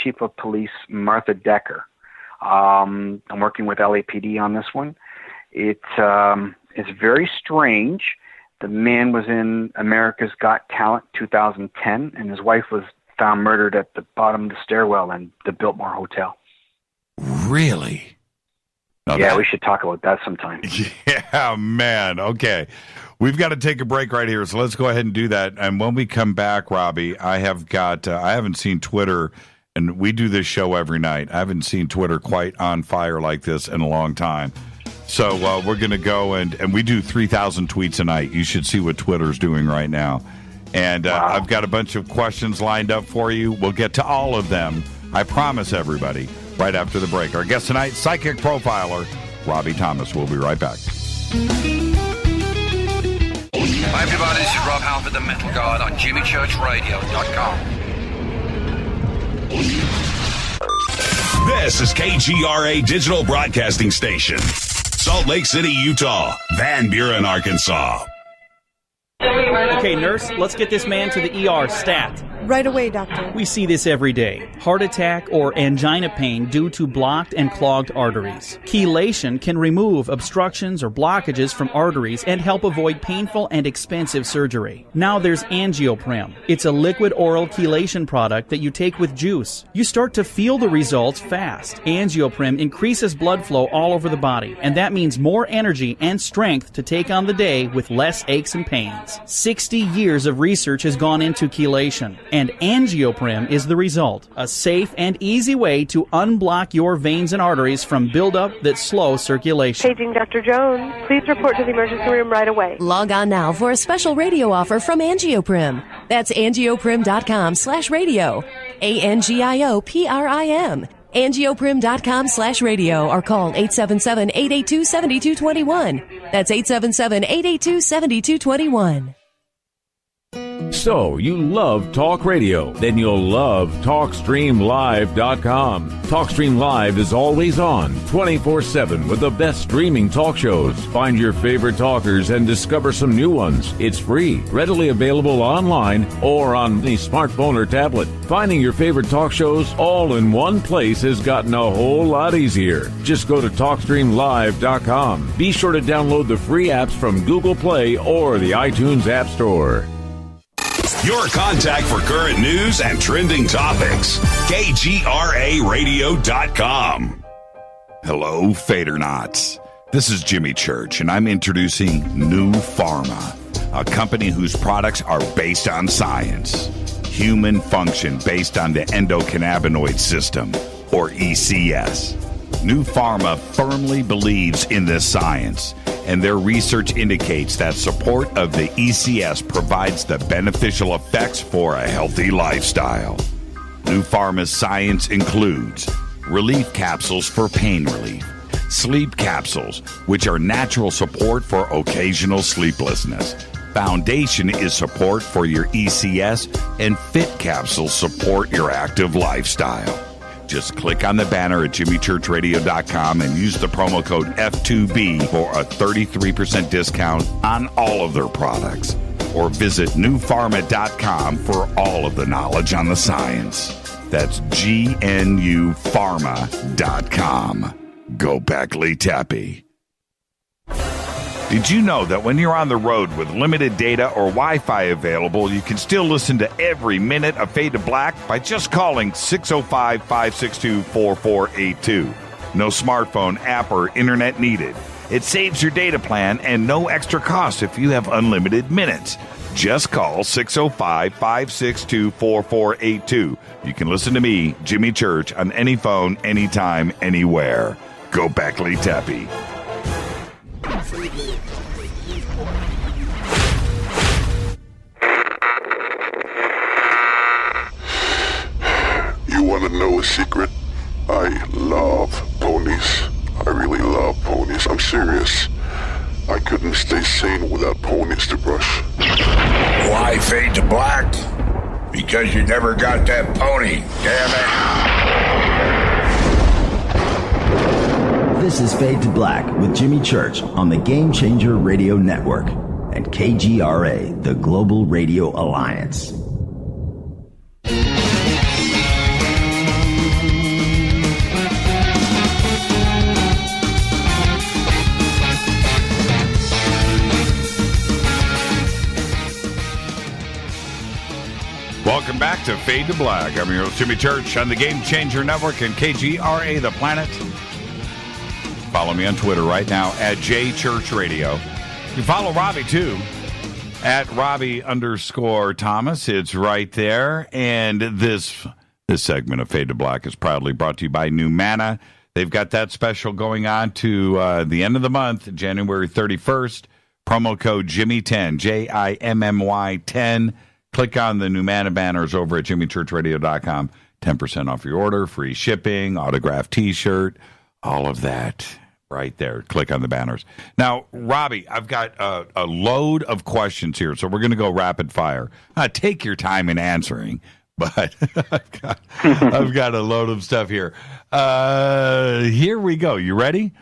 Chief of Police Martha Decker. I'm working with LAPD on this one. It's very strange. The man was in America's Got Talent 2010, and his wife was found murdered at the bottom of the stairwell in the Biltmore Hotel. Really? We should talk about that sometime. Yeah, man. Okay. We've got to take a break right here, so let's go ahead and do that. And when we come back, Robbie, I haven't seen Twitter, and we do this show every night. I haven't seen Twitter quite on fire like this in a long time. So we're going to go, and we do 3,000 tweets a night. You should see what Twitter's doing right now. And wow. I've got a bunch of questions lined up for you. We'll get to all of them, I promise everybody, right after the break. Our guest tonight, psychic profiler, Robbie Thomas. We'll be right back. Hi, everybody. This is Rob Halford, the Metal Guard on JimmyChurchRadio.com. This is KGRA Digital Broadcasting Station. Salt Lake City, Utah. Van Buren, Arkansas. Okay, nurse, let's get this man to the ER stat. Right away, doctor. We see this every day. Heart attack or angina pain due to blocked and clogged arteries. Chelation can remove obstructions or blockages from arteries and help avoid painful and expensive surgery. Now there's Angioprim. It's a liquid oral chelation product that you take with juice. You start to feel the results fast. Angioprim increases blood flow all over the body, and that means more energy and strength to take on the day with less aches and pains. 60 years of research has gone into chelation, and Angioprim is the result. A safe and easy way to unblock your veins and arteries from buildup that slow circulation. Paging Dr. Jones. Please report to the emergency room right away. Log on now for a special radio offer from Angioprim. That's angioprim.com/radio. ANGIOPRIM. Angioprim.com/radio or call 877-882-7221. That's 877-882-7221. So, you love talk radio? Then you'll love TalkStreamLive.com. TalkStream Live is always on, 24/7 with the best streaming talk shows. Find your favorite talkers and discover some new ones. It's free, readily available online or on the smartphone or tablet. Finding your favorite talk shows all in one place has gotten a whole lot easier. Just go to TalkStreamLive.com. Be sure to download the free apps from Google Play or the iTunes App Store. Your contact for current news and trending topics. KGRAradio.com. Hello, Fadernauts. This is Jimmy Church, and I'm introducing New Pharma, a company whose products are based on science. Human function based on the endocannabinoid system, or ECS. New Pharma firmly believes in this science, and their research indicates that support of the ECS provides the beneficial effects for a healthy lifestyle. New Pharma's science includes relief capsules for pain relief, sleep capsules, which are natural support for occasional sleeplessness. Foundation is support for your ECS, and Fit capsules support your active lifestyle. Just click on the banner at jimmychurchradio.com and use the promo code F2B for a 33% discount on all of their products. Or visit newpharma.com for all of the knowledge on the science. That's GNUpharma.com. Go Beckley Tappy. Did you know that when you're on the road with limited data or Wi-Fi available, you can still listen to every minute of Fade to Black by just calling 605-562-4482. No smartphone, app, or internet needed. It saves your data plan and no extra cost if you have unlimited minutes. Just call 605-562-4482. You can listen to me, Jimmy Church, on any phone, anytime, anywhere. Go Beckley Tappy. You want to know a secret? I love ponies. I really love ponies. I'm serious. I couldn't stay sane without ponies to brush. Why fade to black? Because you never got that pony, damn it. This is Fade to Black with Jimmy Church on the Game Changer Radio Network and KGRA, the Global Radio Alliance. Welcome back to Fade to Black. I'm your host, Jimmy Church, on the Game Changer Network and KGRA, the planet. Follow me on Twitter right now at JChurchRadio. You can follow Robbie, too, at Robbie_Thomas. It's right there. And this segment of Fade to Black is proudly brought to you by New Mana. They've got that special going on to the end of the month, January 31st. Promo code Jimmy10, JIMMY 10. Click on the New Mana banners over at jimmychurchradio.com. 10% off your order, free shipping, autographed T-shirt, all of that right there. Click on the banners. Now, Robbie, I've got a load of questions here, so we're going to go rapid fire. Take your time in answering, but I've got a load of stuff here. Here we go. You ready?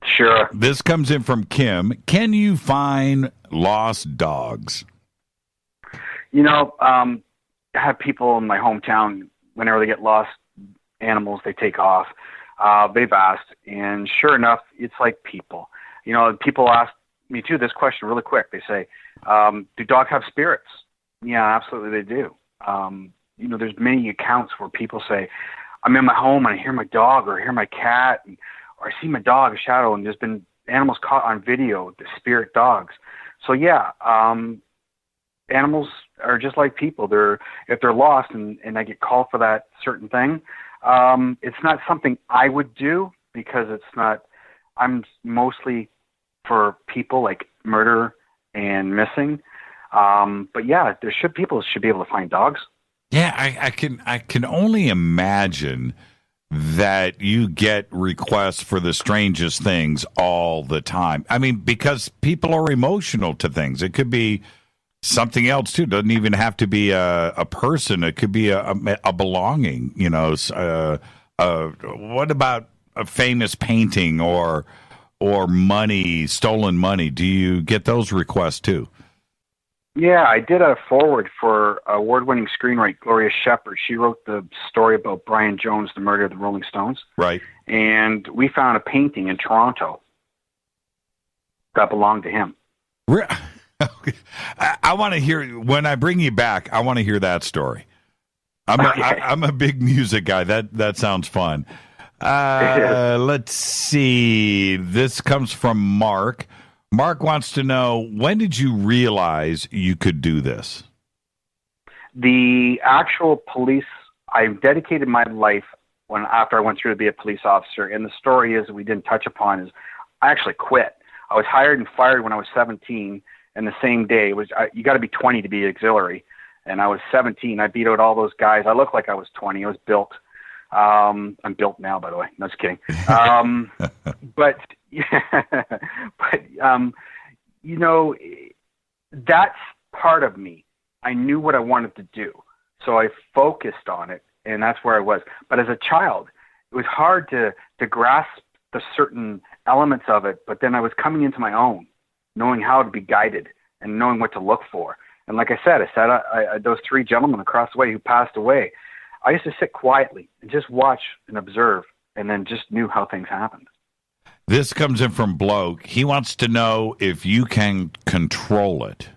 Sure. This comes in from Kim. Can you find lost dogs? You know, I have people in my hometown, whenever they get lost animals, they take off. They've asked, and sure enough, it's like people. You know, people ask me, too, this question really quick. They say, do dogs have spirits? Yeah, absolutely they do. You know, there's many accounts where people say, I'm in my home and I hear my dog or I hear my cat, or I see my dog, a shadow, and there's been animals caught on video, the spirit dogs. So, yeah, animals are just like people. If they're lost and I get called for that certain thing, it's not something I would do because I'm mostly for people like murder and missing. But yeah, people should be able to find dogs. Yeah, I can only imagine that you get requests for the strangest things all the time. I mean, because people are emotional to things. It could be something else too. It doesn't even have to be a person. It could be a belonging. You know, what about a famous painting or money, stolen money? Do you get those requests too? Yeah, I did a foreword for award-winning screenwriter Gloria Shepherd. She wrote the story about Brian Jones, the murder of the Rolling Stones. Right. And we found a painting in Toronto that belonged to him. I want to hear, when I bring you back, I want to hear that story. I'm a big music guy. That sounds fun. Let's see. This comes from Mark. Mark wants to know, when did you realize you could do this? The actual police, I dedicated my life after I went through to be a police officer. And the story is we didn't touch upon is I actually quit. I was hired and fired when I was 17, and the same day you got to be 20 to be auxiliary. And I was 17. I beat out all those guys. I looked like I was 20. I was built. I'm built now, by the way. No, just kidding. But you know, that's part of me. I knew what I wanted to do, so I focused on it, and that's where I was. But as a child, it was hard to grasp the certain elements of it. But then I was coming into my own, knowing how to be guided and knowing what to look for. And like I said, those three gentlemen across the way who passed away, I used to sit quietly and just watch and observe, and then just knew how things happened. This comes in from Bloke. He wants to know if you can control it.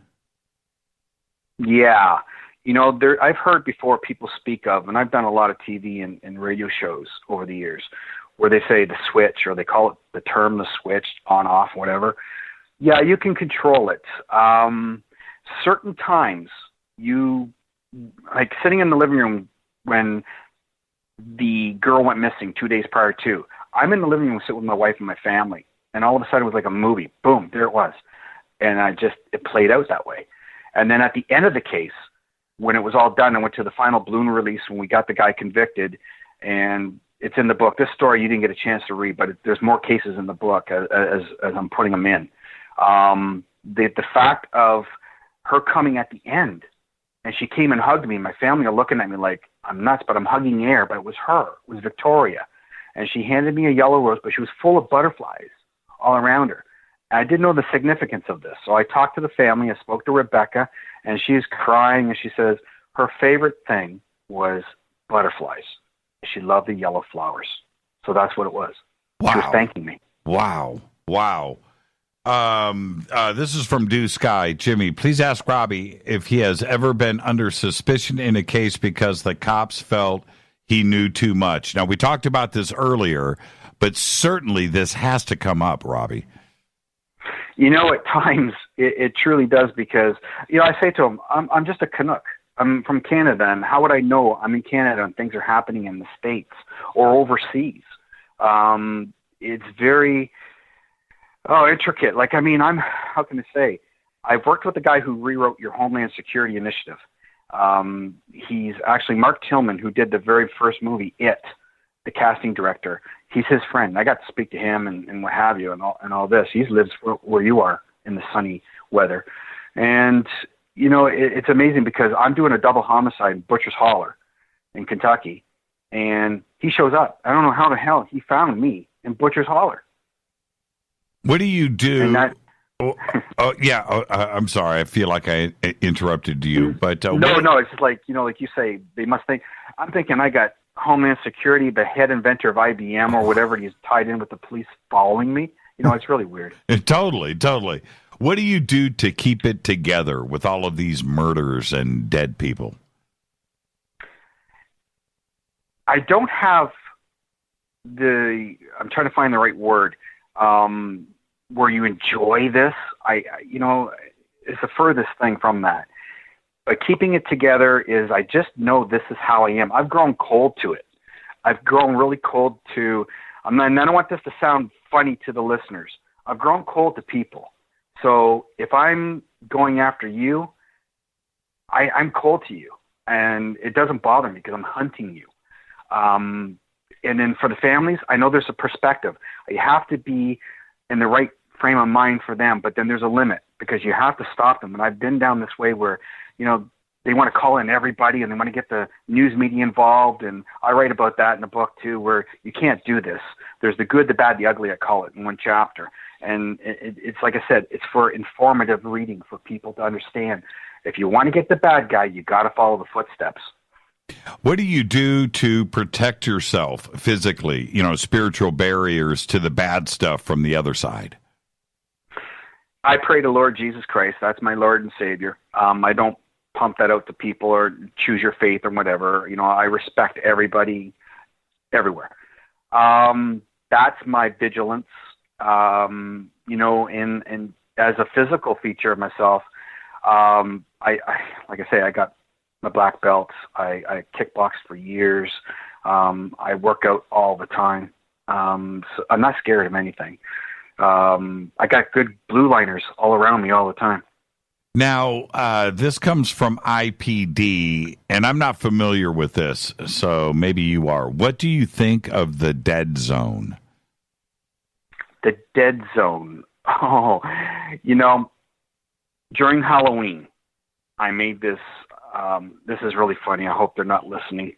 Yeah. You know, I've heard before people speak of, and I've done a lot of TV and radio shows over the years, where they say the switch, or they call it the term the switch, on, off, whatever. Yeah, you can control it. Certain times, like sitting in the living room when the girl went missing 2 days prior to, I'm in the living room sitting with my wife and my family, and all of a sudden it was like a movie. Boom, there it was. And it played out that way. And then at the end of the case, when it was all done, I went to the final balloon release when we got the guy convicted, and it's in the book. This story you didn't get a chance to read, but there's more cases in the book as I'm putting them in. The fact of her coming at the end, and she came and hugged me, and my family are looking at me like I'm nuts, but I'm hugging air. But it was her. It was Victoria. And she handed me a yellow rose, but she was full of butterflies all around her. And I didn't know the significance of this. So I talked to the family. I spoke to Rebecca, and she's crying, and she says her favorite thing was butterflies. She loved the yellow flowers. So that's what it was. Wow. She was thanking me. Wow. This is from Dew Sky. Jimmy, please ask Robbie if he has ever been under suspicion in a case because the cops felt he knew too much. Now, we talked about this earlier, but certainly this has to come up, Robbie. You know, at times it truly does, because, you know, I say to him, I'm just a Canuck. I'm from Canada, and how would I know I'm in Canada and things are happening in the States or overseas? It's very intricate. Like, I mean, how can I say? I've worked with the guy who rewrote your Homeland Security Initiative. He's actually Mark Tillman, who did the very first movie, It, the casting director. He's his friend. I got to speak to him and what have you, and all this. He lives where you are in the sunny weather. And, you know, it's amazing because I'm doing a double homicide in Butcher's Holler in Kentucky, and he shows up. I don't know how the hell he found me in Butcher's Holler. What do you do? I'm sorry. I feel like I interrupted you, but no. It's just like, you know, like you say, they must think. I'm thinking I got Homeland Security, the head inventor of IBM or whatever, and he's tied in with the police following me. You know, it's really weird. Totally. What do you do to keep it together with all of these murders and dead people? I don't have I'm trying to find the right word. Where you enjoy this, it's the furthest thing from that. But keeping it together is, I just know this is how I am. I've grown cold to it. I've grown really cold to, and I don't want this to sound funny to the listeners. I've grown cold to people. So if I'm going after you, I'm cold to you. And it doesn't bother me because I'm hunting you. And then for the families, I know there's a perspective. You have to be in the right frame of mind for them, but then there's a limit because you have to stop them. And I've been down this way where, they want to call in everybody and they want to get the news media involved. And I write about that in the book too, where you can't do this. There's the good, the bad, the ugly, I call it in one chapter. And it's like I said, it's for informative reading for people to understand. If you want to get the bad guy, you got to follow the footsteps. What do you do to protect yourself physically, spiritual barriers to the bad stuff from the other side? I pray to Lord Jesus Christ. That's my Lord and Savior. I don't pump that out to people or choose your faith or whatever. I respect everybody everywhere. That's my vigilance. And as a physical feature of myself, I like I say, I got my black belts. I kickboxed for years. I work out all the time. So I'm not scared of anything. I got good blue liners all around me all the time. Now, this comes from IPD, and I'm not familiar with this, so maybe you are. What do you think of the dead zone? The dead zone. Oh, during Halloween, I made this. This is really funny. I hope they're not listening.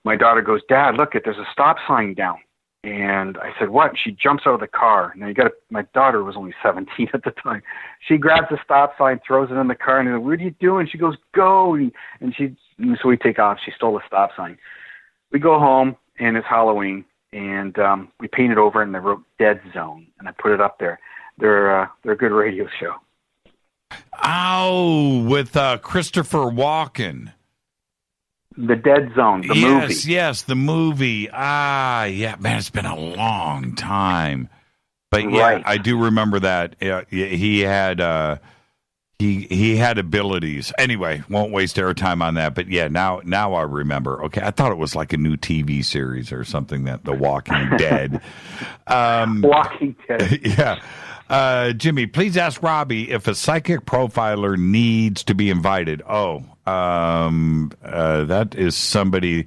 My daughter goes, "Dad, look, there's a stop sign down." And I said, "What?" She jumps out of the car. Now my daughter was only 17 at the time. She grabs the stop sign, throws it in the car, and I go, "What are you doing?" She goes, "Go!" And so we take off. She stole the stop sign. We go home, and it's Halloween, and we painted over, and they wrote "Dead Zone," and I put it up there. They're a good radio show. Oh, with Christopher Walken. The Dead Zone, the movie. Yes, the movie. Yeah, man, it's been a long time. But yeah, right. I do remember that. He had he had abilities. Anyway, won't waste our time on that. But yeah, now I remember. Okay, I thought it was like a new TV series or something, that The Walking Dead. Walking Dead. Yeah. Jimmy, please ask Robbie if a psychic profiler needs to be invited. That is somebody.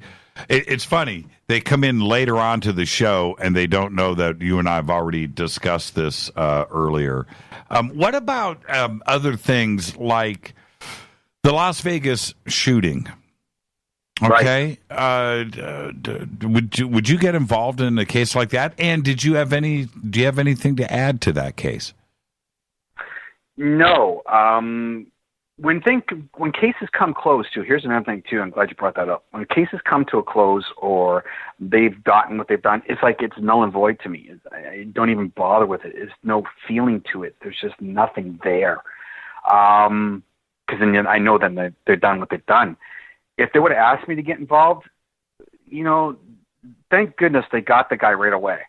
It's funny. They come in later on to the show and they don't know that you and I have already discussed this earlier. What about other things like the Las Vegas shooting? Okay. Right. Would you get involved in a case like that? And do you have anything to add to that case? No. When cases come close to, here's another thing too, I'm glad you brought that up. When cases come to a close or they've gotten what they've done, it's like it's null and void to me. I don't even bother with it. There's no feeling to it. There's just nothing there. Because then I know then they're done what they've done. If they would have asked me to get involved, thank goodness they got the guy right away.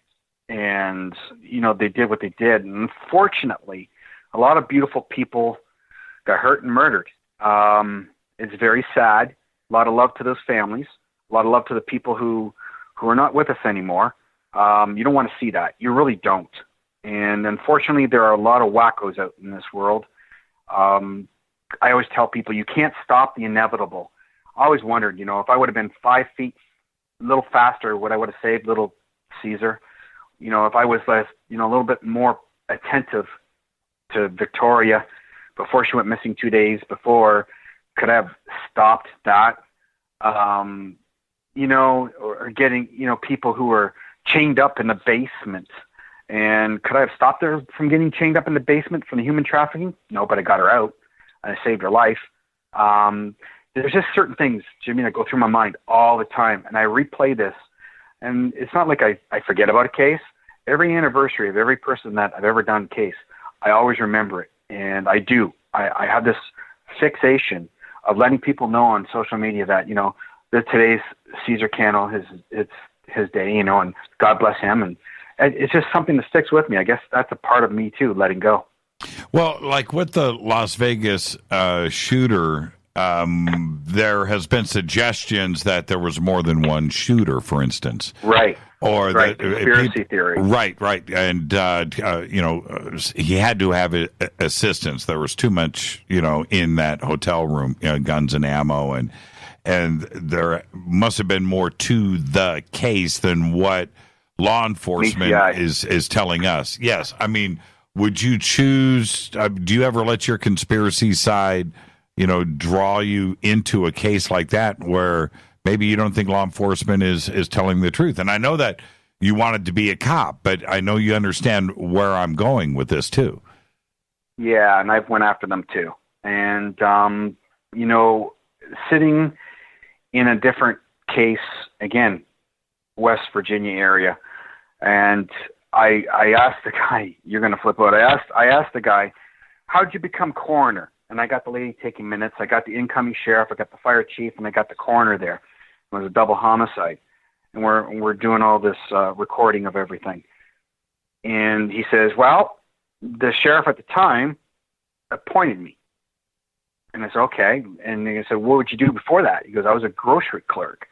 And, they did what they did. And unfortunately, a lot of beautiful people got hurt and murdered. It's very sad. A lot of love to those families. A lot of love to the people who are not with us anymore. You don't want to see that. You really don't. And unfortunately, there are a lot of wackos out in this world. I always tell people you can't stop the inevitable. I always wondered, if I would have been 5 feet a little faster, would I would have saved little Caesar? If I was less, a little bit more attentive to Victoria before she went missing 2 days before, could I have stopped that? Or getting, people who were chained up in the basement. And could I have stopped her from getting chained up in the basement from the human trafficking? No, but I got her out and I saved her life. There's just certain things, Jimmy, that go through my mind all the time, and I replay this. And it's not like I forget about a case. Every anniversary of every person that I've ever done case, I always remember it, and I do. I have this fixation of letting people know on social media that, that today's Caesar Candle, it's his day, and God bless him. And it's just something that sticks with me. I guess that's a part of me, too, letting go. Well, like with the Las Vegas shooter, there has been suggestions that there was more than one shooter, for instance. Right. Or right. that Conspiracy theory. Right. And, he had to have assistance. There was too much, in that hotel room, guns and ammo. and there must have been more to the case than what law enforcement is telling us. Yes, I mean, would you choose? Do you ever let your conspiracy side, draw you into a case like that where maybe you don't think law enforcement is telling the truth? And I know that you wanted to be a cop, but I know you understand where I'm going with this too. Yeah, and I've went after them too. And, sitting in a different case, again, West Virginia area, and I asked the guy, you're going to flip out, I asked the guy, how'd you become coroner? And I got the lady taking minutes. I got the incoming sheriff, I got the fire chief, and I got the coroner there. It was a double homicide. And we're doing all this recording of everything. And he says, well, the sheriff at the time appointed me. And I said, okay. And he said, what would you do before that? He goes, I was a grocery clerk.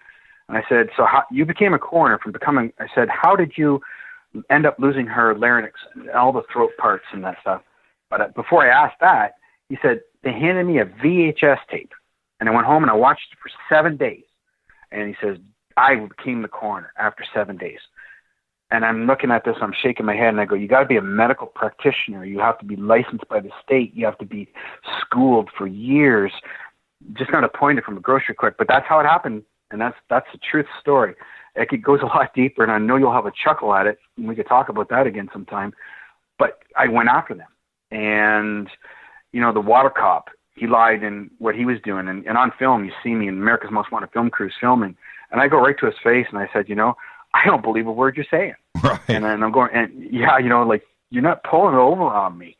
And I said, so how you became a coroner from becoming, I said, how did you end up losing her larynx and all the throat parts and that stuff? But before I asked that, he said, they handed me a VHS tape. And I went home and I watched it for 7 days. And he says, I became the coroner after 7 days. And I'm looking at this, I'm shaking my head, and I go, you got to be a medical practitioner. You have to be licensed by the state. You have to be schooled for years, just not appointed from a grocery clerk. But that's how it happened, and that's the truth story. It goes a lot deeper, and I know you'll have a chuckle at it, and we could talk about that again sometime. But I went after them. And, the water cop, he lied in what he was doing. And on film, you see me in America's Most Wanted film crews filming. And I go right to his face, and I said, I don't believe a word you're saying. Right. And then I'm going, and you're not pulling it over on me.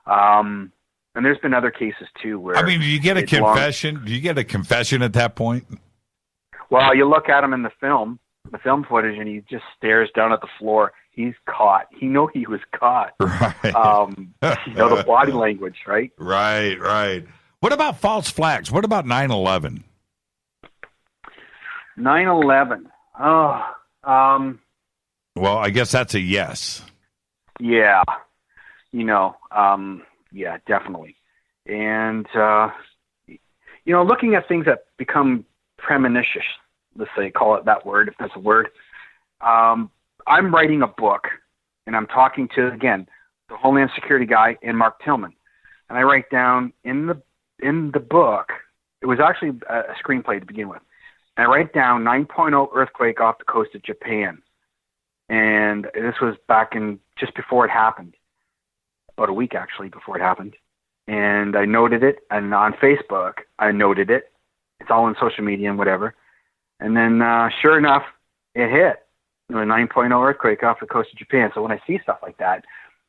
And there's been other cases too where. I mean, do you get a confession? Do you get a confession at that point? Well, you look at him in the film footage, and he just stares down at the floor. He's caught. He was caught. Right. The body language, right? Right. What about false flags? What about 9/11? 9/11. Well, I guess that's a yes. Yeah. Yeah, definitely. And, looking at things that become premonition, let's say, call it that word, if that's a word. I'm writing a book, and I'm talking to, again, the Homeland Security guy and Mark Tillman. And I write down in the book, it was actually a screenplay to begin with. And I write down 9.0 earthquake off the coast of Japan. And this was back in just before it happened, about a week actually before it happened. And I noted it, and on Facebook, I noted it. It's all in social media and whatever. And then, sure enough, it hit. A 9.0 earthquake off the coast of Japan. So when I see stuff like that,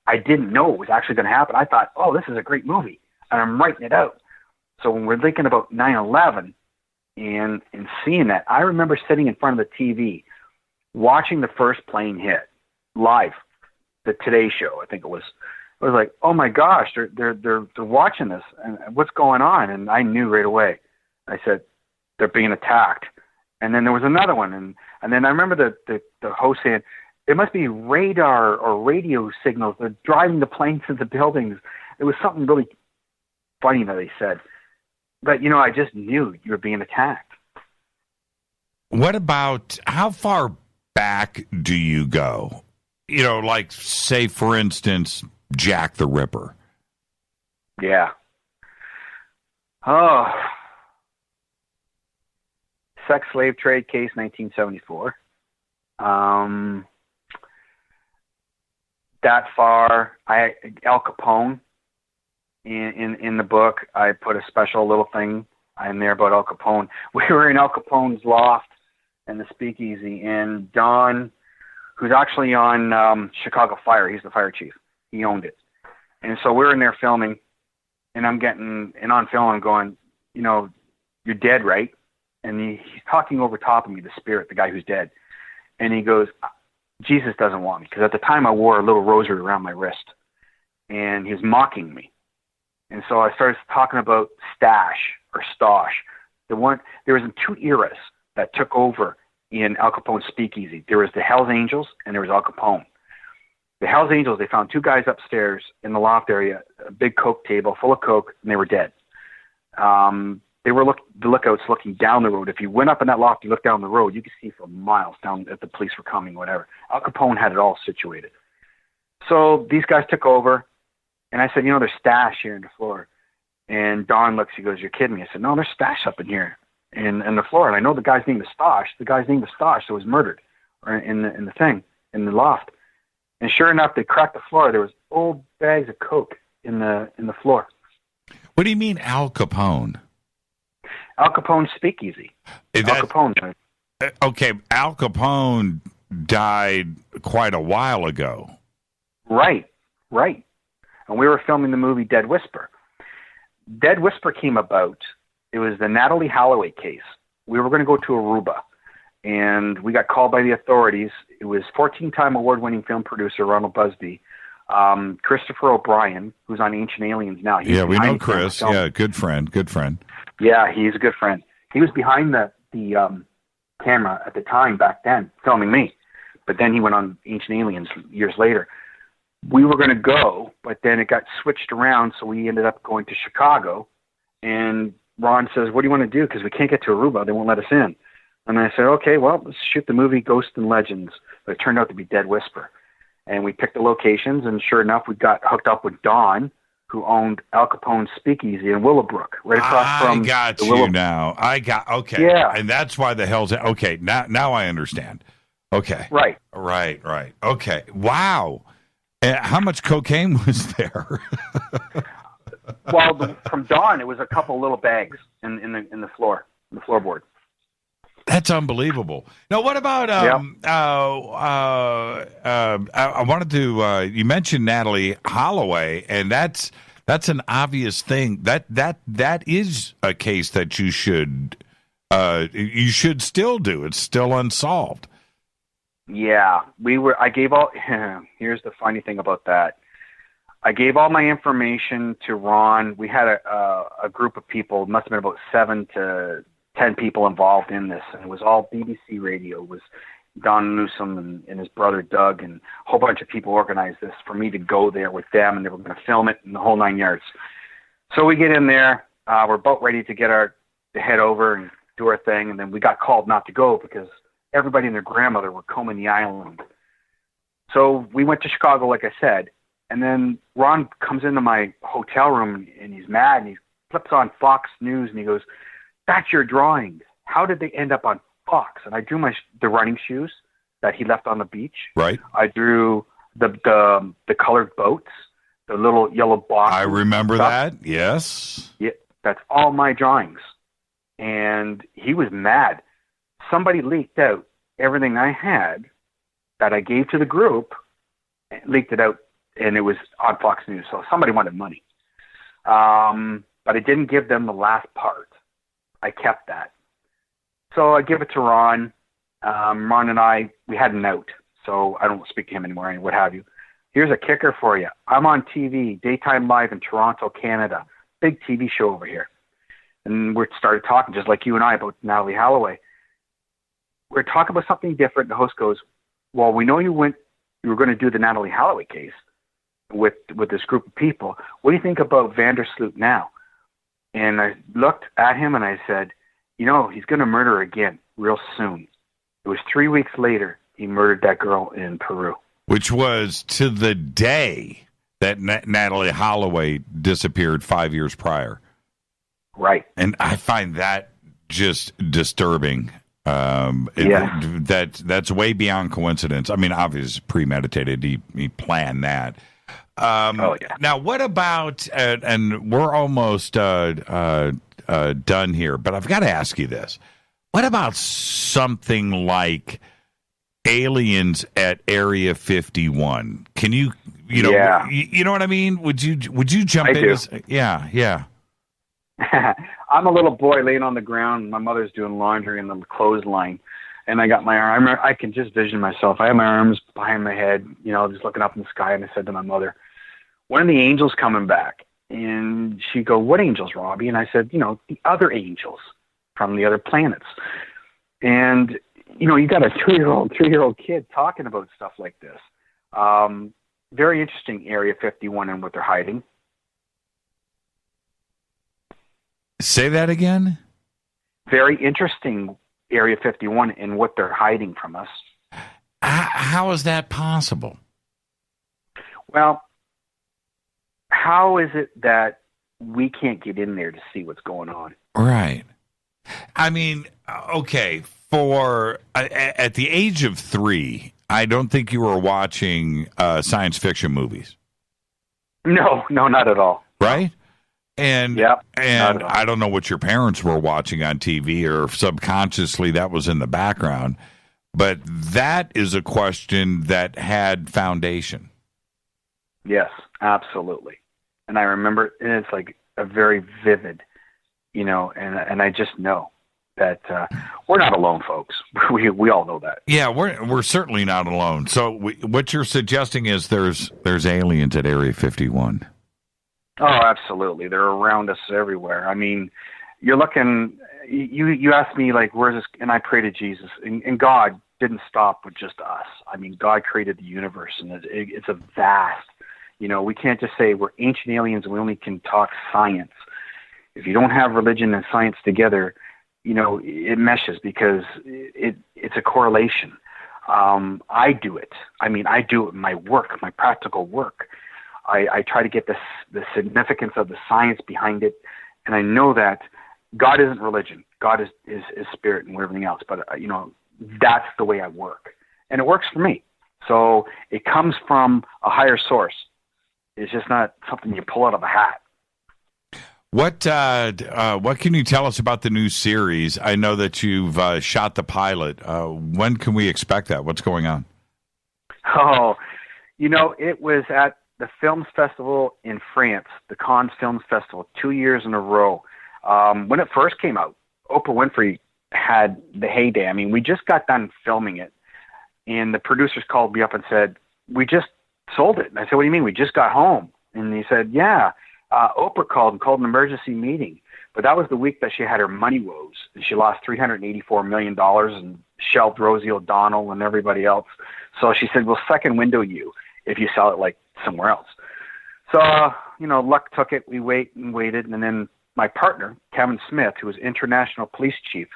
I didn't know it was actually going to happen. I thought, oh, this is a great movie, and I'm writing it out. So when we're thinking about 9/11 and seeing that, I remember sitting in front of the TV, watching the first plane hit live, the Today Show, I think it was. I was like, oh my gosh, they're watching this, and what's going on? And I knew right away. I said, they're being attacked. And then there was another one, and then I remember the host saying, it must be radar or radio signals. They're driving the planes to the buildings. It was something really funny that they said. But, I just knew you were being attacked. What about, how far back do you go? Like, say, for instance, Jack the Ripper. Yeah. Oh. Sex slave trade case, 1974. That far, Al Capone. In the book, I put a special little thing in there about Al Capone. We were in Al Capone's loft in the speakeasy, and Don, who's actually on Chicago Fire, he's the fire chief. He owned it. And so we're in there filming, and on film I'm going, you're dead, right? And he's talking over top of me, the spirit, the guy who's dead. And he goes, Jesus doesn't want me. Because at the time I wore a little rosary around my wrist. And he was mocking me. And so I started talking about stash or stosh. There was two eras that took over in Al Capone's speakeasy. There was the Hells Angels and there was Al Capone. The Hells Angels, they found two guys upstairs in the loft area, a big Coke table full of Coke, and they were dead. the lookouts looking down the road. If you went up in that loft, you look down the road, you could see for miles down if the police were coming, whatever. Al Capone had it all situated. So these guys took over, and I said, there's stash here in the floor. And Don looks, he goes, "You're kidding me." I said, "No, there's stash up in here in the floor." And I know the guy's name is Stosh. The guy's name is Stosh, so he was murdered in the loft. And sure enough, they cracked the floor. There was old bags of Coke in the floor. What do you mean Al Capone? Al Capone's speakeasy. Al Capone. Okay, Al Capone died quite a while ago. Right. And we were filming the movie Dead Whisper. Dead Whisper came about. It was the Natalie Holloway case. We were going to go to Aruba, and we got called by the authorities. It was 14-time award-winning film producer Ronald Busby, Christopher O'Brien, who's on Ancient Aliens now. We know Chris. Yeah, good friend. Yeah, he's a good friend. He was behind the camera at the time back then, filming me. But then he went on Ancient Aliens years later. We were going to go, but then it got switched around, so we ended up going to Chicago. And Ron says, "What do you want to do? Because we can't get to Aruba. They won't let us in." And I said, "Okay, well, let's shoot the movie Ghosts and Legends." But it turned out to be Dead Whisper. And we picked the locations, and sure enough, we got hooked up with Don, who owned Al Capone's Speakeasy in Willowbrook, right across from I got you now. Okay. Yeah. And that's why the hell's... Okay, now I understand. Okay. Right. Okay. Wow. How much cocaine was there? Well, from Don, it was a couple little bags in the floorboard. That's unbelievable. Now, what about? I wanted to. You mentioned Natalie Holloway, and that's an obvious thing. That is a case that you should still do. It's still unsolved. Yeah, I gave all. Here's the funny thing about that. I gave all my information to Ron. We had a group of people. Must have been about 7 to 10 people involved in this, and it was all BBC Radio. It was Don Newsom and his brother Doug, and a whole bunch of people organized this for me to go there with them, and they were going to film it in the whole 9 yards. So we get in there. We're about ready to head over and do our thing, and then we got called not to go because everybody and their grandmother were combing the island. So we went to Chicago, like I said, and then Ron comes into my hotel room, and he's mad, and he flips on Fox News, and he goes, "That's your drawings. How did they end up on Fox?" And I drew the running shoes that he left on the beach. Right. I drew the colored boats, the little yellow box. I remember that. Yes. Yeah, that's all my drawings. And he was mad. Somebody leaked out everything I had that I gave to the group, leaked it out, and it was on Fox News. So somebody wanted money. But I didn't give them the last part. I kept that. So I give it to Ron. Ron and I, we had a note, so I don't speak to him anymore and what have you. Here's a kicker for you. I'm on TV, daytime live in Toronto, Canada. Big TV show over here. And we started talking, just like you and I, about Natalie Holloway. We're talking about something different. The host goes, "Well, we know you were going to do the Natalie Holloway case with this group of people. What do you think about Vandersloot now?" And I looked at him and I said, he's going to murder again real soon. It was 3 weeks later he murdered that girl in Peru. Which was to the day that Natalie Holloway disappeared 5 years prior. Right. And I find that just disturbing. That's way beyond coincidence. I mean, obviously premeditated. He planned that. Now, what about, and we're almost done here, but I've got to ask you this. What about something like aliens at Area 51? Can you know what I mean? Would you jump in? Yeah. I'm a little boy laying on the ground. My mother's doing laundry in the clothesline, and I got my arm. I can just vision myself. I have my arms behind my head, just looking up in the sky, and I said to my mother, "When are the angels coming back?" And she go, "What angels, Robbie?" And I said, the other angels from the other planets. And, you got a 3-year-old kid talking about stuff like this. Very interesting, Area 51 and what they're hiding. Say that again? Very interesting, Area 51, in what they're hiding from us. How is that possible? Well, how is it that we can't get in there to see what's going on? Right. I mean, okay, at the age of 3, I don't think you were watching science fiction movies. No, not at all. Right? And yep, and I don't know what your parents were watching on TV, or if subconsciously that was in the background, but that is a question that had foundation. Yes, absolutely. And I remember, and it's like a very vivid, and I just know that we're not alone, folks. We all know that. Yeah, we're certainly not alone. So what you're suggesting is there's aliens at Area 51. Oh, absolutely. They're around us everywhere. I mean, you're looking, you asked me, like, where's this, and I pray to Jesus, and God didn't stop with just us. I mean, God created the universe, and it's a vast, we can't just say we're ancient aliens and we only can talk science. If you don't have religion and science together, it meshes, because it's a correlation. I do it. I mean, I do it in my work, my practical work. I try to get the significance of the science behind it, and I know that God isn't religion. God is spirit and everything else. But that's the way I work, and it works for me. So it comes from a higher source. It's just not something you pull out of a hat. What can you tell us about the new series? I know that you've shot the pilot. When can we expect that? What's going on? Oh, it was at the Films Festival in France, the Cannes Films Festival, 2 years in a row. When it first came out, Oprah Winfrey had the heyday. I mean, we just got done filming it, and the producers called me up and said, we just sold it. And I said, what do you mean? We just got home. And he said, yeah, Oprah called an emergency meeting. But that was the week that she had her money woes, and she lost $384 million and shelved Rosie O'Donnell and everybody else. So she said, we'll second window you if you sell it like somewhere else. So, luck took it. We waited. And then my partner, Kevin Smith, who was international police chief,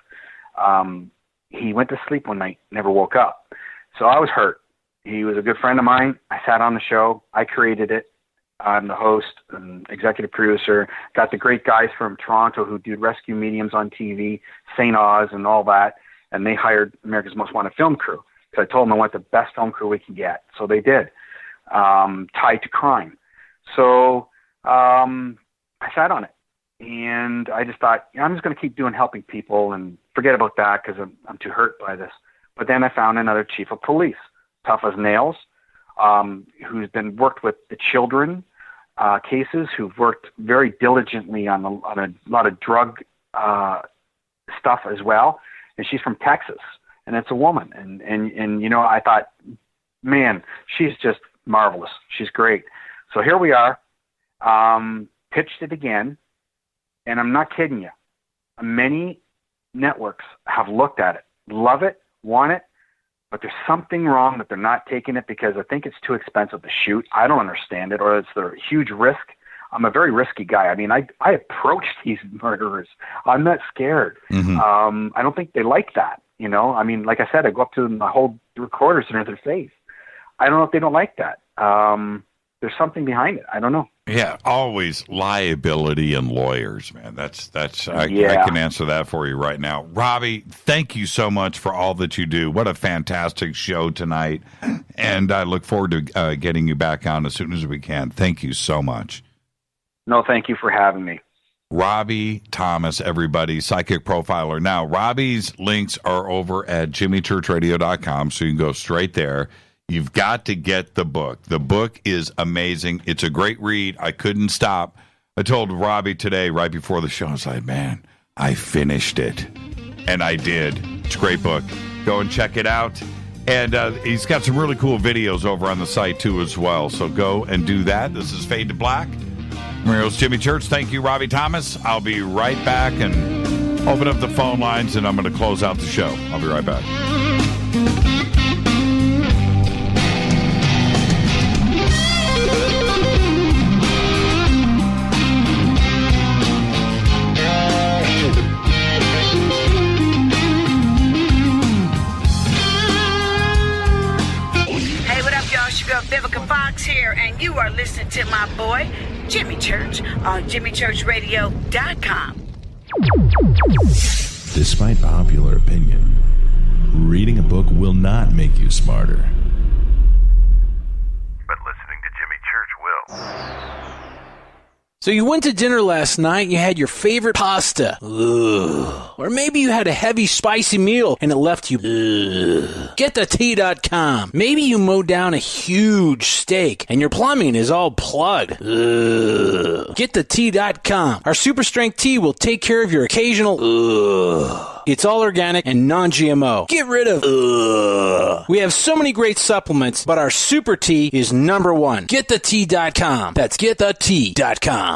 he went to sleep one night, never woke up. So I was hurt. He was a good friend of mine. I sat on the show. I created it. I'm the host and executive producer. Got the great guys from Toronto who do rescue mediums on TV, St. Oz and all that. And they hired America's Most Wanted film crew. So I told them I want the best film crew we can get. So they did. Tied to crime. So I sat on it, and I just thought, I'm just going to keep helping people and forget about that because I'm too hurt by this. But then I found another chief of police, tough as nails, who's been worked with the children cases, who've worked very diligently on a lot of drug stuff as well. And she's from Texas, and it's a woman. And I thought, man, she's just marvelous. She's great. So here we are, pitched it again, and I'm not kidding you. Many networks have looked at it, love it, want it, but there's something wrong that they're not taking it because I think it's too expensive to shoot. I don't understand it, or it's a huge risk. I'm a very risky guy. I mean, I approach these murderers. I'm not scared. Mm-hmm. I don't think they like that, I mean, like I said, I go up to them, I hold the recorders in their face. I don't know if they don't like that. There's something behind it. I don't know. Yeah, always liability and lawyers, man. I can answer that for you right now. Robbie, thank you so much for all that you do. What a fantastic show tonight. And I look forward to getting you back on as soon as we can. Thank you so much. No, thank you for having me. Robbie Thomas, everybody, psychic profiler. Now, Robbie's links are over at jimmychurchradio.com, so you can go straight there. You've got to get the book. The book is amazing. It's a great read. I couldn't stop. I told Robbie today, right before the show, I was like, man, I finished it. And I did. It's a great book. Go and check it out. And he's got some really cool videos over on the site, too, as well. So go and do that. This is Fade to Black. Mario's Jimmy Church. Thank you, Robbie Thomas. I'll be right back and open up the phone lines, and I'm going to close out the show. I'll be right back. girl Vivica Fox here, and you are listening to my boy, Jimmy Church, on JimmyChurchRadio.com. Despite popular opinion, reading a book will not make you smarter. But listening to Jimmy Church will. So you went to dinner last night, you had your favorite pasta. Ugh. Or maybe you had a heavy, spicy meal and it left you. Ugh. GetTheTea.com. Maybe you mowed down a huge steak and your plumbing is all plugged. Ugh. GetTheTea.com. Our super strength tea will take care of your occasional. Ugh. It's all organic and non-GMO. Get rid of. Ugh. We have so many great supplements, but our super tea is number one. GetTheTea.com. That's GetTheTea.com.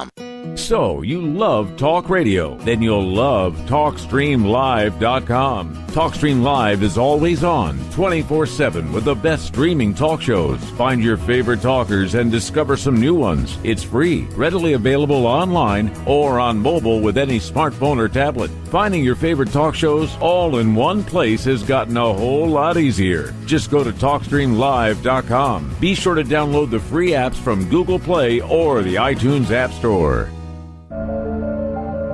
So, you love talk radio? Then you'll love TalkStreamLive.com. TalkStream Live is always on, 24/7 with the best streaming talk shows. Find your favorite talkers and discover some new ones. It's free, readily available online or on mobile with any smartphone or tablet. Finding your favorite talk shows all in one place has gotten a whole lot easier. Just go to TalkStreamLive.com. Be sure to download the free apps from Google Play or the iTunes App Store.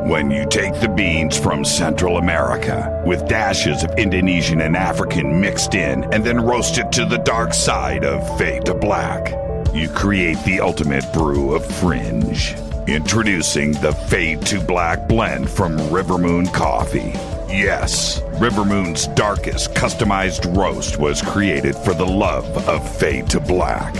When you take the beans from Central America with dashes of Indonesian and African mixed in and then roast it to the dark side of fade to black, you create the ultimate brew of fringe. Introducing the Fade to Black blend from Rivermoon Coffee. Yes, Rivermoon's darkest customized roast was created for the love of Fade to Black.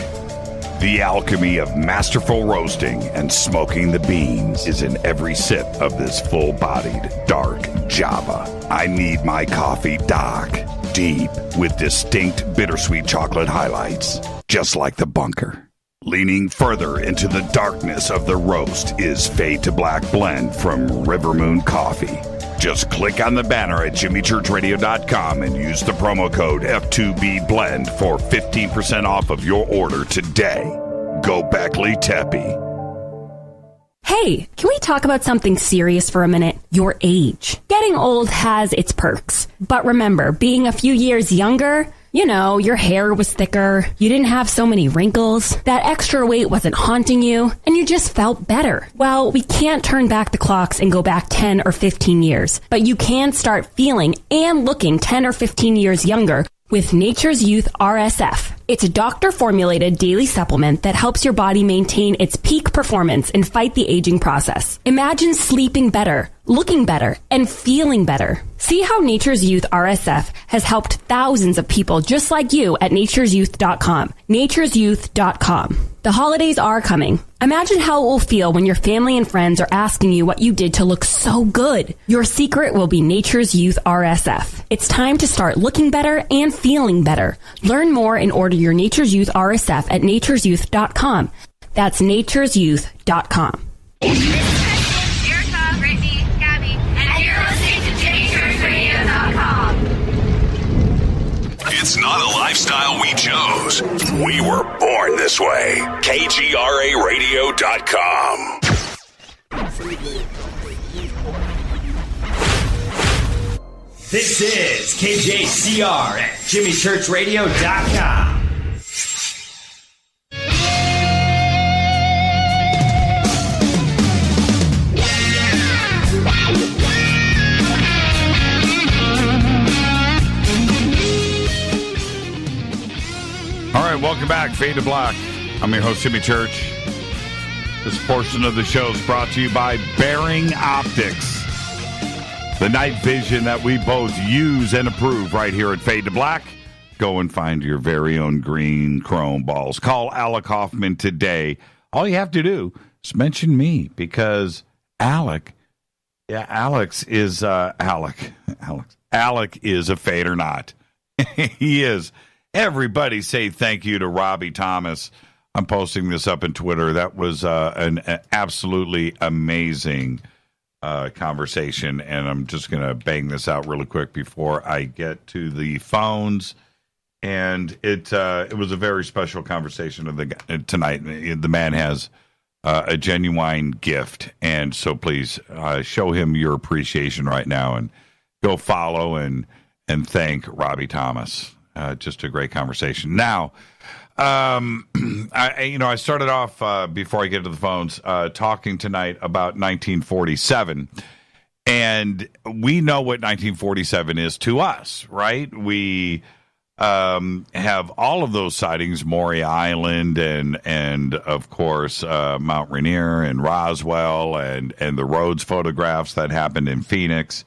The alchemy of masterful roasting and smoking the beans is in every sip of this full-bodied, dark Java. I need my coffee dark, deep, with distinct bittersweet chocolate highlights, just like the bunker. Leaning further into the darkness of the roast is Fade to Black blend from Rivermoon Coffee. Just click on the banner at JimmyChurchRadio.com and use the promo code F2BBLEND for 15% off of your order today. Go Beckley Teppy. Hey, can we talk about something serious for a minute? Your age. Getting old has its perks. But remember, being a few years younger, you know, your hair was thicker, you didn't have so many wrinkles, that extra weight wasn't haunting you, and you just felt better. Well, we can't turn back the clocks and go back 10 or 15 years, but you can start feeling and looking 10 or 15 years younger with Nature's Youth RSF. It's a doctor-formulated daily supplement that helps your body maintain its peak performance and fight the aging process. Imagine sleeping better, looking better, and feeling better. See how Nature's Youth RSF has helped thousands of people just like you at nature'syouth.com. nature'syouth.com. The holidays are coming. Imagine how it will feel when your family and friends are asking you what you did to look so good. Your secret will be Nature's Youth RSF. It's time to start looking better and feeling better. Learn more and order your Nature's Youth RSF at nature'syouth.com. That's nature'syouth.com. Erica, Brittany, Gabby, and you're listening to JimmyChurchRadio.com. It's not a lifestyle we chose. We were born this way. KGRARadio.com. This is KJCR at JimmyChurchRadio.com. All right, welcome back. Fade to Black. I'm your host, Jimmy Church. This portion of the show is brought to you by Bearing Optics. The night vision that we both use and approve right here at Fade to Black. Go and find your very own green chrome balls. Call Alec Hoffman today. All you have to do is mention me because Alec is a fade or not. He is. Everybody say thank you to Robbie Thomas. I'm posting this up on Twitter. That was an absolutely amazing conversation, and I'm just going to bang this out really quick before I get to the phones. And it was a very special conversation tonight. The man has a genuine gift, and so please show him your appreciation right now and go follow and thank Robbie Thomas. Just a great conversation. Now, I started off before I get to the phones talking tonight about 1947. And we know what 1947 is to us, right? We have all of those sightings, Maury Island and of course, Mount Rainier and Roswell and the Rhodes photographs that happened in Phoenix.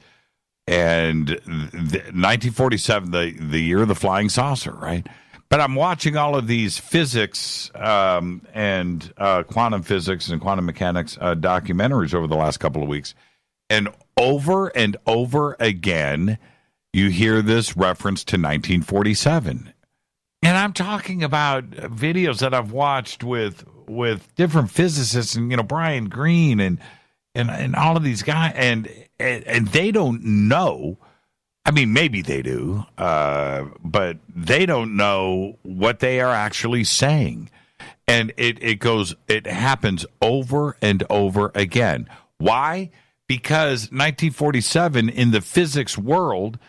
And 1947, the year of the flying saucer, right? But I'm watching all of these physics and quantum physics and quantum mechanics documentaries over the last couple of weeks. And over again, you hear this reference to 1947. And I'm talking about videos that I've watched with different physicists and, Brian Greene and all of these guys. And they don't know. I mean, maybe they do, but they don't know what they are actually saying. And it happens over and over again. Why? Because 1947 in the physics world,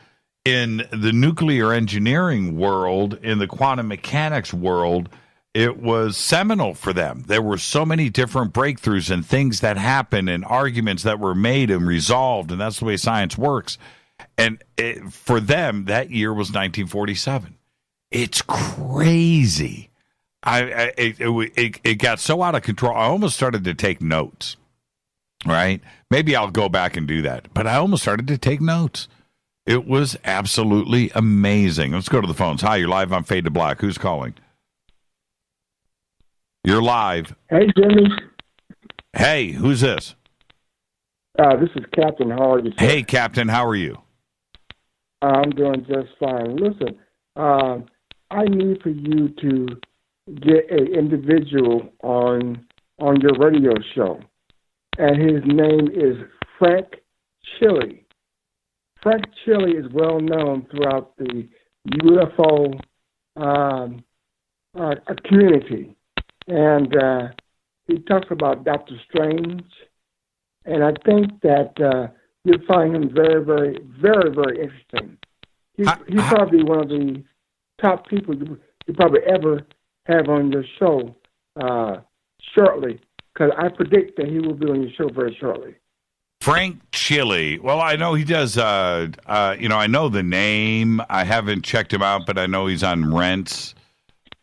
in the nuclear engineering world, in the quantum mechanics world, it was seminal for them. There were so many different breakthroughs and things that happened and arguments that were made and resolved, and that's the way science works. And for them, that year was 1947. It's crazy. It got so out of control. I almost started to take notes. Right? Maybe I'll go back and do that. But I almost started to take notes. It was absolutely amazing. Let's go to the phones. Hi, you're live on Fade to Black. Who's calling? You're live. Hey, Jimmy. Hey, who's this? This is Captain. How are you, sir? Hey, Captain. How are you? I'm doing just fine. Listen, I need for you to get an individual on your radio show. And his name is Frank Chile. Frank Chile is well known throughout the UFO community. And he talks about Dr. Strange. And I think that you'll find him very, very, very, very interesting. He's probably one of the top people you probably ever have on your show shortly. Because I predict that he will be on your show very shortly. Frank Chile. Well, I know he does, I know the name. I haven't checked him out, but I know he's on Rents.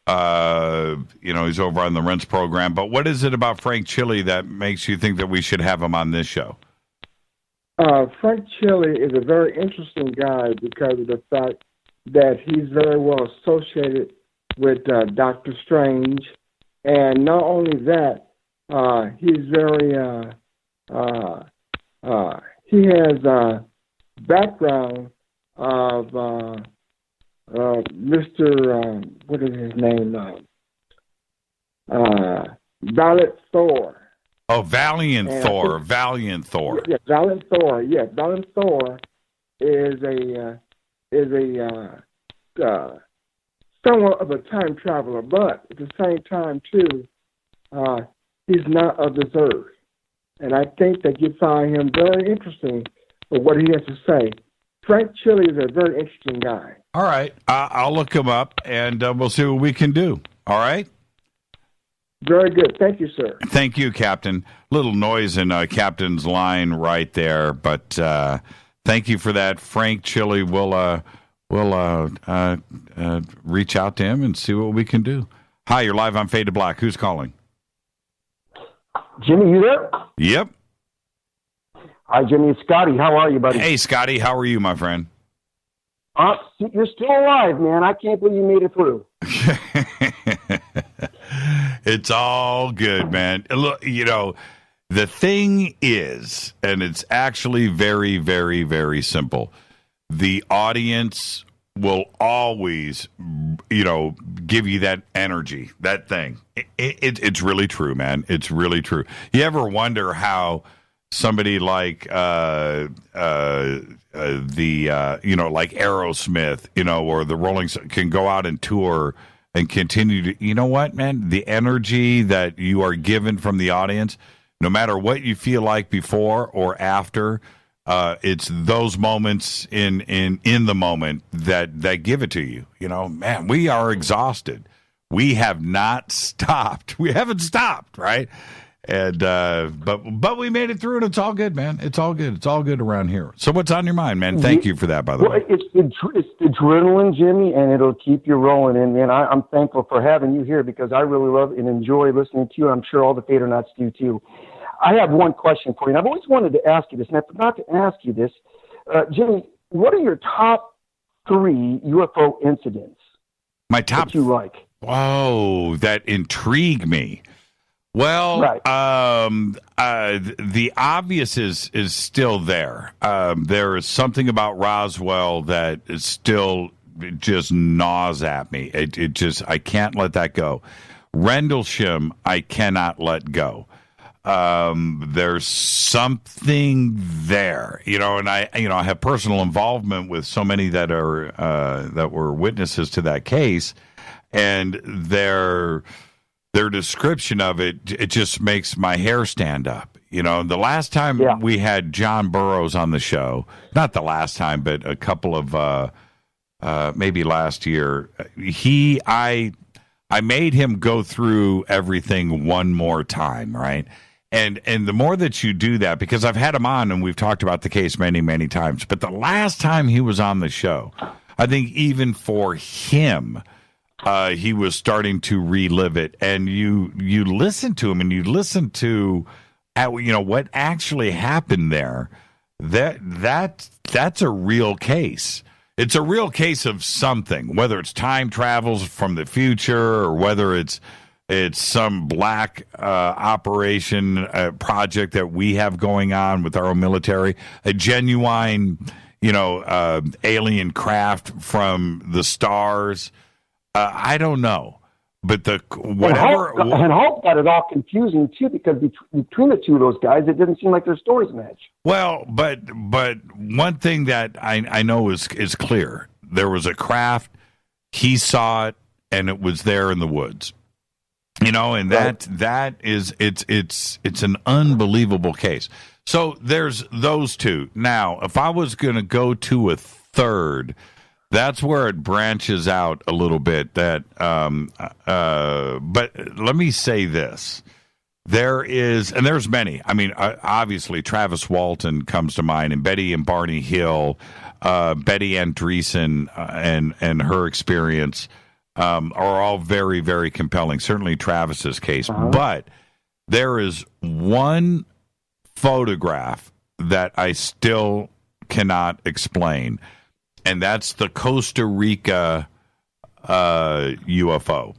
He's over on the Rents program. But what is it about Frank Chile that makes you think that we should have him on this show? Frank Chile is a very interesting guy because of the fact that he's very well associated with Dr. Strange. And not only that, he's very, he has background of Mr. What is his name? Valiant Thor. Oh, Valiant Thor. Valiant Thor. Yeah, Valiant Thor. Yeah, Valiant Thor is a somewhat of a time traveler, but at the same time too, he's not of this earth. And I think that you find him very interesting for what he has to say. Frank Chile is a very interesting guy. All right. I'll look him up, and we'll see what we can do. All right? Very good. Thank you, sir. Thank you, Captain. Little noise in Captain's line right there, but thank you for that. Frank Chile, we'll reach out to him and see what we can do. Hi, you're live on Fade to Black. Who's calling? Jimmy, you there? Yep. Hi, Jimmy. It's Scotty. How are you, buddy? Hey, Scotty. How are you, my friend? You're still alive, man. I can't believe you made it through. It's all good, man. Look, the thing is, and it's actually very, very, very simple. The audience will always, give you that energy, that thing. It's really true, man. It's really true. You ever wonder how somebody like like Aerosmith, or the Rolling Stones can go out and tour and continue to, you know what, man? The energy that you are given from the audience, no matter what you feel like before or after, It's those moments in the moment that give it to you. You know, man, we are exhausted. We have not stopped. We haven't stopped, right? And but we made it through, and it's all good, man. It's all good. It's all good around here. So what's on your mind, man? Thank you for that, by the way. It's the adrenaline, Jimmy, and it'll keep you rolling. And I'm thankful for having you here because I really love and enjoy listening to you. I'm sure all the Fadernauts do too. I have one question for you, and I've always wanted to ask you this, and I forgot to ask you this. Jimmy, what are your top 3 UFO incidents? My top that you like? Whoa, that intrigue me. Well, right. The obvious is still there. There is something about Roswell that is still just gnaws at me. It just, I can't let that go. Rendlesham, I cannot let go. There's something there, you know, and I have personal involvement with so many that were witnesses to that case, and their description of it just makes my hair stand up. You know, the last time we had John Burroughs on the show, not the last time, but a couple of maybe last year, I made him go through everything one more time, right? And the more that you do that, because I've had him on and we've talked about the case many, many times, but the last time he was on the show, I think even for him, he was starting to relive it, and you listen to him, and you listen to, what actually happened there. That's a real case. It's a real case of something, whether it's time travels from the future or whether it's some black operation project that we have going on with our own military, a genuine, alien craft from the stars. I don't know, but whatever. And Hulk got it all confusing too, because between the two of those guys, it didn't seem like their stories match. Well, but one thing that I know is clear: there was a craft. He saw it, and it was there in the woods. And that is it's an unbelievable case. So there's those two. Now, if I was going to go to a third. That's where it branches out a little bit. But let me say this: there's many. I mean, obviously Travis Walton comes to mind, and Betty and Barney Hill, Betty Andreessen, and her experience are all very, very compelling. Certainly Travis's case, but there is one photograph that I still cannot explain. And that's the Costa Rica UFO.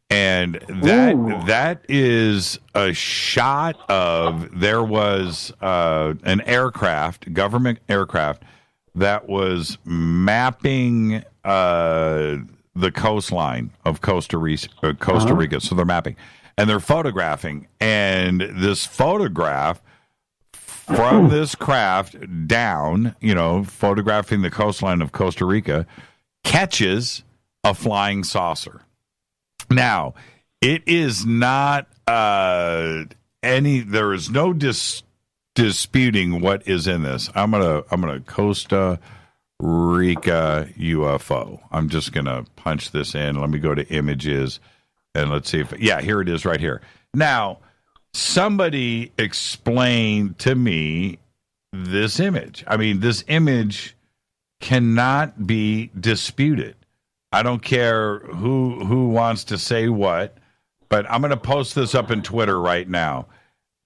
And that is a shot of, there was an aircraft, government aircraft, that was mapping the coastline of Costa Rica. So they're mapping. And they're photographing. And this photograph from this craft down, photographing the coastline of Costa Rica, catches a flying saucer. Now, it is not there is no disputing what is in this. I'm gonna Costa Rica UFO. I'm just gonna punch this in. Let me go to images and let's see here it is right here. Now, somebody explain to me this image. I mean, this image cannot be disputed. I don't care who wants to say what, but I'm going to post this up in Twitter right now.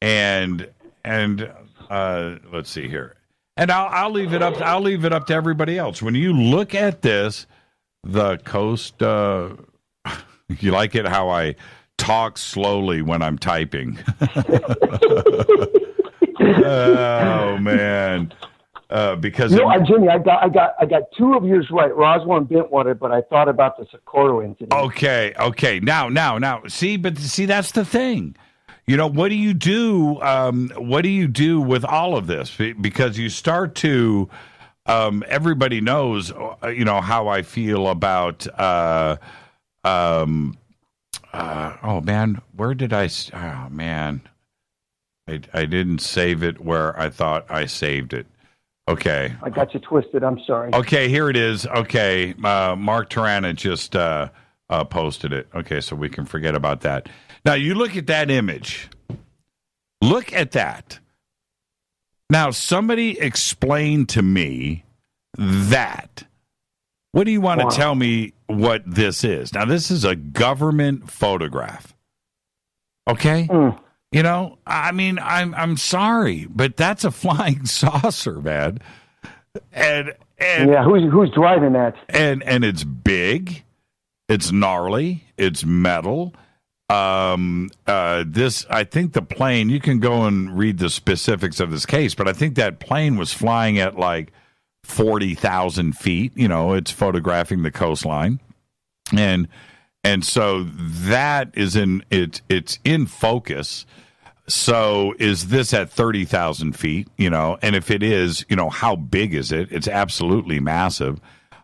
And let's see here. And I'll leave it up. I'll leave it up to everybody else. When you look at this, the coast. You like it how I talk slowly when I'm typing. Oh man. Because Jimmy, I got two of yours right. Roswell and Bentwater, but I thought about the Socorro incident. Okay. Now. See, that's the thing. What do you do? What do you do with all of this? Because you start to. Everybody knows, how I feel about. Oh man, where did I? Oh man, I didn't save it where I thought I saved it. Okay. I got you twisted. I'm sorry. Okay, here it is. Okay, Mark Tarana just posted it. Okay, so we can forget about that. Now, you look at that image. Look at that. Now, somebody explain to me that. What do you want to tell me what this is? Now, this is a government photograph. Okay? You know, I mean, I'm sorry, but that's a flying saucer, man. And yeah, who's driving that? And it's big, it's gnarly, it's metal. This, I think the plane. You can go and read the specifics of this case, but I think that plane was flying at like 40,000 feet. You know, it's photographing the coastline, and so that is it's in focus. So is this at 30,000 feet, you know, and if it is, you know, how big is it? It's absolutely massive.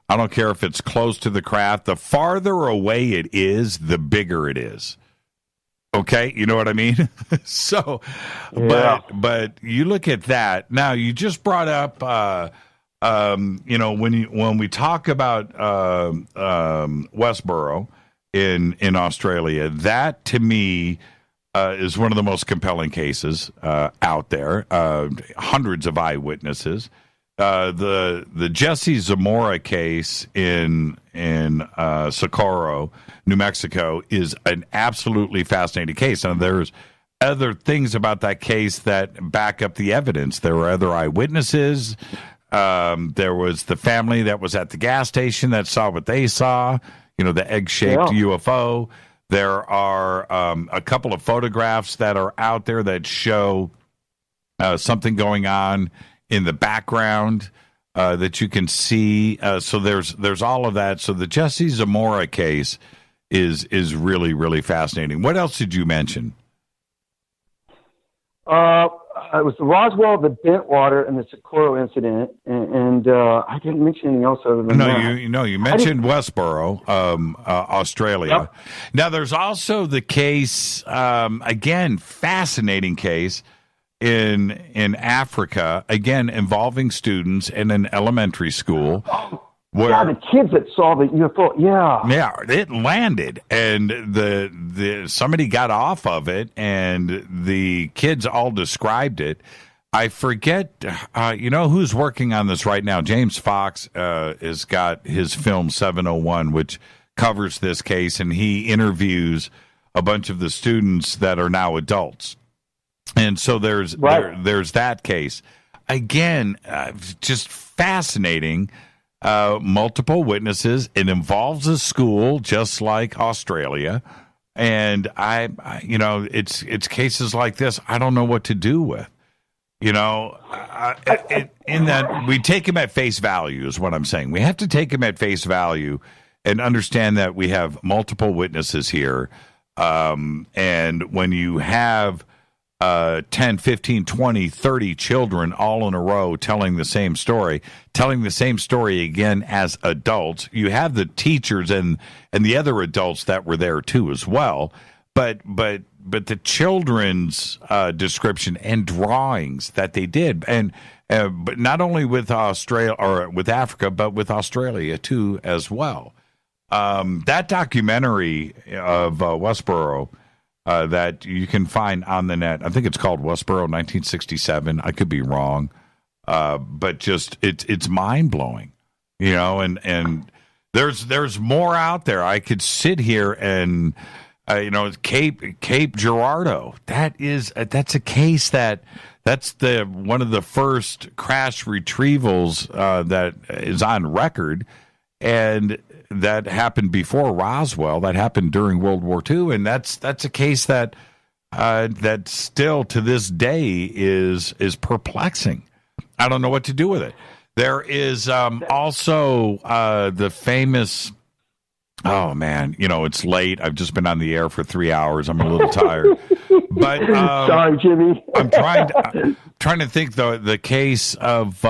I don't care if it's close to the craft. The farther away it is, the bigger it is. Okay. You know what I mean? So, yeah. but you look at that. Now you just brought up, you know, when we talk about, Westboro in Australia, that to me, is one of the most compelling cases out there. Hundreds of eyewitnesses. The Jesse Zamora case in Socorro, New Mexico, is an absolutely fascinating case. And there's other things about that case that back up the evidence. There were other eyewitnesses. There was the family that was at the gas station that saw what they saw. You know, the egg-shaped UFO. There are a couple of photographs that are out there that show something going on in the background that you can see. So there's all of that. So the Jesse Zamora case is really, really fascinating. What else did you mention? It was the Roswell, the Bentwater, and the Socorro incident, and I didn't mention anything else other than that. You mentioned Westboro, Australia. Yep. Now, there's also the case, again, fascinating case in Africa, again, involving students in an elementary school. Yeah, the kids that saw the UFO. Yeah, it landed, and the somebody got off of it, and the kids all described it. I forget, you know, who's working on this right now. James Fox has got his film 701, which covers this case, and he interviews a bunch of the students that are now adults. And so there's that case. Again, just fascinating. Multiple witnesses. It involves a school, just like Australia, and you know, it's cases like this I don't know what to do with. You know, in that we take them at face value is what I'm saying. We have to take them at face value and understand that we have multiple witnesses here, and when you have 10, 15, 20, 30 children all in a row telling the same story again as adults. You have the teachers and the other adults that were there too as well. But the children's description and drawings that they did, and but not only with Australia or with Africa, but with Australia too as well. That documentary of Westboro, that you can find on the net. I think it's called Westboro 1967. I could be wrong, but just it's mind blowing, you know. And there's more out there. I could sit here and you know, Cape Girardeau. That's a case that's the one of the first crash retrievals that is on record, and that happened before Roswell. That happened during World War II, and that's a case that still to this day is perplexing. I don't know what to do with it. There is also the famous. Oh man, you know, it's late. I've just been on the air for 3 hours. I'm a little tired. But sorry, Jimmy. I'm trying to think the case of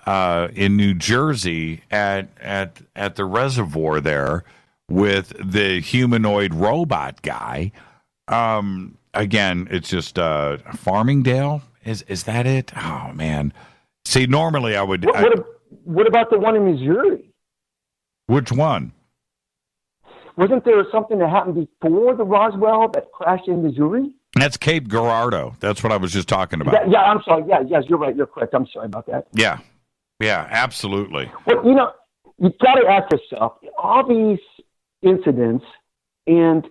in New Jersey at the reservoir there with the humanoid robot guy. Again, it's just Farmingdale. Is that it? Oh man, See, normally I would. What about the one in Missouri? Which one? Wasn't there something that happened before the Roswell that crashed in Missouri? That's Cape Girardeau. That's what I was just talking about. Yeah, I'm sorry. Yes, you're right. You're correct. I'm sorry about that. Yeah, absolutely. Well, you've got to ask yourself, all these incidents and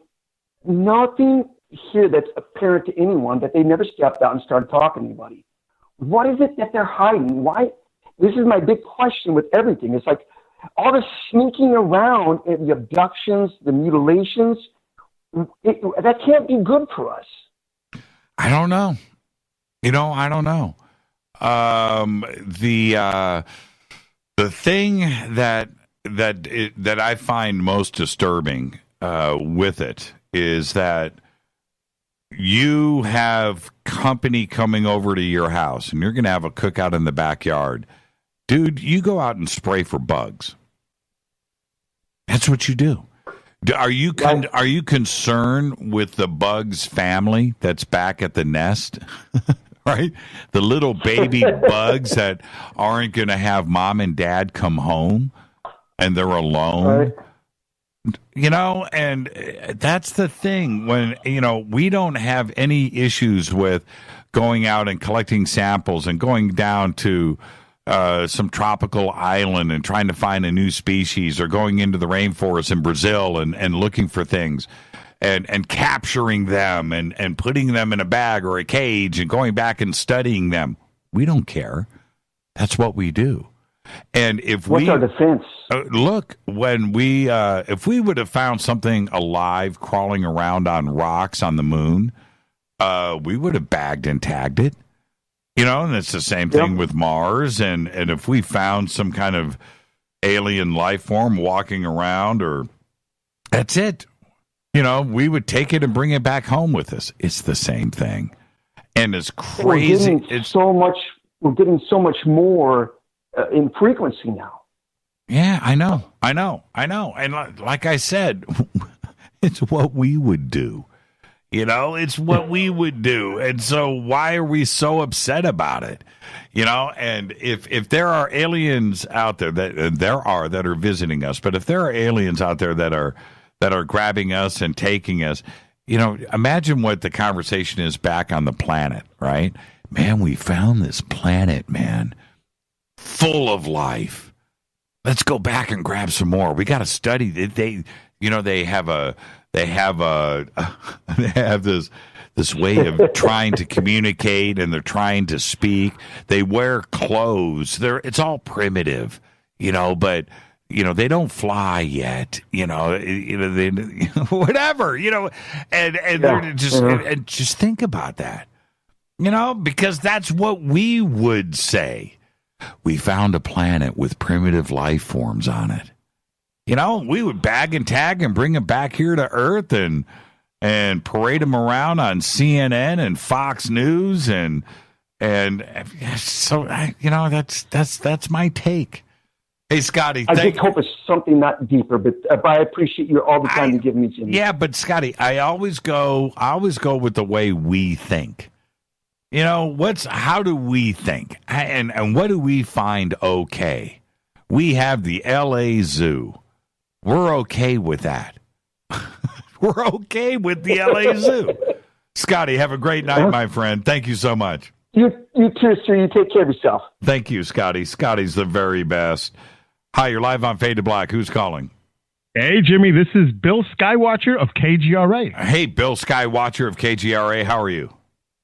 nothing here that's apparent to anyone that they never stepped out and started talking to anybody. What is it that they're hiding? Why? This is my big question with everything. It's like all the sneaking around and the abductions, the mutilations, that can't be good for us. I don't know. I don't know. The thing that I find most disturbing with it is that you have company coming over to your house and you're going to have a cookout in the backyard. Dude, you go out and spray for bugs. That's what you do. Are you concerned with the bug's family that's back at the nest? Right? The little baby bugs that aren't going to have mom and dad come home and they're alone. Right. And that's the thing when, we don't have any issues with going out and collecting samples and going down to some tropical island and trying to find a new species, or going into the rainforest in Brazil and looking for things and capturing them and putting them in a bag or a cage and going back and studying them. We don't care. That's what we do. And what's our defense? Look, when if we would have found something alive crawling around on rocks on the moon, we would have bagged and tagged it. And it's the same thing with Mars. And if we found some kind of alien life form walking around, or that's it. We would take it and bring it back home with us. It's the same thing. And it's crazy. We're getting so much more in frequency now. Yeah, I know. And like I said, it's what we would do. It's what we would do. And so why are we so upset about it? And if there are aliens out there that are visiting us, but if there are aliens out there that are grabbing us and taking us, imagine what the conversation is back on the planet, right? Man, we found this planet, man, full of life. Let's go back and grab some more. We got to study it. They have this way of trying to communicate, and they're trying to speak. They wear clothes. It's all primitive, but they don't fly yet. They whatever, and they're just and just think about that, because that's what we would say. We found a planet with primitive life forms on it. We would bag and tag and bring them back here to Earth and parade them around on CNN and Fox News and so that's my take. Hey, Scotty, I just hope it's something not deeper, but I appreciate you all the time you give me, Jimmy. Yeah, but Scotty, I always go with the way we think. How do we think, and what do we find okay? We have the LA Zoo. We're okay with that. We're okay with the LA Zoo. Scotty, have a great night, my friend. Thank you so much. You too, sir. You take care of yourself. Thank you, Scotty. Scotty's the very best. Hi, you're live on Fade to Black. Who's calling? Hey, Jimmy. This is Bill Skywatcher of KGRA. Hey, Bill Skywatcher of KGRA. How are you?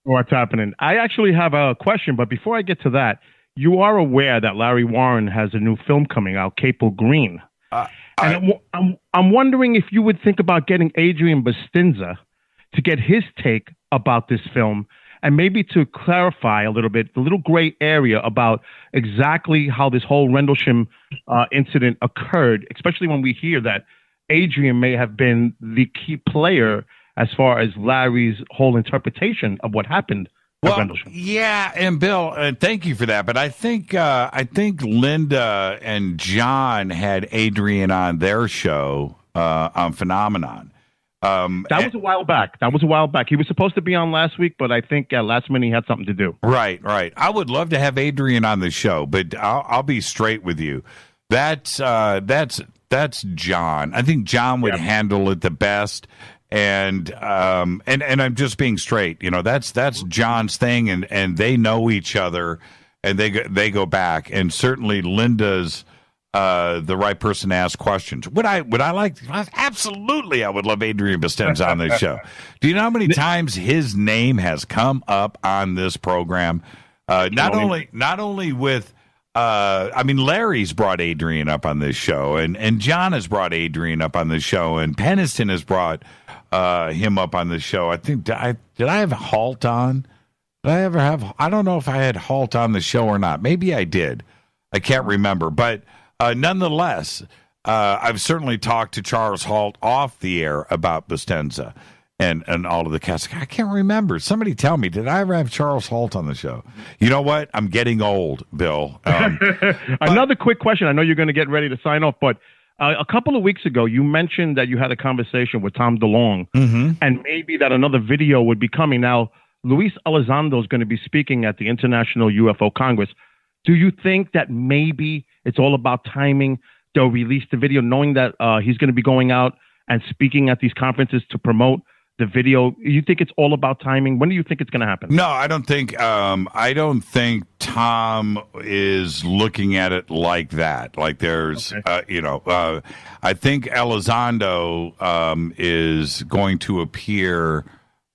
What's happening? I actually have a question, but before I get to that, you are aware that Larry Warren has a new film coming out, Capel Green. And I'm wondering if you would think about getting Adrian Bustinza to get his take about this film, and maybe to clarify a little bit, the little gray area about exactly how this whole Rendlesham incident occurred, especially when we hear that Adrian may have been the key player as far as Larry's whole interpretation of what happened. Well, yeah, and Bill, thank you for that. But I think Linda and John had Adrian on their show on Phenomenon. That was a while back. He was supposed to be on last week, but I think last minute he had something to do. Right. I would love to have Adrian on the show, but I'll be straight with you. That's John. I think John would handle it the best. And I'm just being straight. That's John's thing, and they know each other, and they go back. And certainly Linda's the right person to ask questions. Would I like? Absolutely, I would love Adrian Bustamante on this show. Do you know how many times his name has come up on this program? Not only with. Larry's brought Adrian up on this show, and John has brought Adrian up on this show, and Peniston has brought him up on the show. I think did I have Halt on? Did I ever have? I don't know if I had Halt on the show or not. Maybe I did. I can't remember. But nonetheless, I've certainly talked to Charles Halt off the air about Bustamante and all of the cast. I can't remember. Somebody tell me, did I ever have Charles Halt on the show? You know what? I'm getting old, Bill. Another quick question. I know you're going to get ready to sign off, but a couple of weeks ago, you mentioned that you had a conversation with Tom DeLonge, and maybe that another video would be coming. Now, Luis Elizondo is going to be speaking at the International UFO Congress. Do you think that maybe it's all about timing? They'll release the video knowing that he's going to be going out and speaking at these conferences to promote the video. You think it's all about timing? When do you think it's going to happen? No, I don't think Tom is looking at it like that. Like there's, I think Elizondo is going to appear.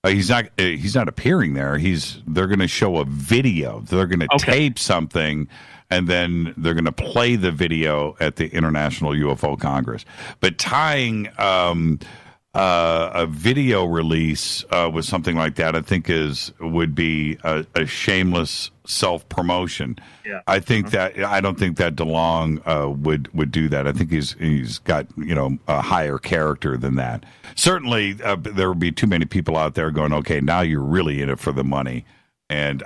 He's not appearing there. They're going to show a video. They're going to tape something, and then they're going to play the video at the International UFO Congress. But tying a video release with something like that, I think would be a shameless self-promotion. Yeah. I don't think that DeLonge would do that. I think he's got a higher character than that. Certainly, there would be too many people out there going, okay, now you're really in it for the money. And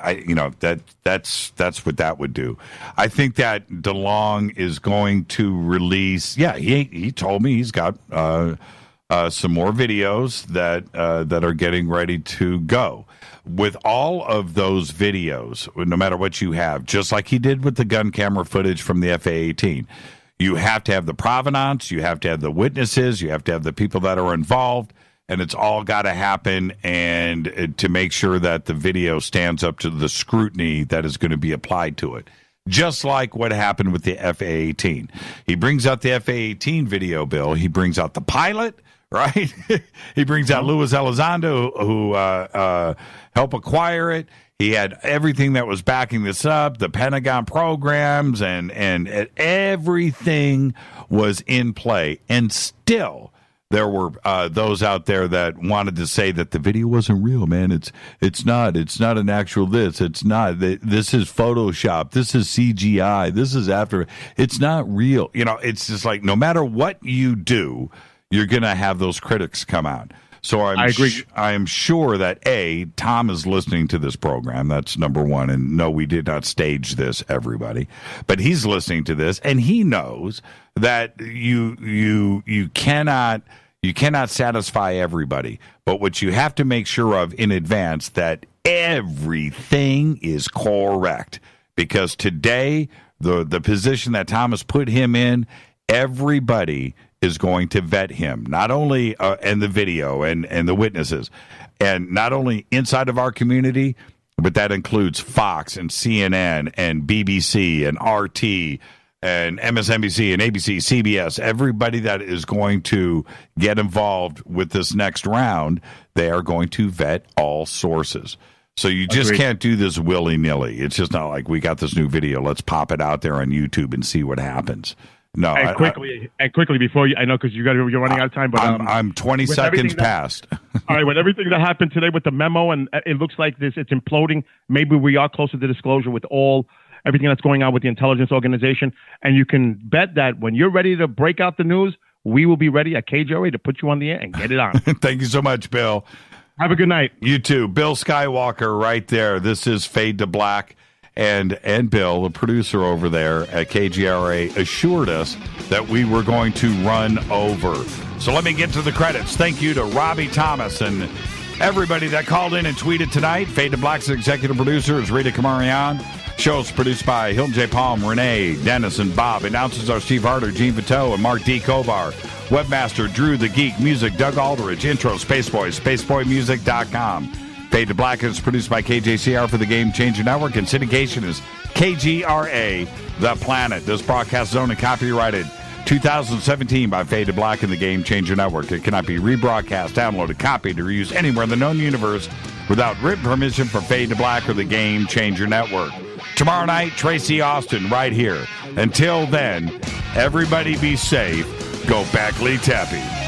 that's what that would do. I think that DeLonge is going to release. Yeah, he told me he's got some more videos that are getting ready to go. With all of those videos, no matter what you have, just like he did with the gun camera footage from the FA-18, you have to have the provenance, you have to have the witnesses, you have to have the people that are involved, and it's all got to happen and to make sure that the video stands up to the scrutiny that is going to be applied to it. Just like what happened with the FA-18. He brings out the FA-18 video, Bill. He brings out the pilot, right? He brings out Luis Elizondo, who helped acquire it. He had everything that was backing this up, the Pentagon programs, and everything was in play. And still, there were those out there that wanted to say that the video wasn't real, man. It's not an actual this. It's not. This is Photoshop. This is CGI. This is after. It's not real. It's just like no matter what you do, you're going to have those critics come out. So I agree. I am sure that Tom is listening to this program. That's number one. And no, we did not stage this, everybody. But he's listening to this, and he knows that you cannot satisfy everybody. But what you have to make sure of in advance that everything is correct. Because today, the position that Tom has put him in, everybody is going to vet him, not only and the video and the witnesses, and not only inside of our community, but that includes Fox and CNN and BBC and RT and MSNBC and ABC, CBS, everybody that is going to get involved with this next round, they are going to vet all sources. So you just can't do this willy-nilly. It's just not like we got this new video, let's pop it out there on YouTube and see what happens. No, and quickly before you, I know because you're running out of time, but I'm 20 seconds past. All right, with everything that happened today with the memo, and it looks like it's imploding. Maybe we are closer to disclosure with everything that's going on with the intelligence organization, and you can bet that when you're ready to break out the news, we will be ready at KGRA to put you on the air and get it on. Thank you so much, Bill. Have a good night. You too, Bill Skywalker, right there. This is Fade to Black. And Bill, the producer over there at KGRA, assured us that we were going to run over. So let me get to the credits. Thank you to Robbie Thomas and everybody that called in and tweeted tonight. Fade to Black's executive producer is Rita Kamarian. Show's produced by Hilton J. Palm, Renee, Dennis, and Bob. Announcers are Steve Harder, Gene Vito, and Mark D. Kovar. Webmaster Drew the Geek. Music Doug Aldridge. Intro Spaceboy, spaceboymusic.com. Fade to Black is produced by KJCR for the Game Changer Network, and syndication is KGRA, The Planet. This broadcast is owned and copyrighted 2017 by Fade to Black and the Game Changer Network. It cannot be rebroadcast, downloaded, copied, or used anywhere in the known universe without written permission from Fade to Black or the Game Changer Network. Tomorrow night, Tracy Austin right here. Until then, everybody be safe. Go Backley Tappy.